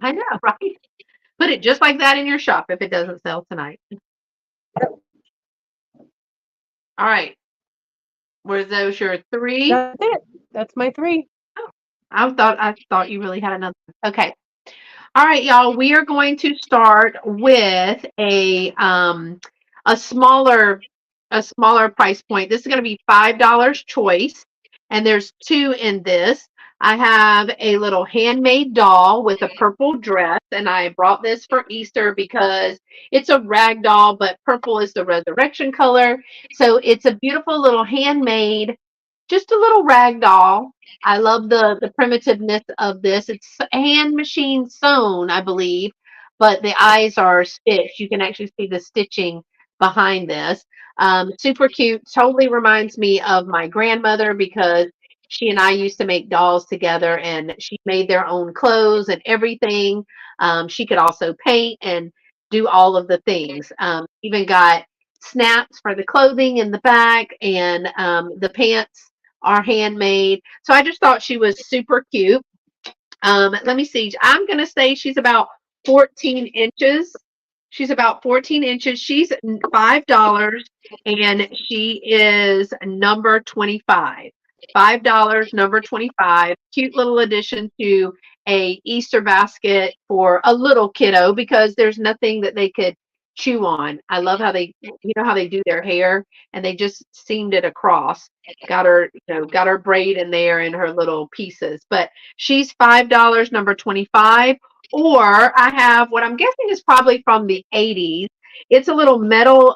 I know, right? Put it just like that in your shop if it doesn't sell tonight. All right. Were those your three? That's it. That's my three. Oh, I thought you really had another. Okay. All right, y'all. We are going to start with a smaller a smaller price point. This is going to be $5 choice, and there's two in this. I have a little handmade doll with a purple dress, and I brought this for Easter because it's a rag doll, but purple is the resurrection color. So it's a beautiful little handmade, just a little rag doll. I love the primitiveness of this. It's hand machine sewn, I believe, but the eyes are stitched. You can actually see the stitching behind this. Super cute. Totally reminds me of my grandmother because she and I used to make dolls together, and she made their own clothes and everything. She could also paint and do all of the things. Even got snaps for the clothing in the back, and the pants are handmade. So I just thought she was super cute. Let me see. I'm going to say she's about 14 inches. She's about 14 inches. She's $5, and she is number 25. $5, number 25. Cute little addition to a Easter basket for a little kiddo because there's nothing that they could chew on. I love how how they do their hair, and they just seamed it across. Got her braid in there in her little pieces. But she's $5, number 25. Or I have what I'm guessing is probably from the 80s. It's a little metal,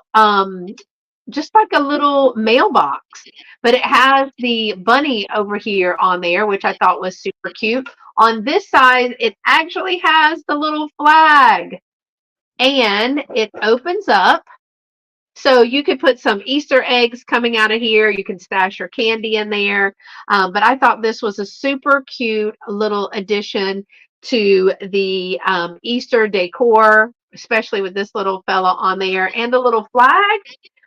just like a little mailbox, but it has the bunny over here on there, which I thought was super cute. On this side, it actually has the little flag, and it opens up. So you could put some Easter eggs coming out of here. You can stash your candy in there. But I thought this was a super cute little addition to the Easter decor, especially with this little fella on there and the little flag.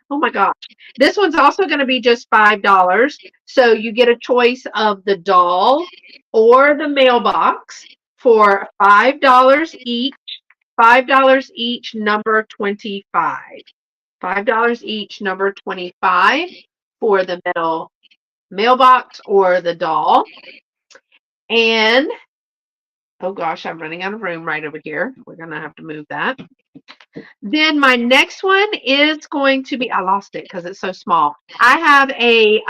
Oh my gosh. This one's also going to be just $5. So you get a choice of the doll or the mailbox for $5 each. $5 each, number 25. $5 each, number 25 for the metal mailbox or the doll. And oh gosh, I'm running out of room right over here. We're going to have to move that. Then my next one is going to be, I lost it because it's so small. I have a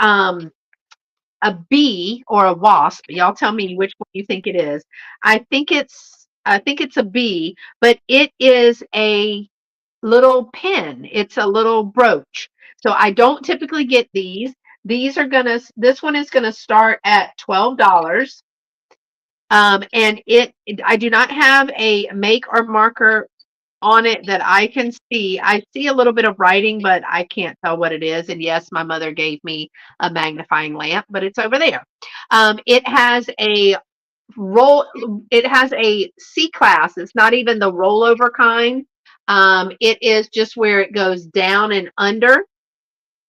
bee or a wasp. Y'all tell me which one you think it is. I think it's a bee, but it is a little pin. It's a little brooch. So I don't typically get these. This one is gonna start at $12. And I do not have a make or marker on it that I can see. I see a little bit of writing, but I can't tell what it is. And yes, my mother gave me a magnifying lamp, but it's over there. It has a roll. It has a C class. It's not even the rollover kind. It is just where it goes down and under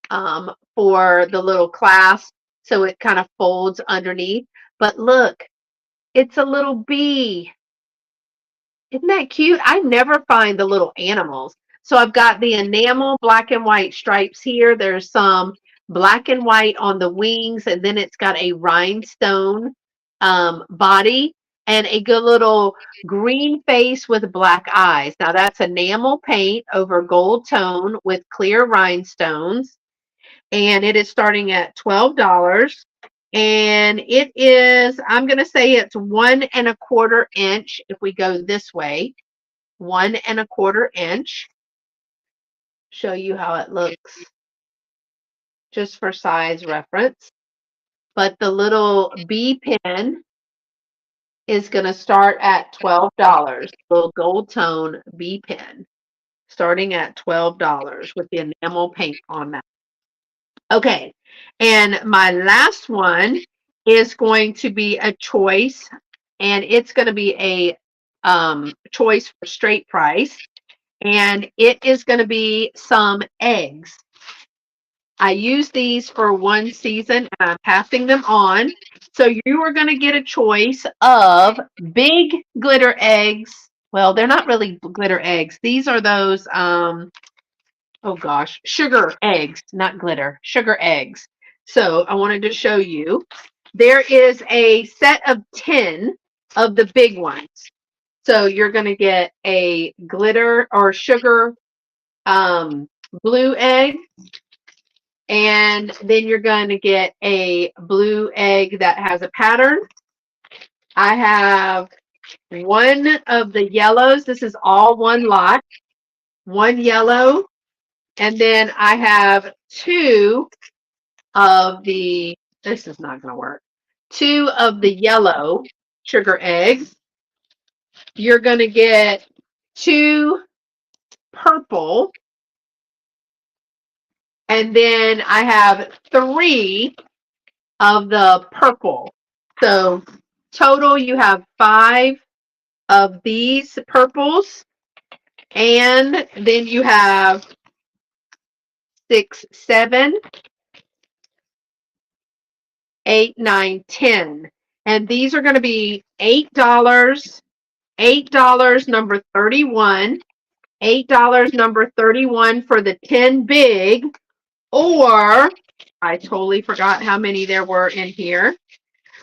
for the little clasp. So it kind of folds underneath. But look, it's a little bee. Isn't that cute? I never find the little animals. So I've got the enamel black and white stripes here. There's some black and white on the wings, and then it's got a rhinestone body and a good little green face with black eyes. Now that's enamel paint over gold tone with clear rhinestones, and it is starting at $12. And it is, I'm going to say it's 1¼ inch if we go this way, 1¼ inch. Show you how it looks just for size reference. But the little bee pin is going to start at $12. Little gold tone bee pin starting at $12 with the enamel paint on that. Okay, and my last one is going to be a choice, and it's going to be a choice for straight price, and it is going to be some eggs. I use these for one season, and I'm passing them on. So you are going to get a choice of big glitter eggs. Well, they're not really glitter eggs. These are those oh gosh, sugar eggs, not glitter, sugar eggs. So I wanted to show you. There is a set of 10 of the big ones. So you're going to get a glitter or sugar blue egg. And then you're going to get a blue egg that has a pattern. I have one of the yellows. This is all one lot. One yellow. And then I have two of the, this is not going to work, two of the yellow sugar eggs. You're going to get two purple. And then I have three of the purple. So total, you have 5 of these purples. And then you have 6, 7, 8, 9, 10. And these are going to be $8, $8 number 31, $8 number 31 for the 10 big, or I totally forgot how many there were in here.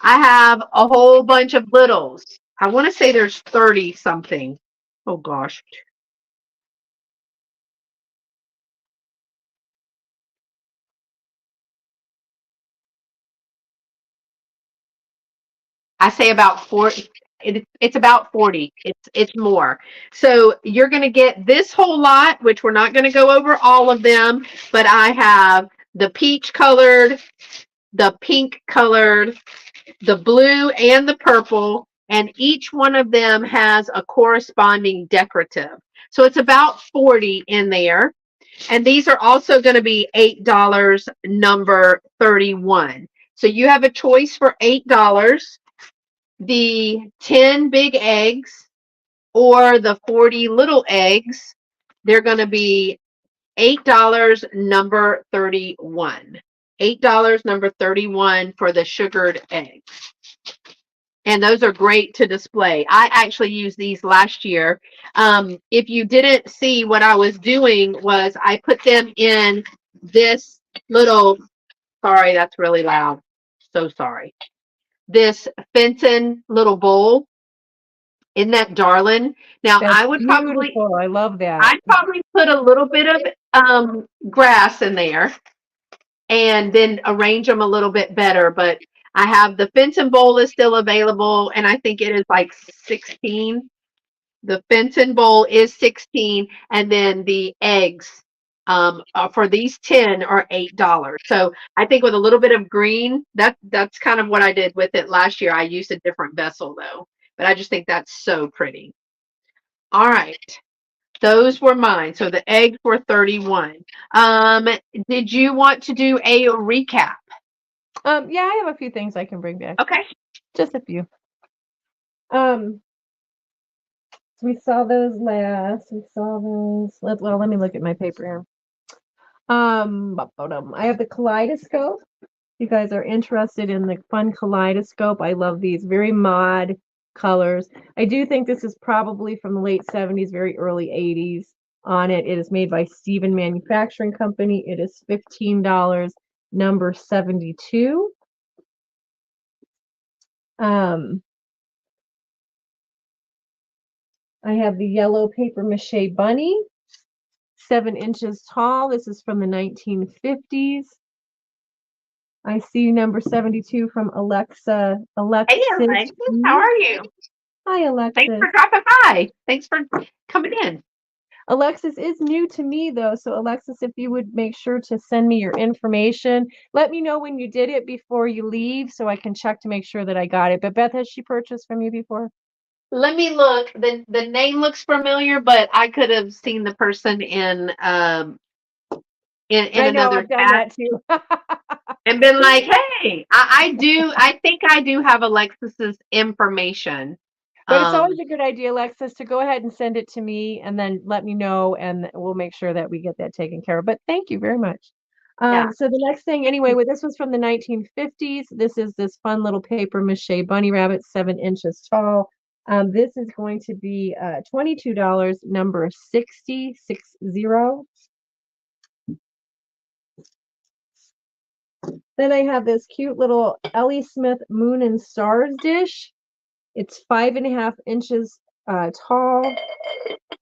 I have a whole bunch of littles. I want to say there's 30 something. Oh gosh. I say about 40. It's about 40. It's more. So you're going to get this whole lot, which we're not going to go over all of them, but I have the peach colored, the pink colored, the blue, and the purple, and each one of them has a corresponding decorative. So it's about 40 in there. And these are also going to be $8 number 31. So you have a choice for $8. The 10 big eggs or the 40 little eggs, they're going to be $8 number 31. $8 number 31 for the sugared eggs. And those are great to display. I actually used these last year. If you didn't see, what I was doing was I put them in this little, sorry, that's really loud. So sorry. This Fenton little bowl. Isn't that darling? Now That's I would probably, beautiful. I love that. I'd probably put a little bit of grass in there and then arrange them a little bit better. But I have the Fenton bowl is still available, and I think it is like 16. The Fenton bowl is 16, and then the eggs for these 10 are $8. So I think with a little bit of green, that's kind of what I did with it last year. I used a different vessel though, but I just think that's so pretty. All right. Those were mine. So the eggs were 31. Did you want to do a recap? Yeah, I have a few things I can bring back. Okay. Just a few. So we saw those last. We saw those. Let me look at my paper here. I have the kaleidoscope. You guys are interested in the fun kaleidoscope. I love these very mod colors. I do think this is probably from the late 70s, very early 80s on it. It is made by Steven Manufacturing Company. It is $15, number 72. I have the yellow paper mache bunny, 7 inches tall. This is from the 1950s. I see number 72 from Alexa. Hey, Alexis. Alexis, how are you? Hi, Thanks Alexis. for dropping by. Thanks for coming in. Alexis is new to me, though. So, Alexis, if you would make sure to send me your information, let me know when you did it before you leave so I can check to make sure that I got it. But, Beth, has she purchased from you before? Let me look. The name looks familiar, but I could have seen the person in I know, another I've done chat that too. and been like, hey, I think I do have Alexis's information. But it's always a good idea, Alexis, to go ahead and send it to me and then let me know, and we'll make sure that we get that taken care of. But thank you very much. Yeah. So the next thing, anyway, this was from the 1950s. This is this fun little paper mache bunny rabbit, 7 inches tall. This is going to be $22, number 6060. Then I have this cute little Ellie Smith Moon and Stars dish. It's 5.5 inches tall.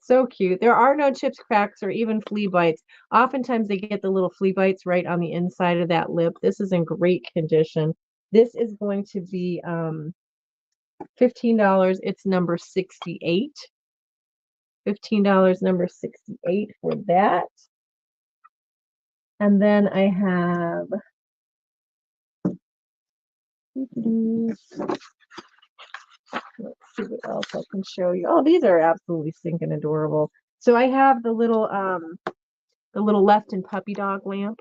So cute. There are no chips, cracks, or even flea bites. Oftentimes they get the little flea bites right on the inside of that lip. This is in great condition. This is going to be $15. It's number 68. $15, number 68 for that. And then I have let's see what else I can show you. Oh, these are absolutely stinking adorable. So I have the little left and puppy dog lamp,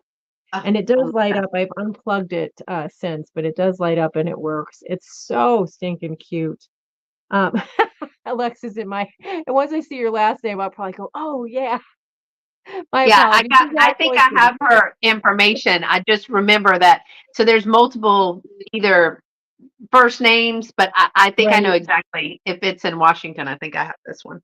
and it does light up. I've unplugged it since, but it does light up and it works. It's so stinking cute. Alexis, and once I see your last name, I'll probably go, oh yeah. My Yeah, apologies. I think I have her information. I just remember that. So there's multiple either first names, but I think I know Right. exactly if it's in Washington. I think I have this one.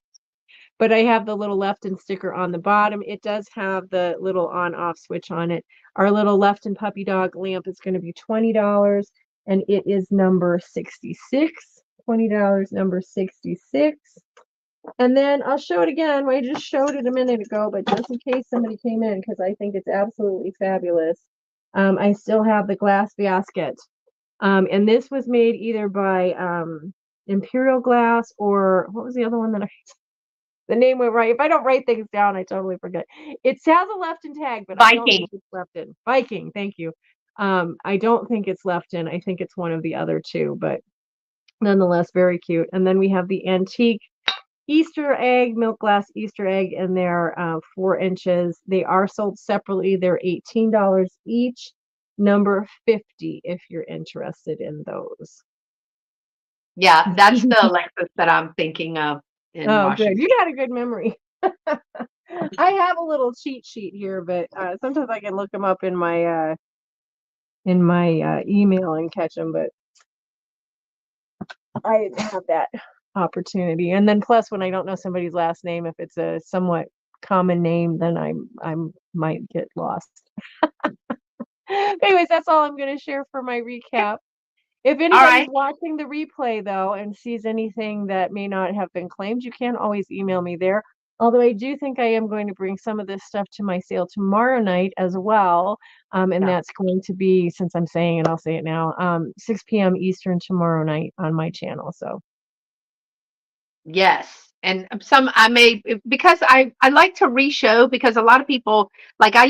But I have the little left and sticker on the bottom. It does have the little on-off switch on it. Our little left and puppy dog lamp is going to be $20, and it is number 66. $20, number 66. And then I'll show it again. I just showed it a minute ago, but just in case somebody came in, because I think it's absolutely fabulous. I still have the glass basket. And this was made either by Imperial Glass, or what was the other one that the name went right. If I don't write things down, I totally forget. It has a Lefton tag, but I don't Viking. think it's Lefton. Viking, thank you. I don't think it's Lefton. I think it's one of the other two, but nonetheless, very cute. And then we have the antique Easter egg, milk glass Easter egg, and they're 4 inches. They are sold separately. They're $18 each, number 50 if you're interested in those. Yeah, that's the Alexis that I'm thinking of in Oh, Washington. good. You got a good memory. I have a little cheat sheet here, but sometimes I can look them up in my email and catch them, but I didn't have that opportunity. And then plus, when I don't know somebody's last name, if it's a somewhat common name, then I might get lost. Anyways, that's all I'm going to share for my recap. If All anybody's right. watching the replay, though, and sees anything that may not have been claimed, you can always email me there. Although I do think I am going to bring some of this stuff to my sale tomorrow night as well. And Yeah. that's going to be, since I'm saying it, I'll say it now, 6 p.m. Eastern tomorrow night on my channel. So Yes. And some I may because I like to re-show because a lot of people like I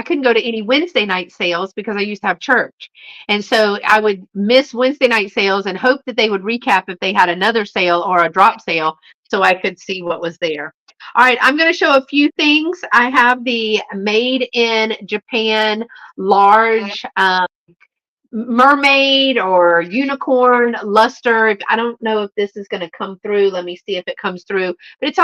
couldn't go to any Wednesday night sales because I used to have church. And so I would miss Wednesday night sales and hope that they would recap if they had another sale or a drop sale so I could see what was there. All right, I'm going to show a few things. I have the made in Japan large mermaid or unicorn luster. I don't know if this is going to come through. Let me see if it comes through. But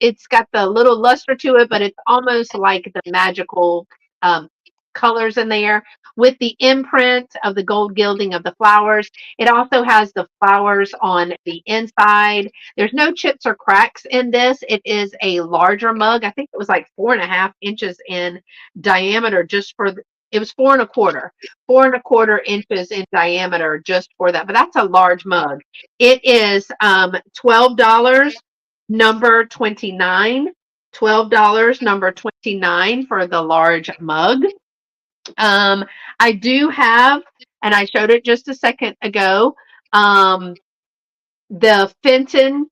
it's got the little luster to it, but it's almost like the magical um, colors in there with the imprint of the gold gilding of the flowers. It also has the flowers on the inside. There's no chips or cracks in this. It is a larger mug. I think it was like 4.5 inches in diameter just for it was 4.25 inches in diameter just for that. But that's a large mug. It is $12, number 29. $12, number 29 for the large mug. I do have, and I showed it just a second ago, the Fenton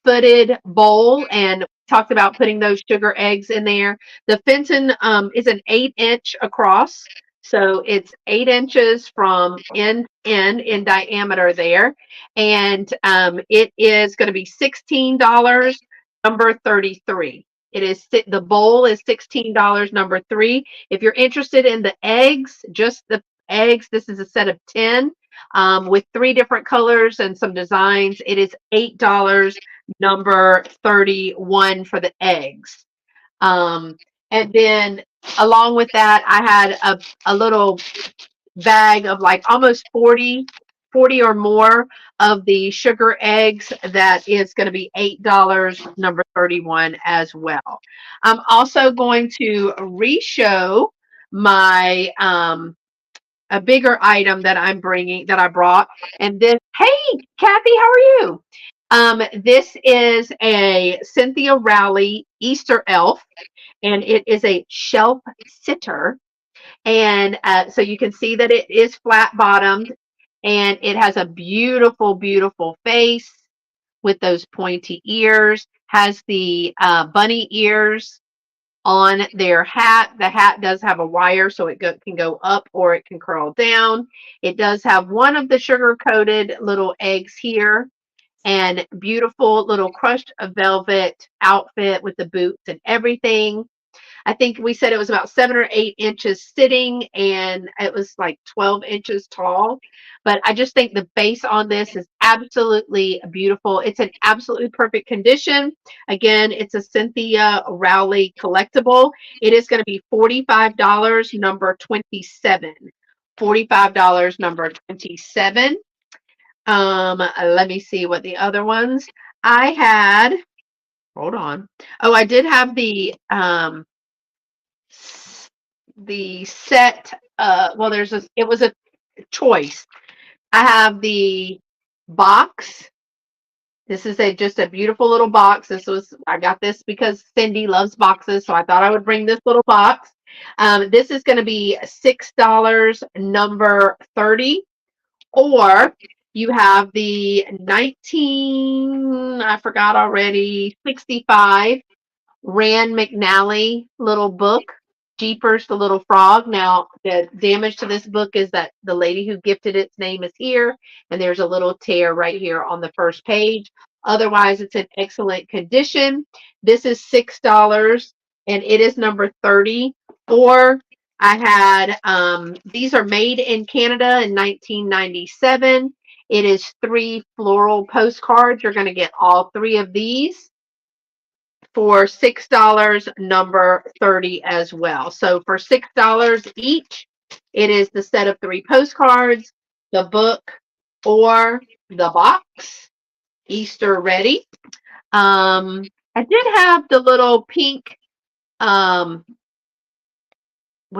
footed bowl, and talked about putting those sugar eggs in there. The Fenton is an 8-inch across, so it's 8 inches from end to end in diameter there, and it is going to be $16, number 33. The bowl is $16, number 3. If you're interested in the eggs, just the eggs, this is a set of 10 with 3 different colors and some designs. It is $8, number 31 for the eggs. And then along with that, I had a little bag of like almost 40 or more of the sugar eggs that is going to be $8, number 31 as well. I'm also going to re-show my a bigger item that I brought. And this, hey, Kathy, how are you? This is a Cynthia Rowley Easter elf, and it is a shelf sitter. And so you can see that it is flat bottomed, and it has a beautiful, beautiful face with those pointy ears, has the bunny ears on their hat. The hat does have a wire, so it can go up or it can curl down. It does have one of the sugar-coated little eggs here, and beautiful little crushed velvet outfit with the boots and everything. I think we said it was about 7 or 8 inches sitting, and it was like 12 inches tall. But I just think the base on this is absolutely beautiful. It's an absolutely perfect condition. Again, it's a Cynthia Rowley collectible. It is going to be $45, number 27. $45, number 27. Let me see what the other ones I had. Hold on. Oh, I did have the set well, it was a choice. I have the box. This is just a beautiful little box. I got this because Cyndi loves boxes, so I thought I would bring this little box. This is going to be $6, number 30. Or you have the I forgot already, 65 Rand McNally little book, Jeepers the Little Frog. Now, the damage to this book is that the lady who gifted its name is here, and there's a little tear right here on the first page. Otherwise, it's in excellent condition. This is $6, and it is number 30. Or I had, these are made in Canada in 1997. It is 3 floral postcards. You're going to get all 3 of these for $6, number 30 as well. So for $6 each, it is the set of 3 postcards, the book, or the box. Easter ready. I did have the little pink, what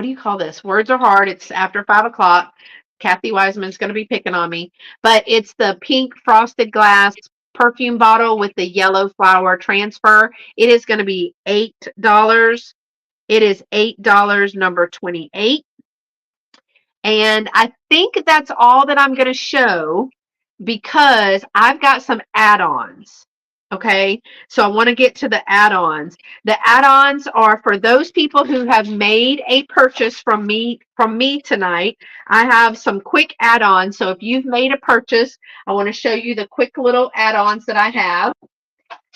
do you call this? Words are hard. It's after 5 o'clock. Kathy Wiseman's going to be picking on me. But it's the pink frosted glass perfume bottle with the yellow flower transfer. It is going to be $8. It is $8, number 28. And I think that's all that I'm going to show because I've got some add-ons. Okay, so I want to get to the add-ons. The add-ons are for those people who have made a purchase from me tonight. I have some quick add-ons. So if you've made a purchase, I want to show you the quick little add-ons that I have.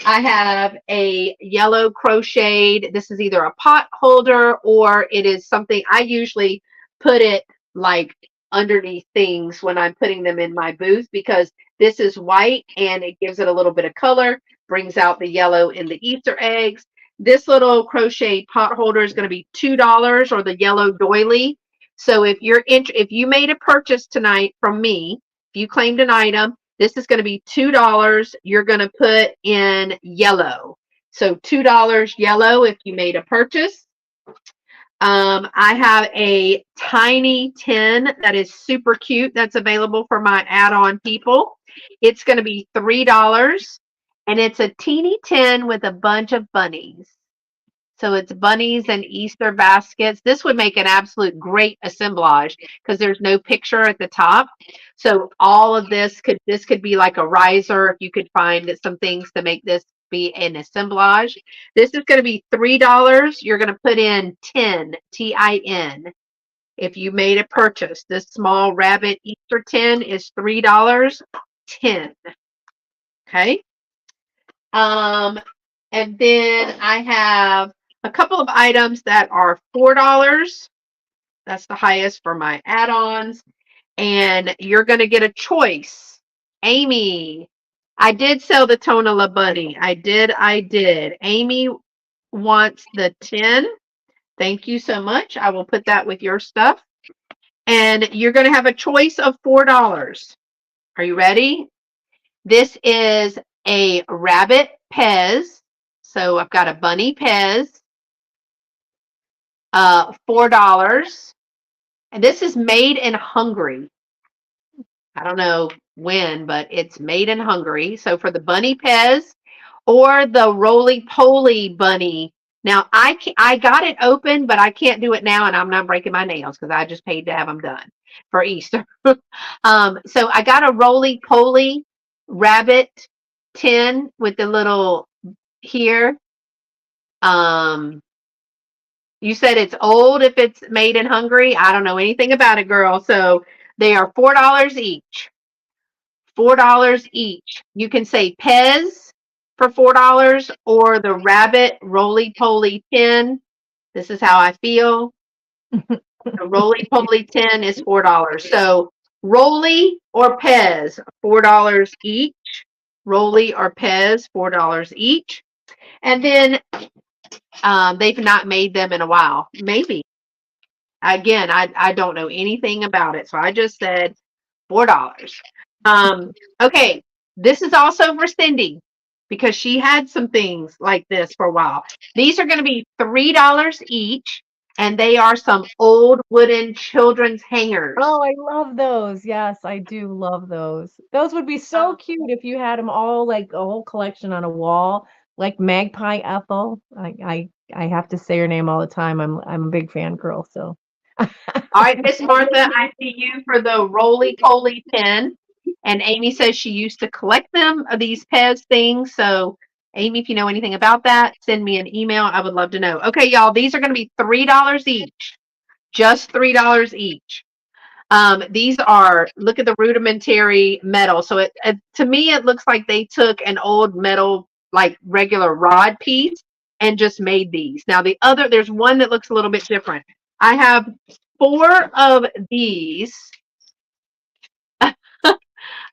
I have a yellow crocheted. This is either a pot holder or it is something I usually put it like underneath things when I'm putting them in my booth because this is white and it gives it a little bit of color, brings out the yellow in the Easter eggs. This little crochet pot holder is going to be $2 or the yellow doily. So if you made a purchase tonight from me, if you claimed an item, this is going to be $2. You're going to put in yellow. So $2 yellow if you made a purchase. I have a tiny tin that is super cute that's available for my add-on people. It's going to be $3 and it's a teeny tin with a bunch of bunnies. So it's bunnies and Easter baskets. This would make an absolute great assemblage because there's no picture at the top. So all of this could be like a riser if you could find some things to make this be an assemblage. This is going to be $3. You're going to put in 10, TIN. If you made a purchase, this small rabbit Easter tin is $3, 10. Okay. And then I have a couple of items that are $4. That's the highest for my add-ons. And you're going to get a choice. Amy, I did sell the Tonala bunny. I did. Amy wants the 10. Thank you so much. I will put that with your stuff. And you're going to have a choice of $4. Are you ready? This is a rabbit Pez. So I've got a bunny Pez, $4. And this is made in Hungary. I don't know when, but it's made in Hungary. So for the bunny Pez or the roly-poly bunny. Now I got it open, but I can't do it now, and I'm not breaking my nails because I just paid to have them done for Easter. So I got a roly-poly rabbit tin with the little here. You said it's old if it's made in Hungary. I don't know anything about it, girl. So they are $4 each. $4 each. You can say Pez for $4 or the rabbit roly-poly tin. This is how I feel. The roly-poly tin is $4. So Roly or Pez, $4 each. Roly or Pez, $4 each. And then they've not made them in a while. Maybe. Again, I don't know anything about it. So I just said $4. Okay, this is also for Cyndi because she had some things like this for a while. These are going to be $3 each, and they are some old wooden children's hangers. Oh, I love those. Yes, I do love those. Those would be so cute if you had them all like a whole collection on a wall, like Magpie Ethel. I have to say her name all the time. I'm a big fan girl, so. All right, Miss Martha, I see you for the roly-poly pin. And Amy says she used to collect them, these Pez things. So, Amy, if you know anything about that, send me an email. I would love to know. Okay, y'all, these are going to be $3 each. Just $3 each. These are, look at the rudimentary metal. So to me, it looks like they took an old metal, like regular rod piece and just made these. Now there's one that looks a little bit different. I have 4 of these.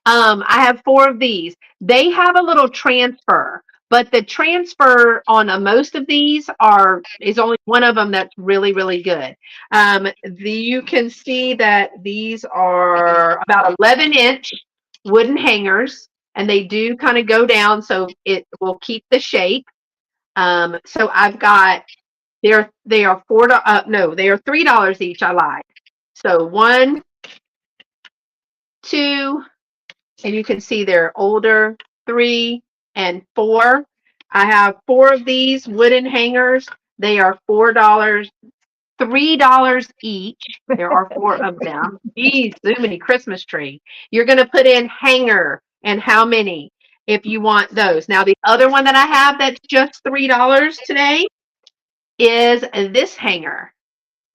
I have 4 of these. They have a little transfer, but the transfer on most of these is only one of them that's really, really good. You can see that these are about 11-inch wooden hangers, and they do kind of go down, so it will keep the shape. So I've got they are they are $3 each. I lied. So 1, 2. And you can see they're older, 3 and 4. I have 4 of these wooden hangers. They are $4, $3 each. There are 4 of them. Geez, so many Christmas tree. You're going to put in hanger and how many if you want those. Now, the other one that I have that's just $3 today is this hanger.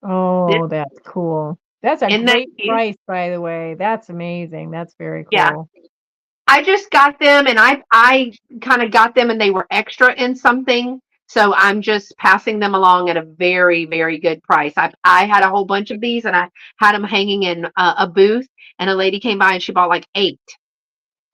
Oh, that's cool. That's a great price, by the way. That's amazing. That's very cool. Yeah. I just got them, and I kind of got them, and they were extra in something. So I'm just passing them along at a very, very good price. I had a whole bunch of these, and I had them hanging in a booth, and a lady came by and she bought like 8.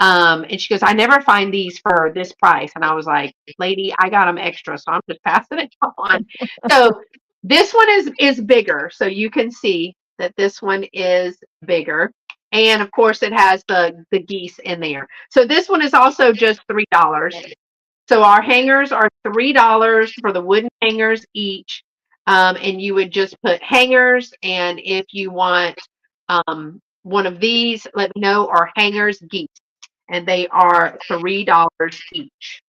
And she goes, I never find these for this price. And I was like, lady, I got them extra, so I'm just passing it on. So this one is bigger, so you can see that this one is bigger. And of course, it has the geese in there. So this one is also just $3. So our hangers are $3 for the wooden hangers each. And you would just put hangers. And if you want one of these, let me know, or hangers geese. And they are $3 each.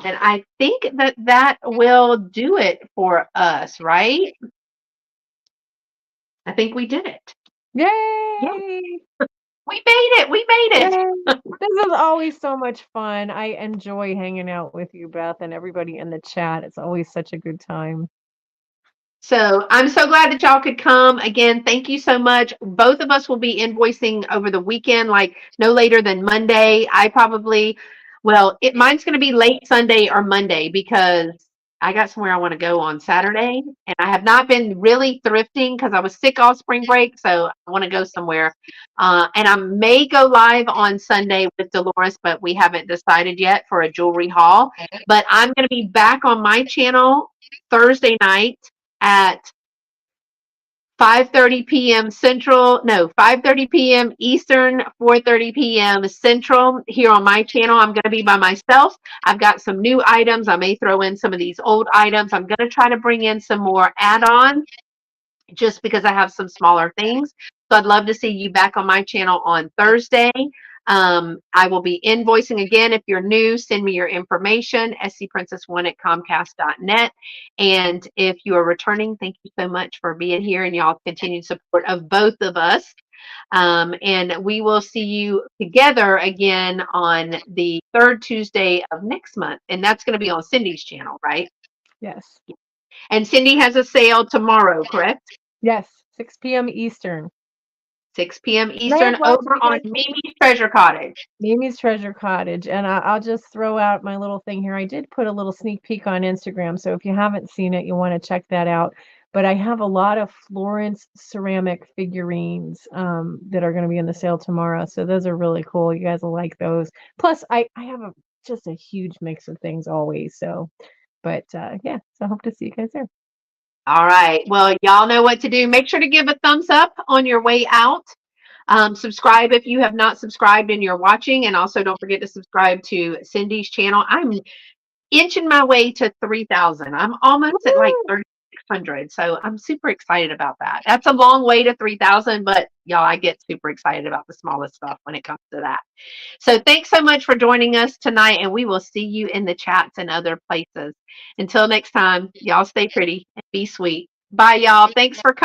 And I think that will do it for us, right? I think we did it. Yeah, Yay! we made it. We made it. Yay! This is always so much fun. I enjoy hanging out with you, Beth, and everybody in the chat. It's always such a good time. So I'm so glad that y'all could come. Again, thank you so much. Both of us will be invoicing over the weekend, like no later than Monday. Mine's going to be late Sunday or Monday because I got somewhere I want to go on Saturday. And I have not been really thrifting because I was sick all spring break. So I want to go somewhere. And I may go live on Sunday with Dolores, but we haven't decided yet for a jewelry haul. But I'm going to be back on my channel Thursday night at 5:30 p.m. Central, no, 5:30 p.m. Eastern, 4:30 p.m. Central here on my channel. I'm going to be by myself. I've got some new items. I may throw in some of these old items. I'm going to try to bring in some more add-ons just because I have some smaller things. So I'd love to see you back on my channel on Thursday. I will be invoicing again. If you're new, send me your information, scprincess1@comcast.net. And if you are returning, thank you so much for being here and y'all continued support of both of us. And we will see you together again on the 3rd Tuesday of next month. And that's going to be on Cindy's channel, right? Yes. And Cyndi has a sale tomorrow, correct? Yes. 6 p.m. Eastern. 6 p.m. And I have Eastern lots over of you on guys. Mimi's Treasure Cottage. Mimi's Treasure Cottage. And I'll just throw out my little thing here. I did put a little sneak peek on Instagram. So if you haven't seen it, you want to check that out. But I have a lot of Florence ceramic figurines that are going to be in the sale tomorrow. So those are really cool. You guys will like those. Plus, I have just a huge mix of things always. So, but yeah, so I hope to see you guys there. All right. Well, y'all know what to do. Make sure to give a thumbs up on your way out. Subscribe if you have not subscribed and you're watching. And also don't forget to subscribe to Cyndi's channel. I'm inching my way to 3,000. I'm almost at like 3,600. So I'm super excited about that. That's a long way to 3,000, but y'all, I get super excited about the smallest stuff when it comes to that. So thanks so much for joining us tonight, and we will see you in the chats and other places. Until next time, y'all stay pretty and be sweet. Bye, y'all. Thanks for coming.